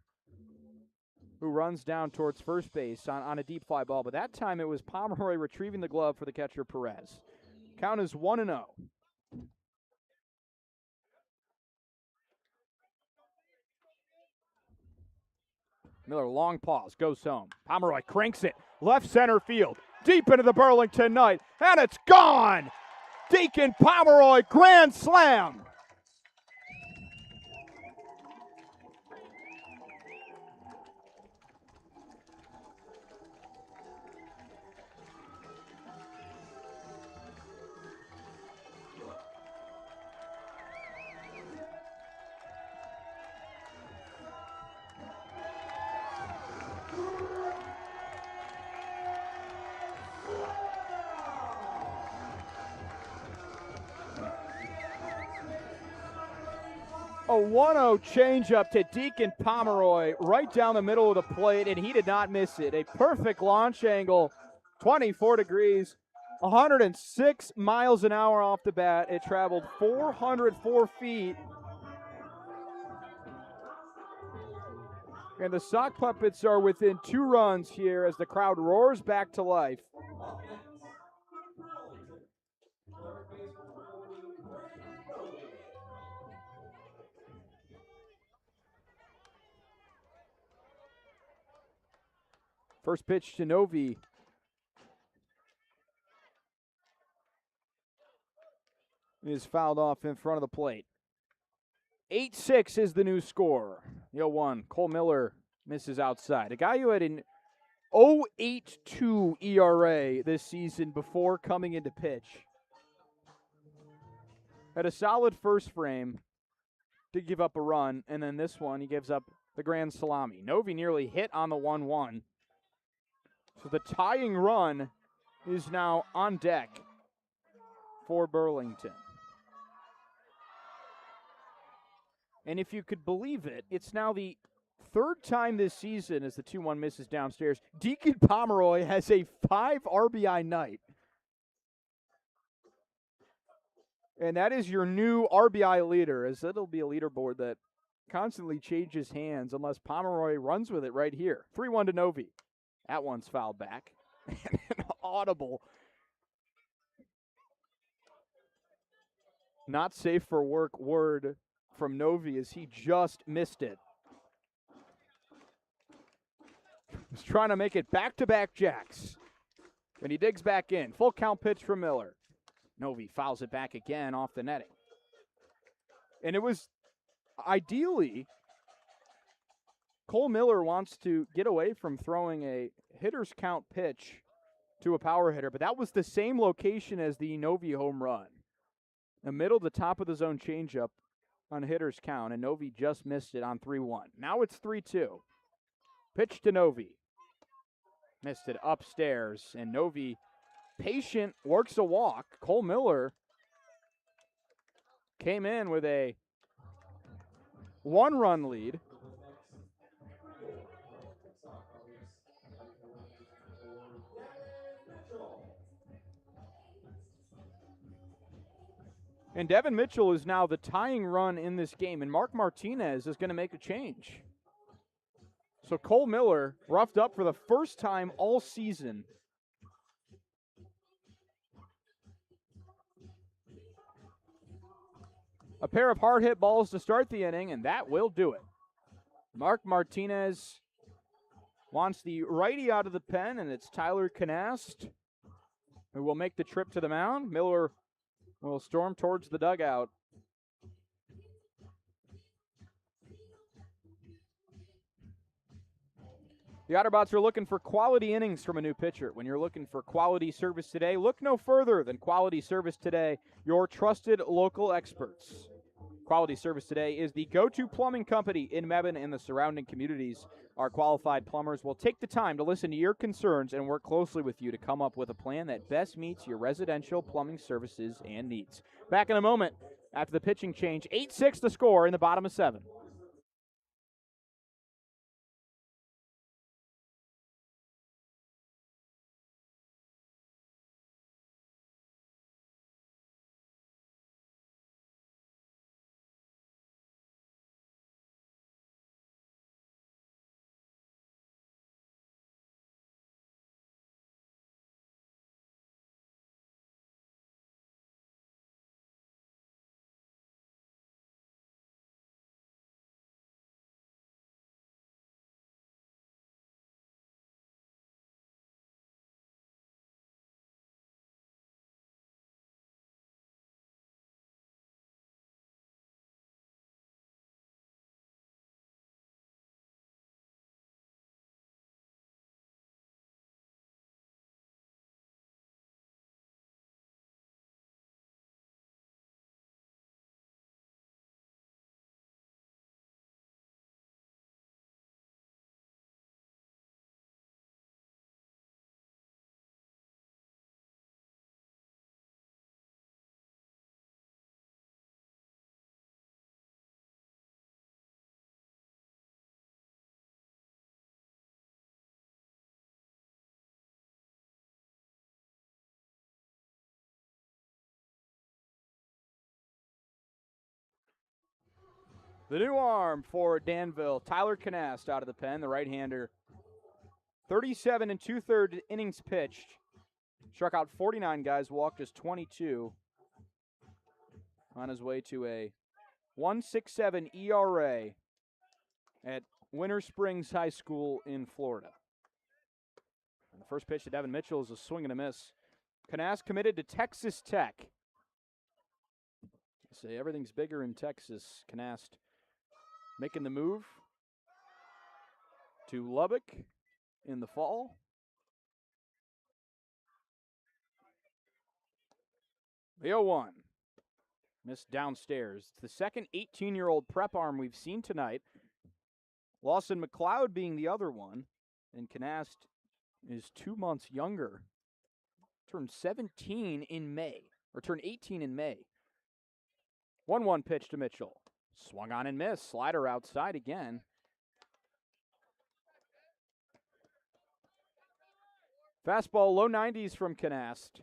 who runs down towards first base on a deep fly ball. But that time it was Pomeroy retrieving the glove for the catcher, Perez. Count is 1-0. Miller, long pause, goes home. Pomeroy cranks it, left center field, deep into the Burlington night, and it's gone! Deacon Pomeroy, grand slam! A 1-0 changeup to Deacon Pomeroy right down the middle of the plate, and he did not miss it. A perfect launch angle, 24 degrees, 106 miles an hour off the bat. It traveled 404 feet. And the Sock Puppets are within 2 runs here as the crowd roars back to life. First pitch to Novi. Is fouled off in front of the plate. 8-6 is the new score. The 0-1. Cole Miller misses outside. A guy who had an 0.82 ERA this season before coming into pitch. Had a solid first frame. Did give up a run. And then this one, he gives up the grand salami. Novi nearly hit on the 1-1. So the tying run is now on deck for Burlington. And if you could believe it, it's now the third time this season as the 2-1 misses downstairs. Deacon Pomeroy has a 5 RBI night. And that is your new RBI leader, as it'll be a leaderboard that constantly changes hands unless Pomeroy runs with it right here. 3-1 to Novi. That one's fouled back. And an audible. Not safe for work word from Novi as he just missed it. He's trying to make it back-to-back jacks. And he digs back in. Full count pitch from Miller. Novi fouls it back again off the netting. And it was ideally, Cole Miller wants to get away from throwing a hitter's count pitch to a power hitter, but that was the same location as the Novi home run. The middle to top of the zone changeup on hitter's count, and Novi just missed it on 3-1. Now it's 3-2. Pitch to Novi. Missed it upstairs, and Novi, patient, works a walk. Cole Miller came in with a 1-run lead. And Devin Mitchell is now the tying run in this game, and Mark Martinez is going to make a change. So Cole Miller roughed up for the first time all season. A pair of hard hit balls to start the inning, and that will do it. Mark Martinez wants the righty out of the pen, and it's Tyler Canast who will make the trip to the mound. Miller will storm towards the dugout. The Otterbots are looking for quality innings from a new pitcher. When you're looking for quality service today, look no further than Quality Service Today, your trusted local experts. Quality Service Today is the go-to plumbing company in Mebane and the surrounding communities. Our qualified plumbers will take the time to listen to your concerns and work closely with you to come up with a plan that best meets your residential plumbing services and needs. Back in a moment after the pitching change. 8-6 the score in the bottom of 7. The new arm for Danville, Tyler Canast out of the pen, the right-hander. 37 and 2/3 innings pitched. Struck out 49 guys, walked just 22. On his way to a 1.67 ERA at Winter Springs High School in Florida. And the first pitch to Devin Mitchell is a swing and a miss. Canast committed to Texas Tech. I say everything's bigger in Texas. Canast making the move to Lubbock in the fall. The 0-1. Missed downstairs. It's the second 18-year-old prep arm we've seen tonight. Lawson McLeod being the other one. And Canast is 2 months younger. Turned 17 in May. Or turned 18 in May. 1-1 pitch to Mitchell. Swung on and missed. Slider outside again. Fastball low 90s from Canast.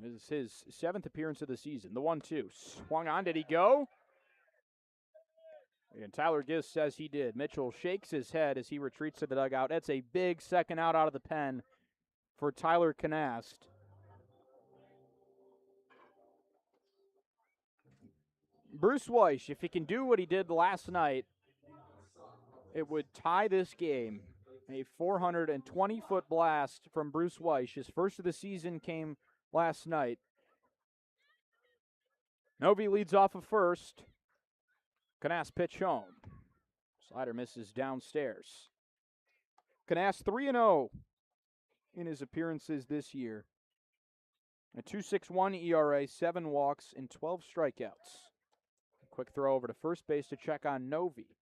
This is his 7th appearance of the season. The 1-2. Swung on. Did he go? And Tyler Giss says he did. Mitchell shakes his head as he retreats to the dugout. That's a big second out of the pen for Tyler Canast. Bruce Weiss, if he can do what he did last night, it would tie this game. A 420-foot blast from Bruce Weiss. His first of the season came last night. Novi leads off of first. Canast pitch home. Slider misses downstairs. Canast 3-0 in his appearances this year. A 2.61 ERA, 7 walks, and 12 strikeouts. A quick throw over to first base to check on Novi.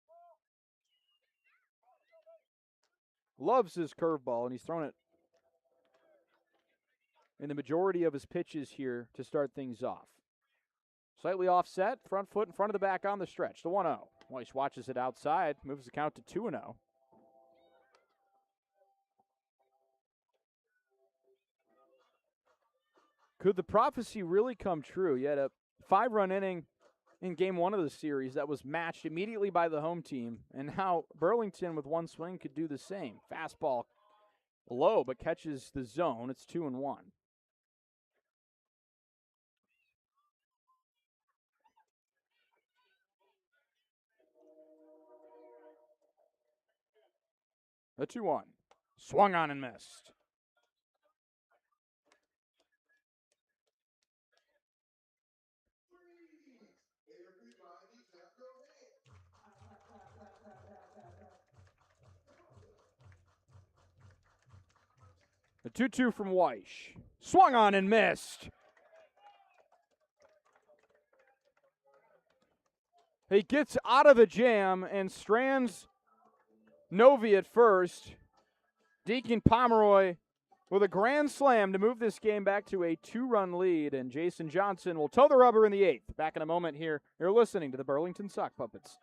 Loves his curveball, and he's thrown it in the majority of his pitches here to start things off. Slightly offset, front foot in front of the back on the stretch. The 1-0. Weiss watches it outside, moves the count to 2-0. Could the prophecy really come true? You had a 5-run inning in game 1 of the series that was matched immediately by the home team, and now Burlington with one swing could do the same. Fastball low, but catches the zone. It's 2-1. The 2-1. Swung on and missed. The 2-2 from Weiss. Swung on and missed. He gets out of the jam and strands Novi at first. Deacon Pomeroy with a grand slam to move this game back to a 2-run lead, and Jason Johnson will toe the rubber in the 8th. Back in a moment here. You're listening to the Burlington Sock Puppets.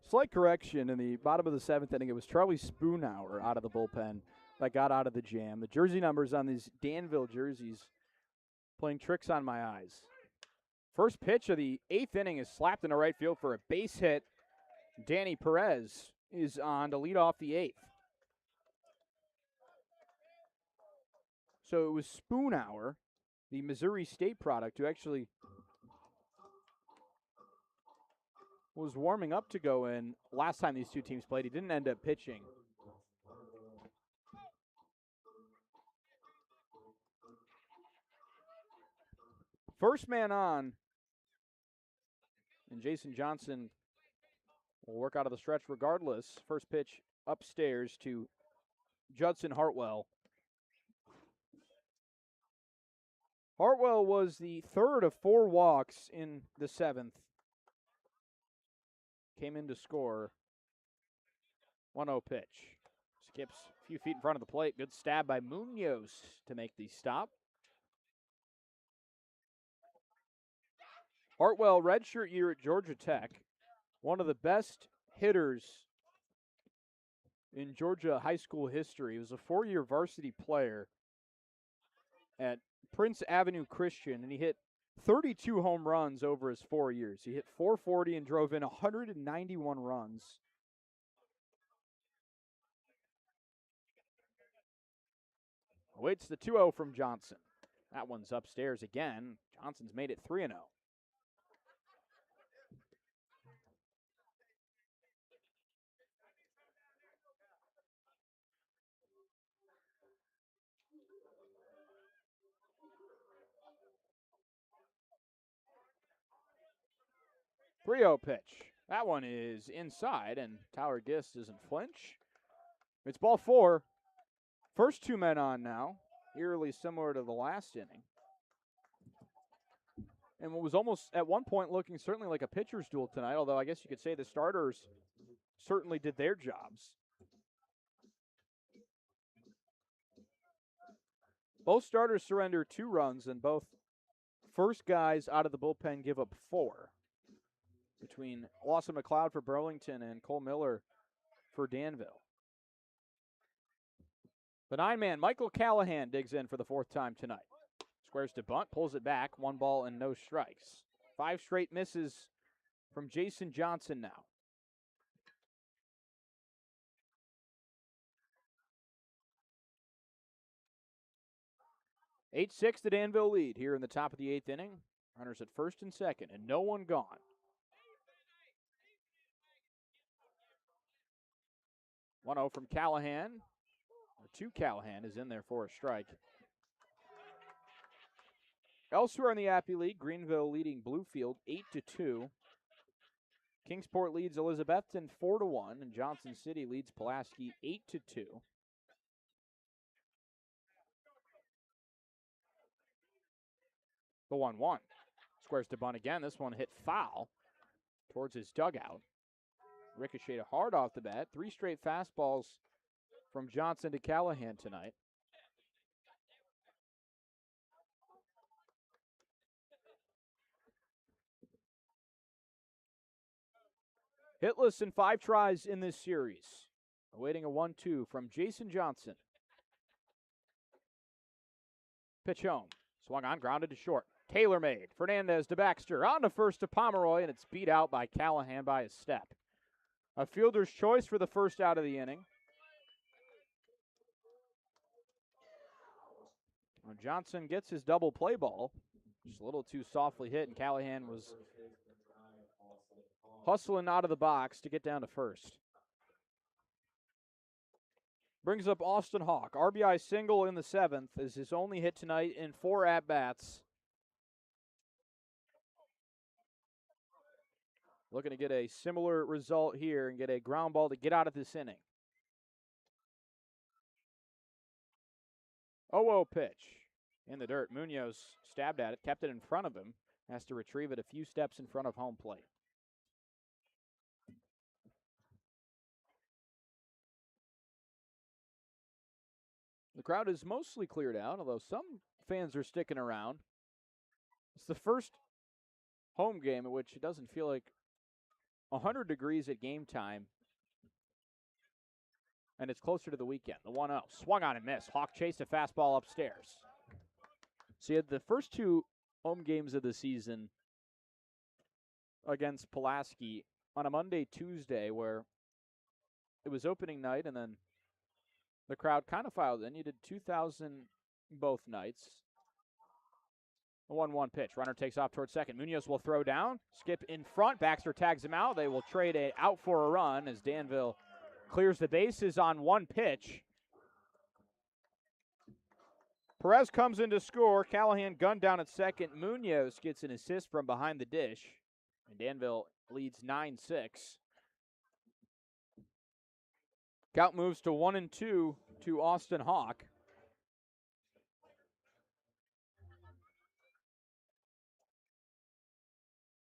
Slight correction in the bottom of the 7th inning. It was Charlie Spoonhour out of the bullpen that got out of the jam. The jersey numbers on these Danville jerseys playing tricks on my eyes. First pitch of the 8th inning is slapped into right field for a base hit. Danny Perez is on to lead off the 8th. So it was Spoonhour, the Missouri State product, who actually was warming up to go in last time these two teams played. He didn't end up pitching. First man on, and Jason Johnson will work out of the stretch regardless. First pitch upstairs to Judson Hartwell. Hartwell was the third of 4 walks in the 7th. Came in to score. 1-0 pitch. Skips a few feet in front of the plate. Good stab by Munoz to make the stop. Hartwell, redshirt year at Georgia Tech. One of the best hitters in Georgia high school history. He was a 4-year varsity player at Prince Avenue Christian, and he hit 32 home runs over his 4 years. He hit .440 and drove in 191 runs. Waits the 2-0 from Johnson. That one's upstairs again. Johnson's made it 3-0. Pitch. That one is inside, and Tyler Gist doesn't flinch. It's ball 4. First 2 men on now, eerily similar to the last inning. And what was almost at one point looking certainly like a pitcher's duel tonight, although I guess you could say the starters certainly did their jobs. Both starters surrender 2 runs, and both first guys out of the bullpen give up 4. Between Lawson McLeod for Burlington and Cole Miller for Danville. The 9-man, Michael Callahan, digs in for the 4th time tonight. Squares to bunt, pulls it back, 1 ball and no strikes. 5 straight misses from Jason Johnson now. (8-6) the Danville lead here in the top of the 8th inning. Runners at first and second, and no one gone. 1-0 from Callahan. Or to Callahan is in there for a strike. Elsewhere in the Appy League, Greenville leading Bluefield 8-2. Kingsport leads Elizabethton 4-1, and Johnson City leads Pulaski 8-2. The 1-1. Squares to bunt again. This one hit foul towards his dugout. Ricocheted hard off the bat. 3 straight fastballs from Johnson to Callahan tonight. Hitless in 5 tries in this series. Awaiting a 1-2 from Jason Johnson. Pitch home. Swung on, grounded to short. Taylor made. Fernandez to Baxter. On to first to Pomeroy, and it's beat out by Callahan by a step. A fielder's choice for the first out of the inning. Well, Johnson gets his double play ball. Just a little too softly hit, and Callahan was hustling out of the box to get down to first. Brings up Austin Hawk. RBI single in the 7th is his only hit tonight in 4 at-bats. Looking to get a similar result here and get a ground ball to get out of this inning. 0-0 pitch. In the dirt. Munoz stabbed at it, kept it in front of him. Has to retrieve it a few steps in front of home plate. The crowd is mostly cleared out, although some fans are sticking around. It's the first home game in which it doesn't feel like 100 degrees at game time, and it's closer to the weekend. The 1-0. Swung on and missed. Hawk chased a fastball upstairs. So you had the first two home games of the season against Pulaski on a Monday, Tuesday, where it was opening night, and then the crowd kind of filed in. You did 2,000 both nights. A 1-1 pitch. Runner takes off towards second. Munoz will throw down. Skip in front. Baxter tags him out. They will trade it out for a run as Danville clears the bases on one pitch. Perez comes in to score. Callahan gunned down at second. Munoz gets an assist from behind the dish. And Danville leads 9-6. Count moves to 1-2 to Austin Hawk.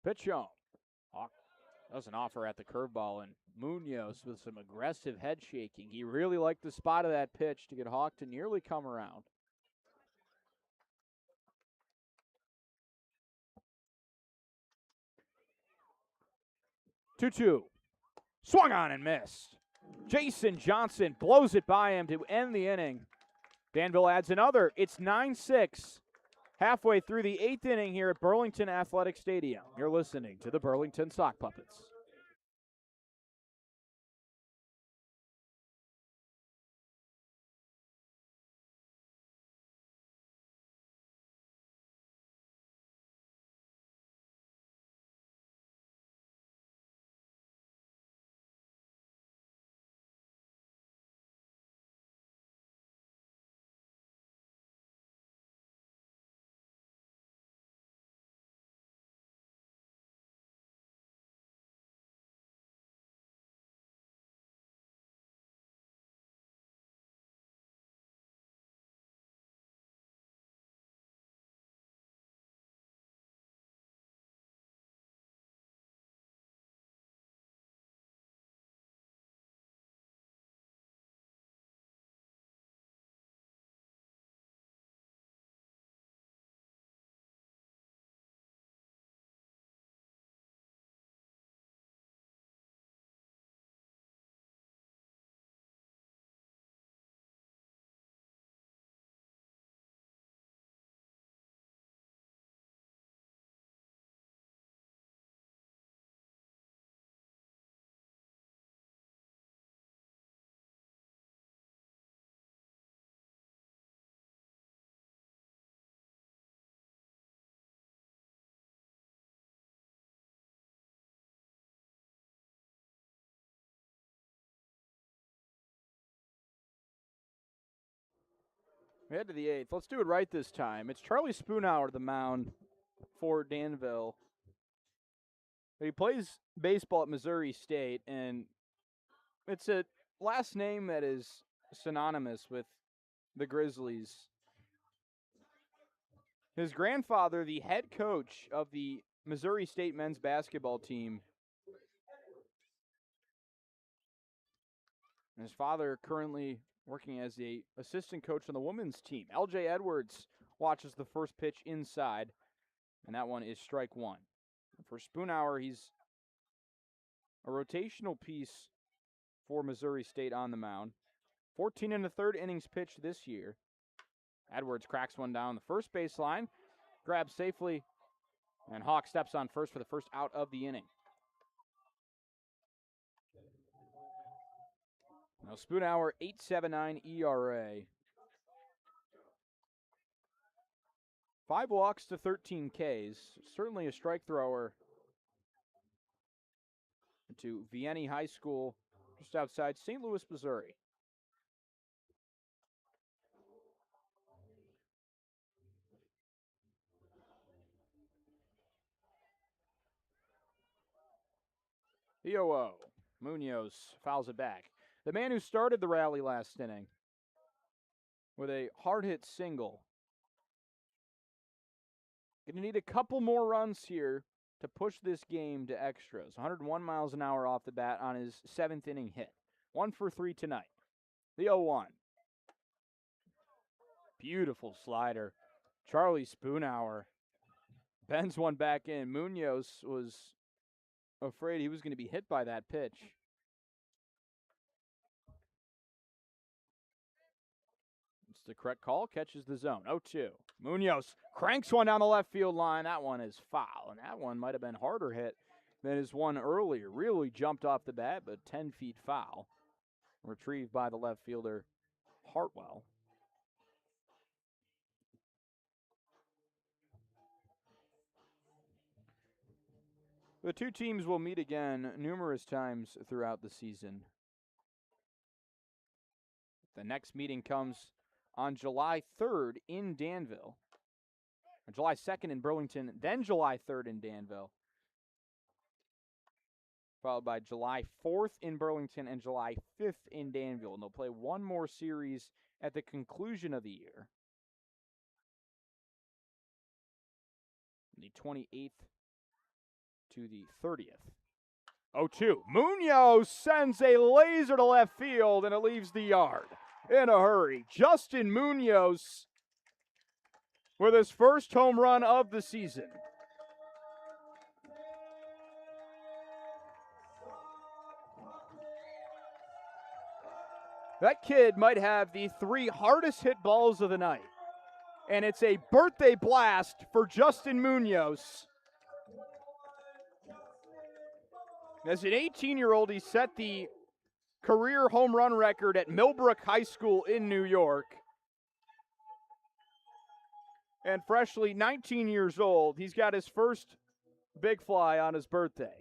Pitch on. Hawk does an offer at the curveball, and Munoz with some aggressive head shaking. He really liked the spot of that pitch to get Hawk to nearly come around. Two-two. Swung on and missed. Jason Johnson blows it by him to end the inning. Danville adds another. It's 9-6. Halfway through the 8th inning here at Burlington Athletic Stadium. You're listening to the Burlington Sock Puppets. We head to the 8th. Let's do it right this time. It's Charlie Spoonhour, the mound for Danville. He plays baseball at Missouri State, and it's a last name that is synonymous with the Grizzlies. His grandfather, the head coach of the Missouri State men's basketball team, and his father currently working as the assistant coach on the women's team. LJ Edwards watches the first pitch inside, and that one is strike one. For Spoonhour, he's a rotational piece for Missouri State on the mound. 14 and a third innings pitched this year. Edwards cracks one down the first baseline, grabs safely, and Hawk steps on first for the first out of the inning. Now Spoonhour, 8.79 ERA. 5 walks to 13 Ks. Certainly a strike thrower to Vienna High School just outside St. Louis, Missouri. The 0-0. Munoz fouls it back. The man who started the rally last inning with a hard-hit single. Going to need a couple more runs here to push this game to extras. 101 miles an hour off the bat on his 7th inning hit. 1 for 3 tonight. The 0-1. Beautiful slider. Charlie Spoonhour bends one back in. Munoz was afraid he was going to be hit by that pitch. It's the correct call. Catches the zone. 0-2. Munoz cranks one down the left field line. That one is foul, and that one might have been harder hit than his one earlier. Really jumped off the bat, but 10 feet foul. Retrieved by the left fielder, Hartwell. The two teams will meet again numerous times throughout the season. The next meeting comes on July 3rd in Danville. Or July 2nd in Burlington, then July 3rd in Danville. Followed by July 4th in Burlington and July 5th in Danville. And they'll play one more series at the conclusion of the year. The 28th to the 30th. 0-2. Munoz sends a laser to left field, and it leaves the yard in a hurry. Justin Munoz with his first home run of the season. That kid might have the 3 hardest hit balls of the night. And it's a birthday blast for Justin Munoz. As an 18-year-old, he set the career home run record at Millbrook High School in New York. And freshly 19 years old, he's got his first big fly on his birthday.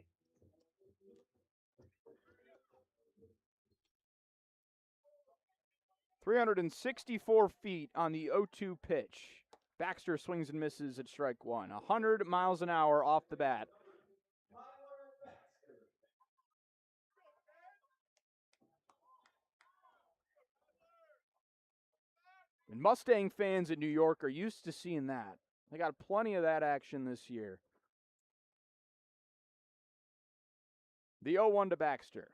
.364 feet on the 0-2 pitch. Baxter swings and misses at strike one. 100 miles an hour off the bat. And Mustang fans in New York are used to seeing that. They got plenty of that action this year. The 0-1 to Baxter.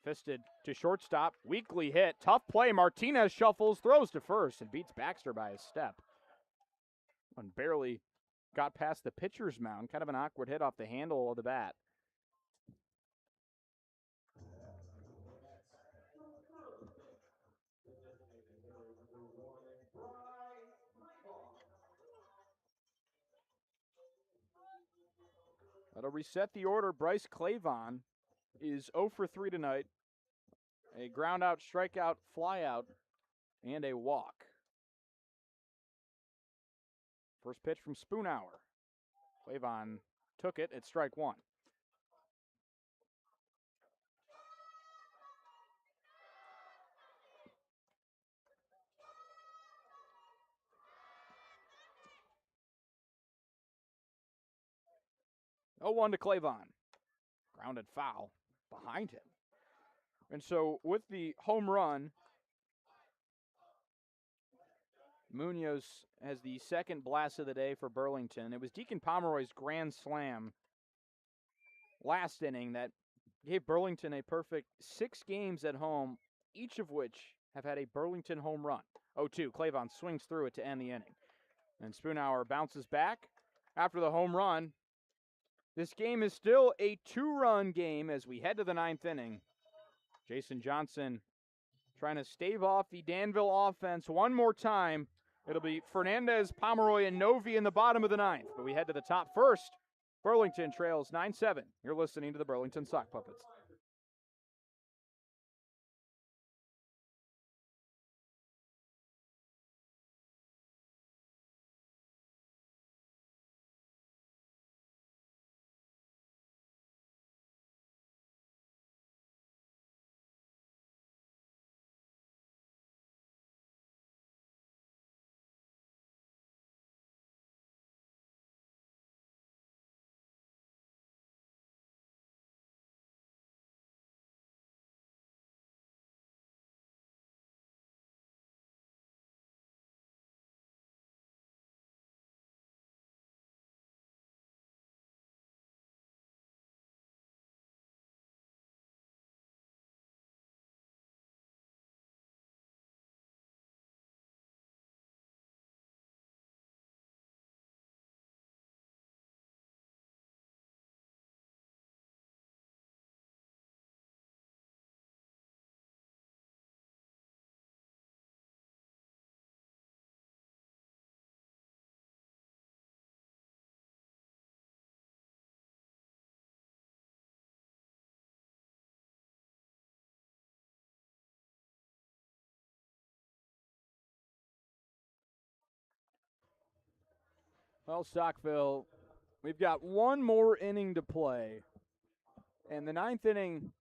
Fisted to shortstop. Weakly hit. Tough play. Martinez shuffles, throws to first, and beats Baxter by a step. And barely got past the pitcher's mound. Kind of an awkward hit off the handle of the bat. That'll reset the order. Bryce Clavon is 0 for 3 tonight. A ground out, strikeout, fly out, and a walk. First pitch from Spoonhour. Clavon took it at strike one. Oh, 1 to Clavon. Grounded foul behind him. And so with the home run, Munoz has the second blast of the day for Burlington. It was Deacon Pomeroy's grand slam last inning that gave Burlington a perfect 6 games at home, each of which have had a Burlington home run. 0-2. Clavon swings through it to end the inning. And Spoonhour bounces back after the home run. This game is still a 2-run game as we head to the 9th inning. Jason Johnson trying to stave off the Danville offense one more time. It'll be Fernandez, Pomeroy, and Novi in the bottom of the 9th. But we head to the top first. Burlington trails 9-7. You're listening to the Burlington Sock Puppets. Well, Stockville, we've got one more inning to play. And the ninth inning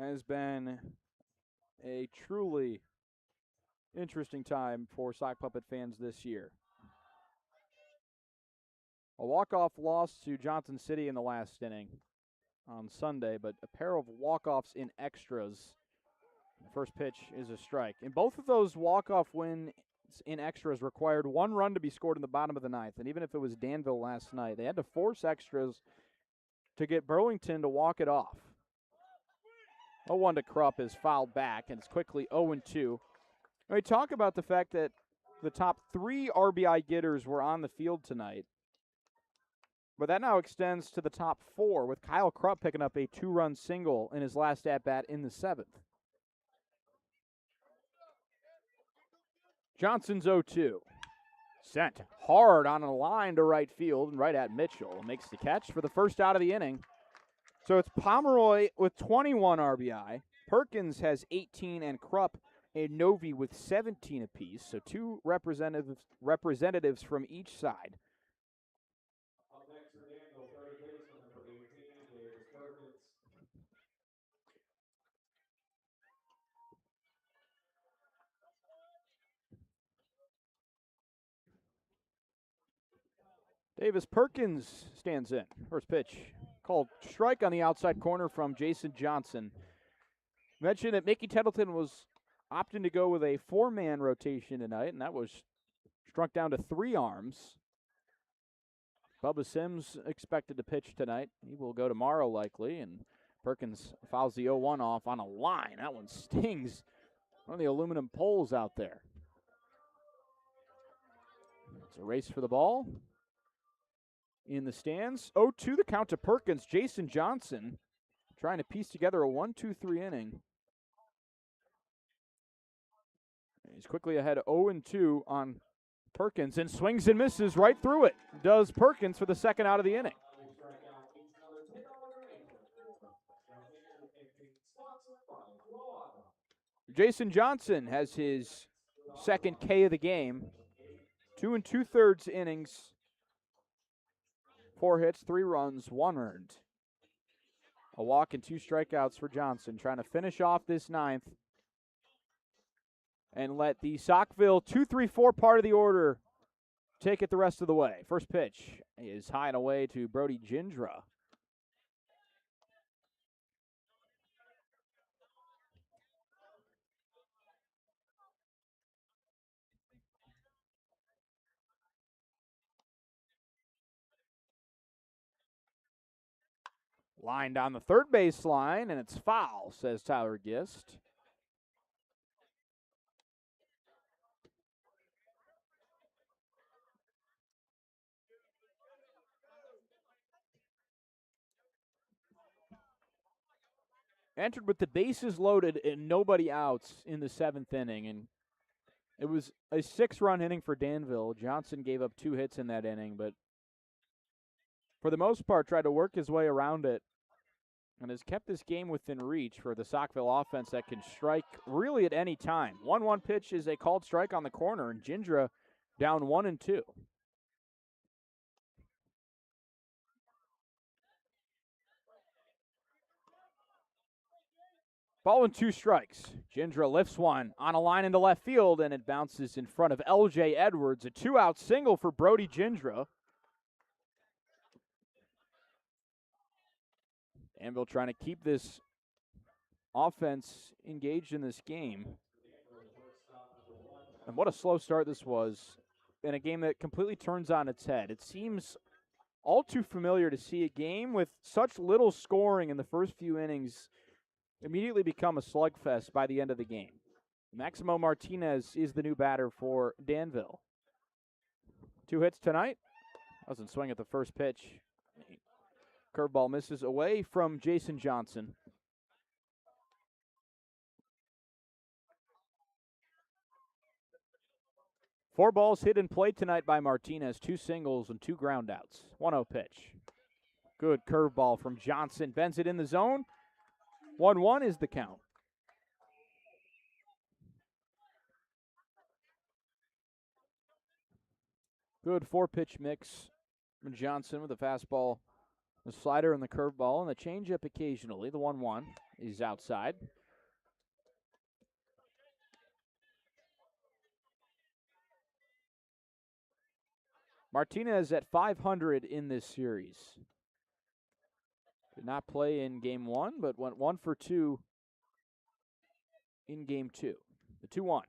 has been a truly interesting time for sock puppet fans this year. A walk-off loss to Johnson City in the last inning on Sunday, but a pair of walk-offs in extras. The first pitch is a strike. And both of those walk-off wins in extras required one run to be scored in the bottom of the ninth. And even if it was Danville last night, they had to force extras to get Burlington to walk it off. 0-1 to Krupp is fouled back, and it's quickly 0-2. We talk about the fact that the top 3 RBI getters were on the field tonight, but that now extends to the top 4, with Kyle Krupp picking up a 2-run single in his last at-bat in the 7th. Johnson's 0-2. Sent hard on a line to right field and right at Mitchell. Makes the catch for the first out of the inning. So it's Pomeroy with 21 RBI. Perkins has 18, and Krupp and Novi with 17 apiece. So 2 representatives from each side. Up next for Danville, third baseman number 18, Davis Perkins. Davis Perkins stands in. First pitch called strike on the outside corner from Jason Johnson. Mentioned that Mickey Tettleton was opting to go with a 4-man rotation tonight, and that was struck down to 3 arms. Bubba Sims expected to pitch tonight. He will go tomorrow likely, and Perkins fouls the 0-1 off on a line. That one stings one of the aluminum poles out there. It's a race for the ball in the stands. 0-2 the count to Perkins. Jason Johnson trying to piece together a 1-2-3 inning. He's quickly ahead 0-2 on Perkins and swings and misses right through it. Does Perkins for the second out of the inning. Jason Johnson has his second K of the game. 2 2/3 innings. 4 hits, 3 runs, 1 earned. A walk and 2 strikeouts for Johnson, trying to finish off this ninth and let the Saukville 2-3-4 part of the order take it the rest of the way. First pitch is high and away to Brody Gindra. Line down the third base line, and it's foul, says Tyler Gist. Entered with the bases loaded and nobody outs in the 7th inning, and it was a 6-run inning for Danville. Johnson gave up 2 hits in that inning, but for the most part tried to work his way around it and has kept this game within reach for the Saukville offense that can strike really at any time. 1-1 pitch is a called strike on the corner, and Gindra down 1-2. Ball and 2 strikes. Gindra lifts one on a line into left field, and it bounces in front of L.J. Edwards. A 2-out single for Brody Gindra. Danville trying to keep this offense engaged in this game. And what a slow start this was in a game that completely turns on its head. It seems all too familiar to see a game with such little scoring in the first few innings immediately become a slugfest by the end of the game. Maximo Martinez is the new batter for Danville. 2 hits tonight. Doesn't swing at the first pitch. Curveball misses away from Jason Johnson. Four balls hit in play tonight by Martinez. 2 singles and 2 groundouts. 1-0 pitch. Good curveball from Johnson. Bends it in the zone. 1-1 is the count. Good 4-pitch mix from Johnson with the fastball, the slider, and the curveball, and the changeup occasionally. The 1-1 is outside. Martinez at .500 in this series. Did not play in Game 1, but went 1 for 2 in Game 2. The 2-1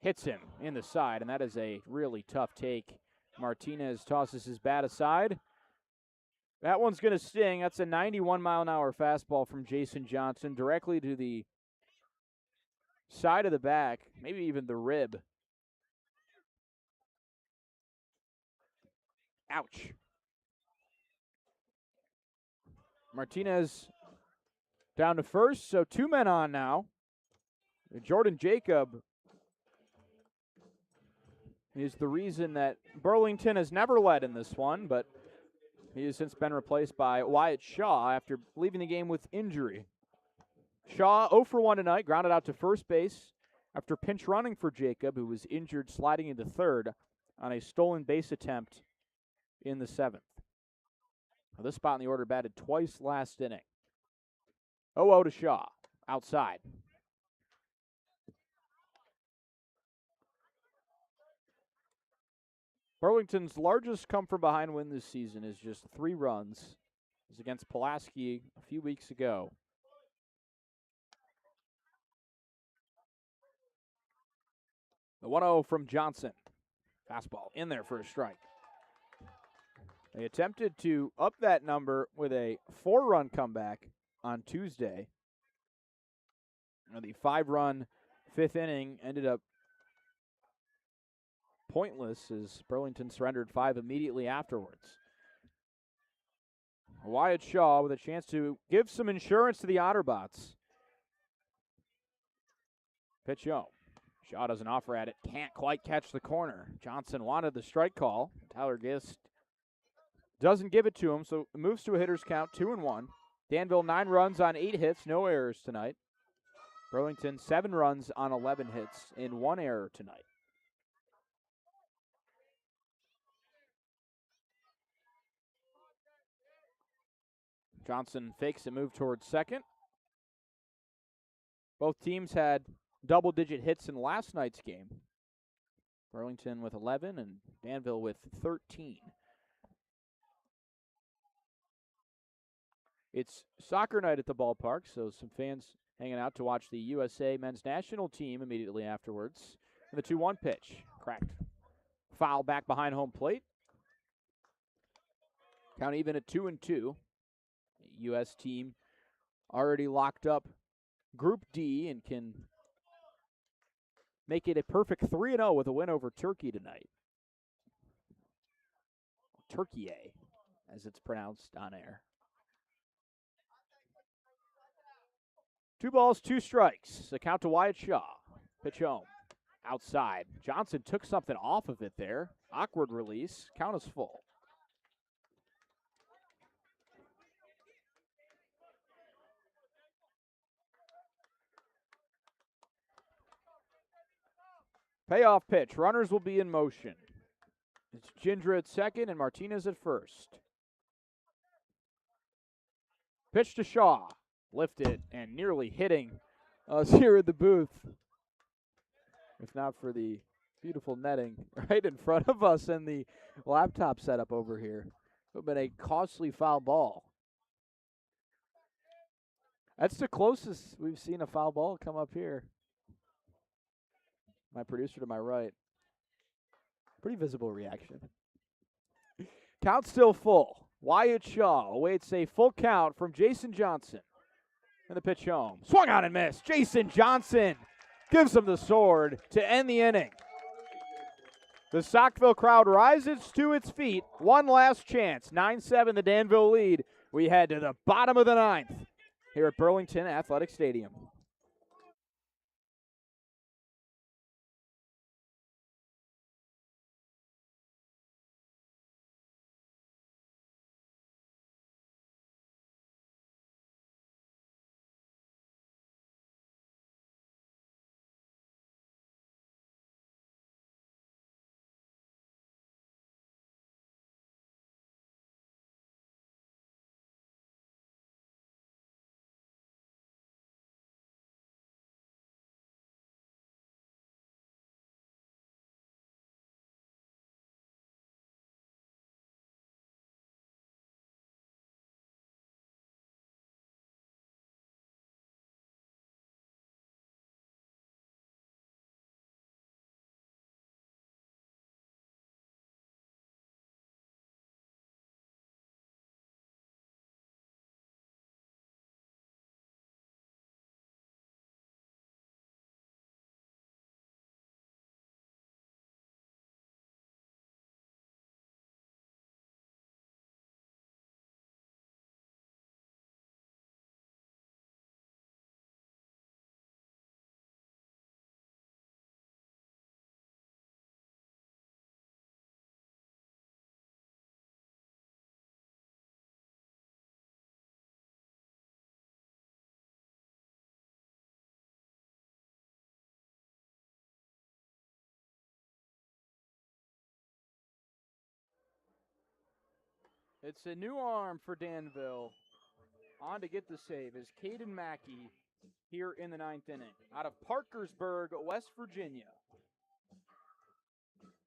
hits him in the side, and that is a really tough take. Martinez tosses his bat aside. That one's going to sting. That's a 91-mile-an-hour fastball from Jason Johnson directly to the side of the back, maybe even the rib. Ouch. Martinez down to first, so 2 men on now. Jordan Jacob is the reason that Burlington has never led in this one, but he has since been replaced by Wyatt Shaw after leaving the game with injury. Shaw 0 for 1 tonight, grounded out to first base after pinch running for Jacob, who was injured sliding into third on a stolen base attempt in the 7th. Now, this spot in the order batted twice last inning. 0-0 to Shaw, outside. Burlington's largest come-from-behind win this season is just 3 runs. It was against Pulaski a few weeks ago. The 1-0 from Johnson. Fastball in there for a strike. They attempted to up that number with a 4-run comeback on Tuesday. The 5-run 5th inning ended up pointless as Burlington surrendered 5 immediately afterwards. Wyatt Shaw with a chance to give some insurance to the Otterbots. Pitch home. Shaw doesn't offer at it. Can't quite catch the corner. Johnson wanted the strike call. Tyler Gist doesn't give it to him, so it moves to a hitter's count, 2-1. Danville 9 runs on 8 hits, no errors tonight. Burlington 7 runs on 11 hits and 1 error tonight. Johnson fakes a move towards second. Both teams had double-digit hits in last night's game. Burlington with 11 and Danville with 13. It's soccer night at the ballpark, so some fans hanging out to watch the USA men's national team immediately afterwards. And the 2-1 pitch, cracked. Foul back behind home plate. Count even at 2-2. The U.S. team already locked up Group D and can make it a perfect 3-0 with a win over Turkey tonight. Turkey, as it's pronounced on air. 2 balls, 2 strikes. The count to Wyatt Shaw. Pitch home. Outside. Johnson took something off of it there. Awkward release. Count is full. Payoff pitch. Runners will be in motion. It's Gindra at second and Martinez at first. Pitch to Shaw. Lifted and nearly hitting us here at the booth. If not for the beautiful netting right in front of us and the laptop setup over here. It would have been a costly foul ball. That's the closest we've seen a foul ball come up here. My producer to my right. Pretty visible reaction. Count still full. Wyatt Shaw awaits a full count from Jason Johnson. And the pitch home. Swung on and missed. Jason Johnson gives him the sword to end the inning. The Saukville crowd rises to its feet. One last chance. 9-7 the Danville lead. We head to the bottom of the 9th here at Burlington Athletic Stadium. It's a new arm for Danville. On to get the save is Caden Mackey here in the 9th inning. Out of Parkersburg, West Virginia.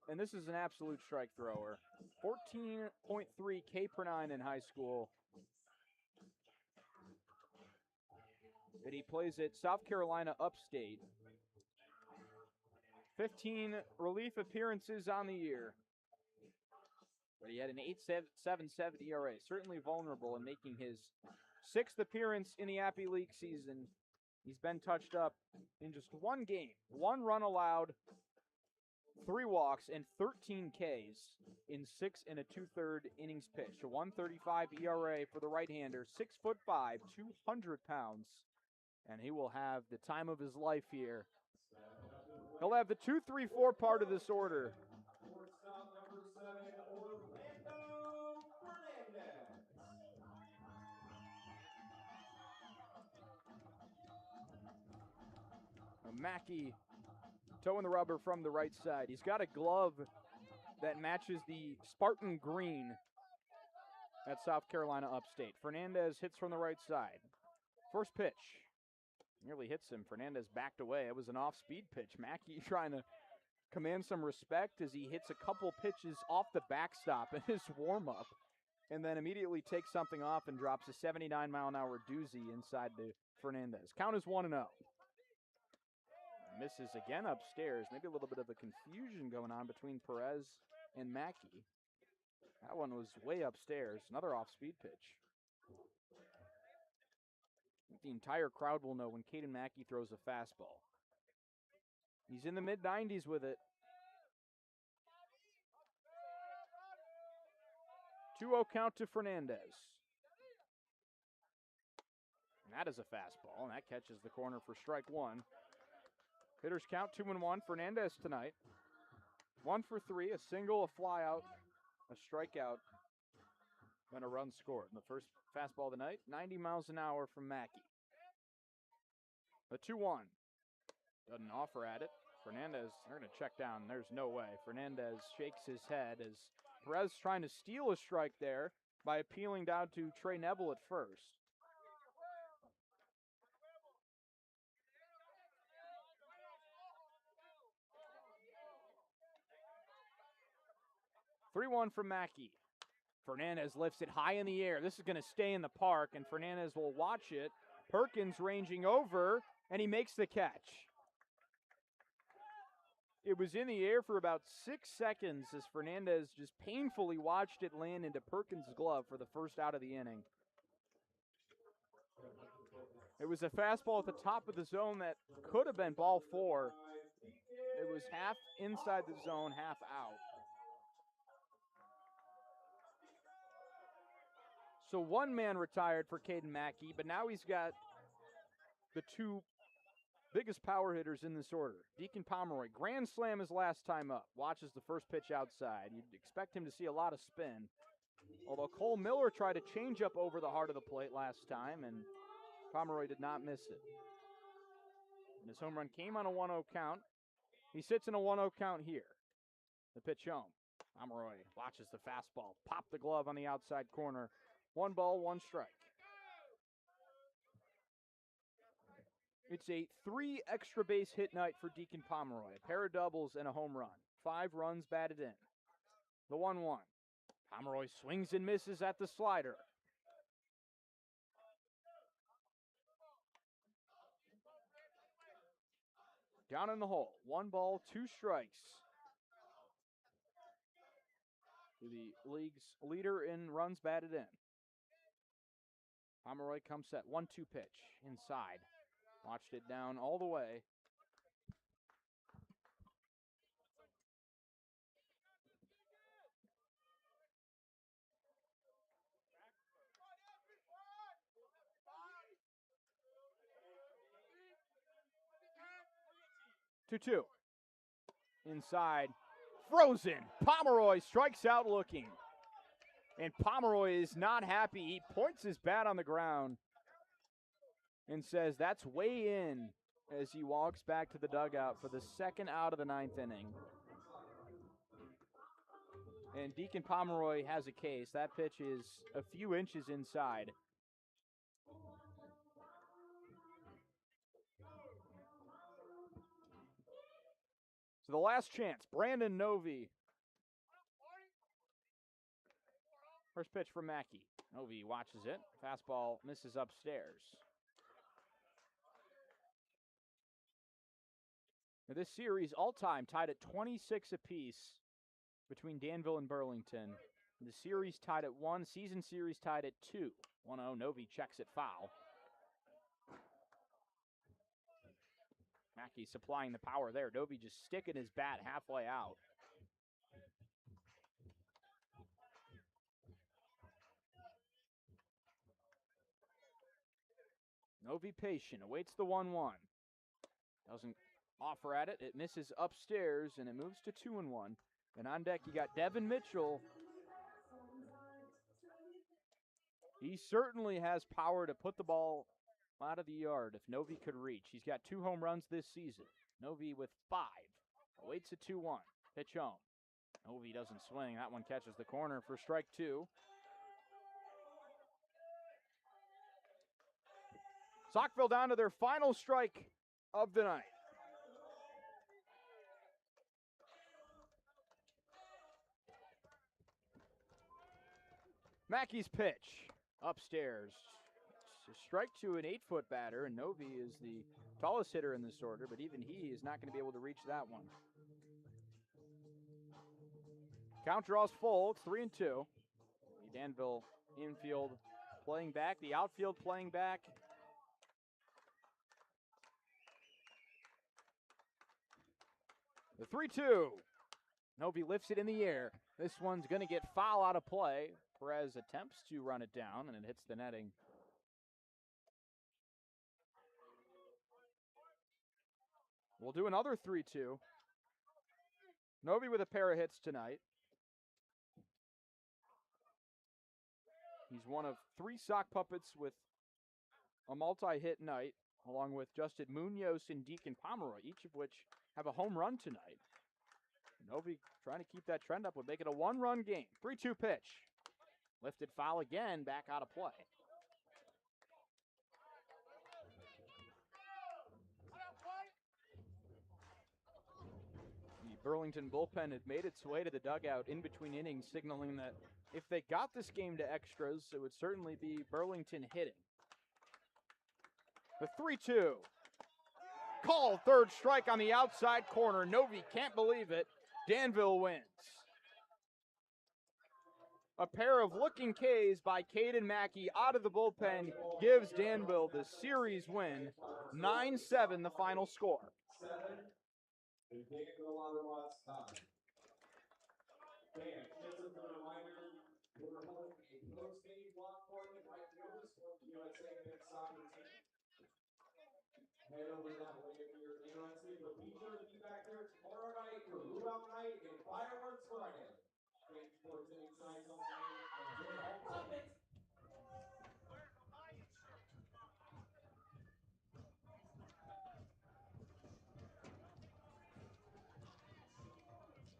And this is an absolute strike thrower. 14.3 K per 9 in high school. But he plays at South Carolina Upstate. 15 relief appearances on the year. But he had an 8.77 ERA. Certainly vulnerable in making his 6th appearance in the Appy League season. He's been touched up in just one game. 1 run allowed, 3 walks, and 13 Ks in 6 and a 2/3 innings pitched. A 1.35 ERA for the right-hander, 6'5", 200 pounds. And he will have the time of his life here. He'll have the 2-3-4 part of this order. Shortstop number 7, Orlando Fernandez. Mackey toeing the rubber from the right side. He's got a glove that matches the Spartan green at South Carolina Upstate. Fernandez hits from the right side. First pitch. Nearly hits him. Fernandez backed away. It was an off-speed pitch. Mackey trying to command some respect as he hits a couple pitches off the backstop in his warm-up, and then immediately takes something off and drops a 79-mile-an-hour doozy inside to Fernandez. Count is 1-0. Misses again upstairs. Maybe a little bit of a confusion going on between Perez and Mackey. That one was way upstairs. Another off-speed pitch. The entire crowd will know when Caden Mackey throws a fastball. He's in the mid-90s with it. 2-0 count to Fernandez. And that is a fastball, and that catches the corner for strike 1. Hitters count 2-1. Fernandez tonight. 1 for 3, a single, a flyout, a strikeout, and a run scored. And the first fastball of the night, 90 miles an hour from Mackey. A 2-1. Doesn't offer at it. Fernandez, they're going to check down. There's no way. Fernandez shakes his head as Perez trying to steal a strike there by appealing down to Trey Neville at first. 3-1 from Mackey. Fernandez lifts it high in the air. This is going to stay in the park, and Fernandez will watch it. Perkins ranging over, and he makes the catch. It was in the air for about 6 seconds as Fernandez just painfully watched it land into Perkins' glove for the first out of the inning. It was a fastball at the top of the zone that could have been ball 4. It was half inside the zone, half out. So 1 man retired for Caden Mackey, but now he's got the 2 biggest power hitters in this order. Deacon Pomeroy, grand slam his last time up. Watches the first pitch outside. You'd expect him to see a lot of spin. Although Cole Miller tried to change up over the heart of the plate last time, and Pomeroy did not miss it. And his home run came on a 1-0 count. He sits in a 1-0 count here. The pitch home. Pomeroy watches the fastball. Pop the glove on the outside corner. 1 ball, 1 strike. It's a 3 extra base hit night for Deacon Pomeroy. A pair of doubles and a home run. 5 runs batted in. The 1-1. Pomeroy swings and misses at the slider. Down in the hole. 1 ball, 2 strikes. To the league's leader in runs batted in. Pomeroy comes set. 1-2 pitch. Inside. Watched it down all the way. Two. Inside. Frozen. Pomeroy strikes out looking. And Pomeroy is not happy. He points his bat on the ground and says that's way in as he walks back to the dugout for the second out of the 9th inning. And Deacon Pomeroy has a case. That pitch is a few inches inside. So the last chance, Brandon Novi. First pitch from Mackey. Novi watches it. Fastball misses upstairs. Now this series all-time tied at 26 apiece between Danville and Burlington. The series tied at 1. Season series tied at 2. 1-0. Novi checks it foul. Mackey supplying the power there. Novi just sticking his bat halfway out. Novi patient, awaits the 1-1. Doesn't offer at it. It misses upstairs, and it moves to 2-1. And on deck, you got Devin Mitchell. He certainly has power to put the ball out of the yard if Novi could reach. He's got 2 home runs this season. Novi with 5. Awaits a 2-1. Pitch home. Novi doesn't swing. That one catches the corner for strike 2. Saukville down to their final strike of the night. Mackey's pitch upstairs. It's a strike to an 8-foot batter, and Novi is the tallest hitter in this order, but even he is not going to be able to reach that one. Count draws full. It's 3-2. The Danville infield playing back, the outfield playing back. The 3-2. Novi lifts it in the air. This one's going to get foul out of play. Perez attempts to run it down, and it hits the netting. We'll do another 3-2. Novi with a pair of hits tonight. He's one of 3 sock puppets with a multi-hit night, along with Justin Munoz and Deacon Pomeroy, each of which have a home run tonight. Novi trying to keep that trend up would make it a 1-run game. 3-2 pitch. Lifted foul again, back out of play. The Burlington bullpen had made its way to the dugout in between innings, signaling that if they got this game to extras, it would certainly be Burlington hitting. The 3-2. Called third strike on the outside corner. Novi can't believe it. Danville wins. A pair of looking Ks by Caden Mackey out of the bullpen gives Danville the series win. 9-7 the final score. 7. And Danville Otterbots tie. And just as a reminder, we're holding a post-game block party right here this for the USA men's soccer team. Head over that way if you're interested, but be sure to be back here tomorrow night for Luau Night and Fireworks Friday. Thank you for attending tonight's home game. Enjoy home tournament.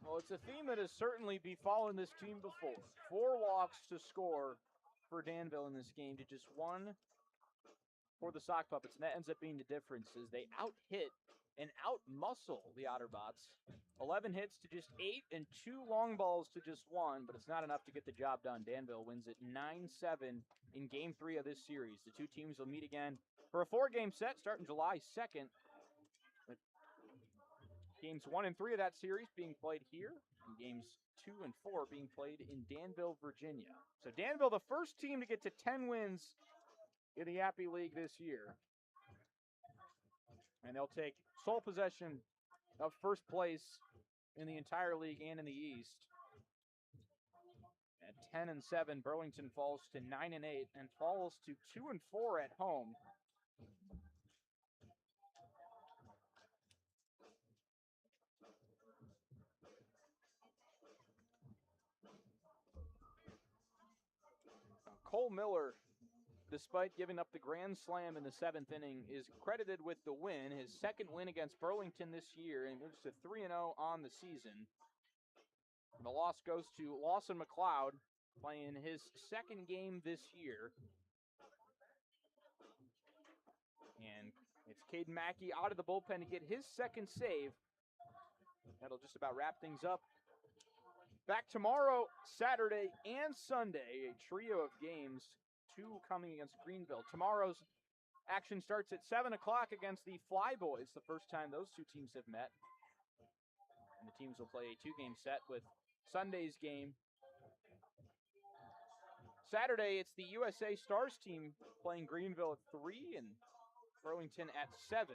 Well, it's a theme that has certainly befallen this team before. 4 walks to score for Danville in this game to just 1 for the Sock Puppets, and that ends up being the difference. Is they out-hit and out-muscle the Otterbots. 11 hits to just 8 and 2 long balls to just 1, but it's not enough to get the job done. Danville wins it 9-7 in Game 3 of this series. The 2 teams will meet again for a 4-game set starting July 2nd. With Games 1 and 3 of that series being played here, and Games 2 and 4 being played in Danville, Virginia. So Danville, the first team to get to 10 wins in the Appy League this year. And they'll take sole possession of first place in the entire league and in the East. At 10-7, Burlington falls to 9-8 and falls to 2-4 at home. Cole Miller, despite giving up the grand slam in the 7th inning, is credited with the win, his second win against Burlington this year, and moves to 3-0 on the season. The loss goes to Lawson McLeod, playing his second game this year. And it's Caden Mackey out of the bullpen to get his second save. That'll just about wrap things up. Back tomorrow, Saturday, and Sunday, a trio of games, 2 coming against Greenville. Tomorrow's action starts at 7 o'clock against the Flyboys, the first time those two teams have met. And the teams will play a 2-game set with Sunday's game. Saturday, it's the USA Stars team playing Greenville at 3 and Burlington at 7.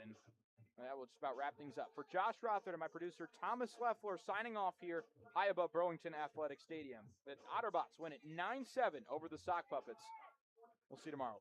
That will just about wrap things up. For Josh Rothert and my producer, Thomas Leffler, signing off here high above Burlington Athletic Stadium. The Otterbots win it 9-7 over the Sock Puppets. We'll see you tomorrow.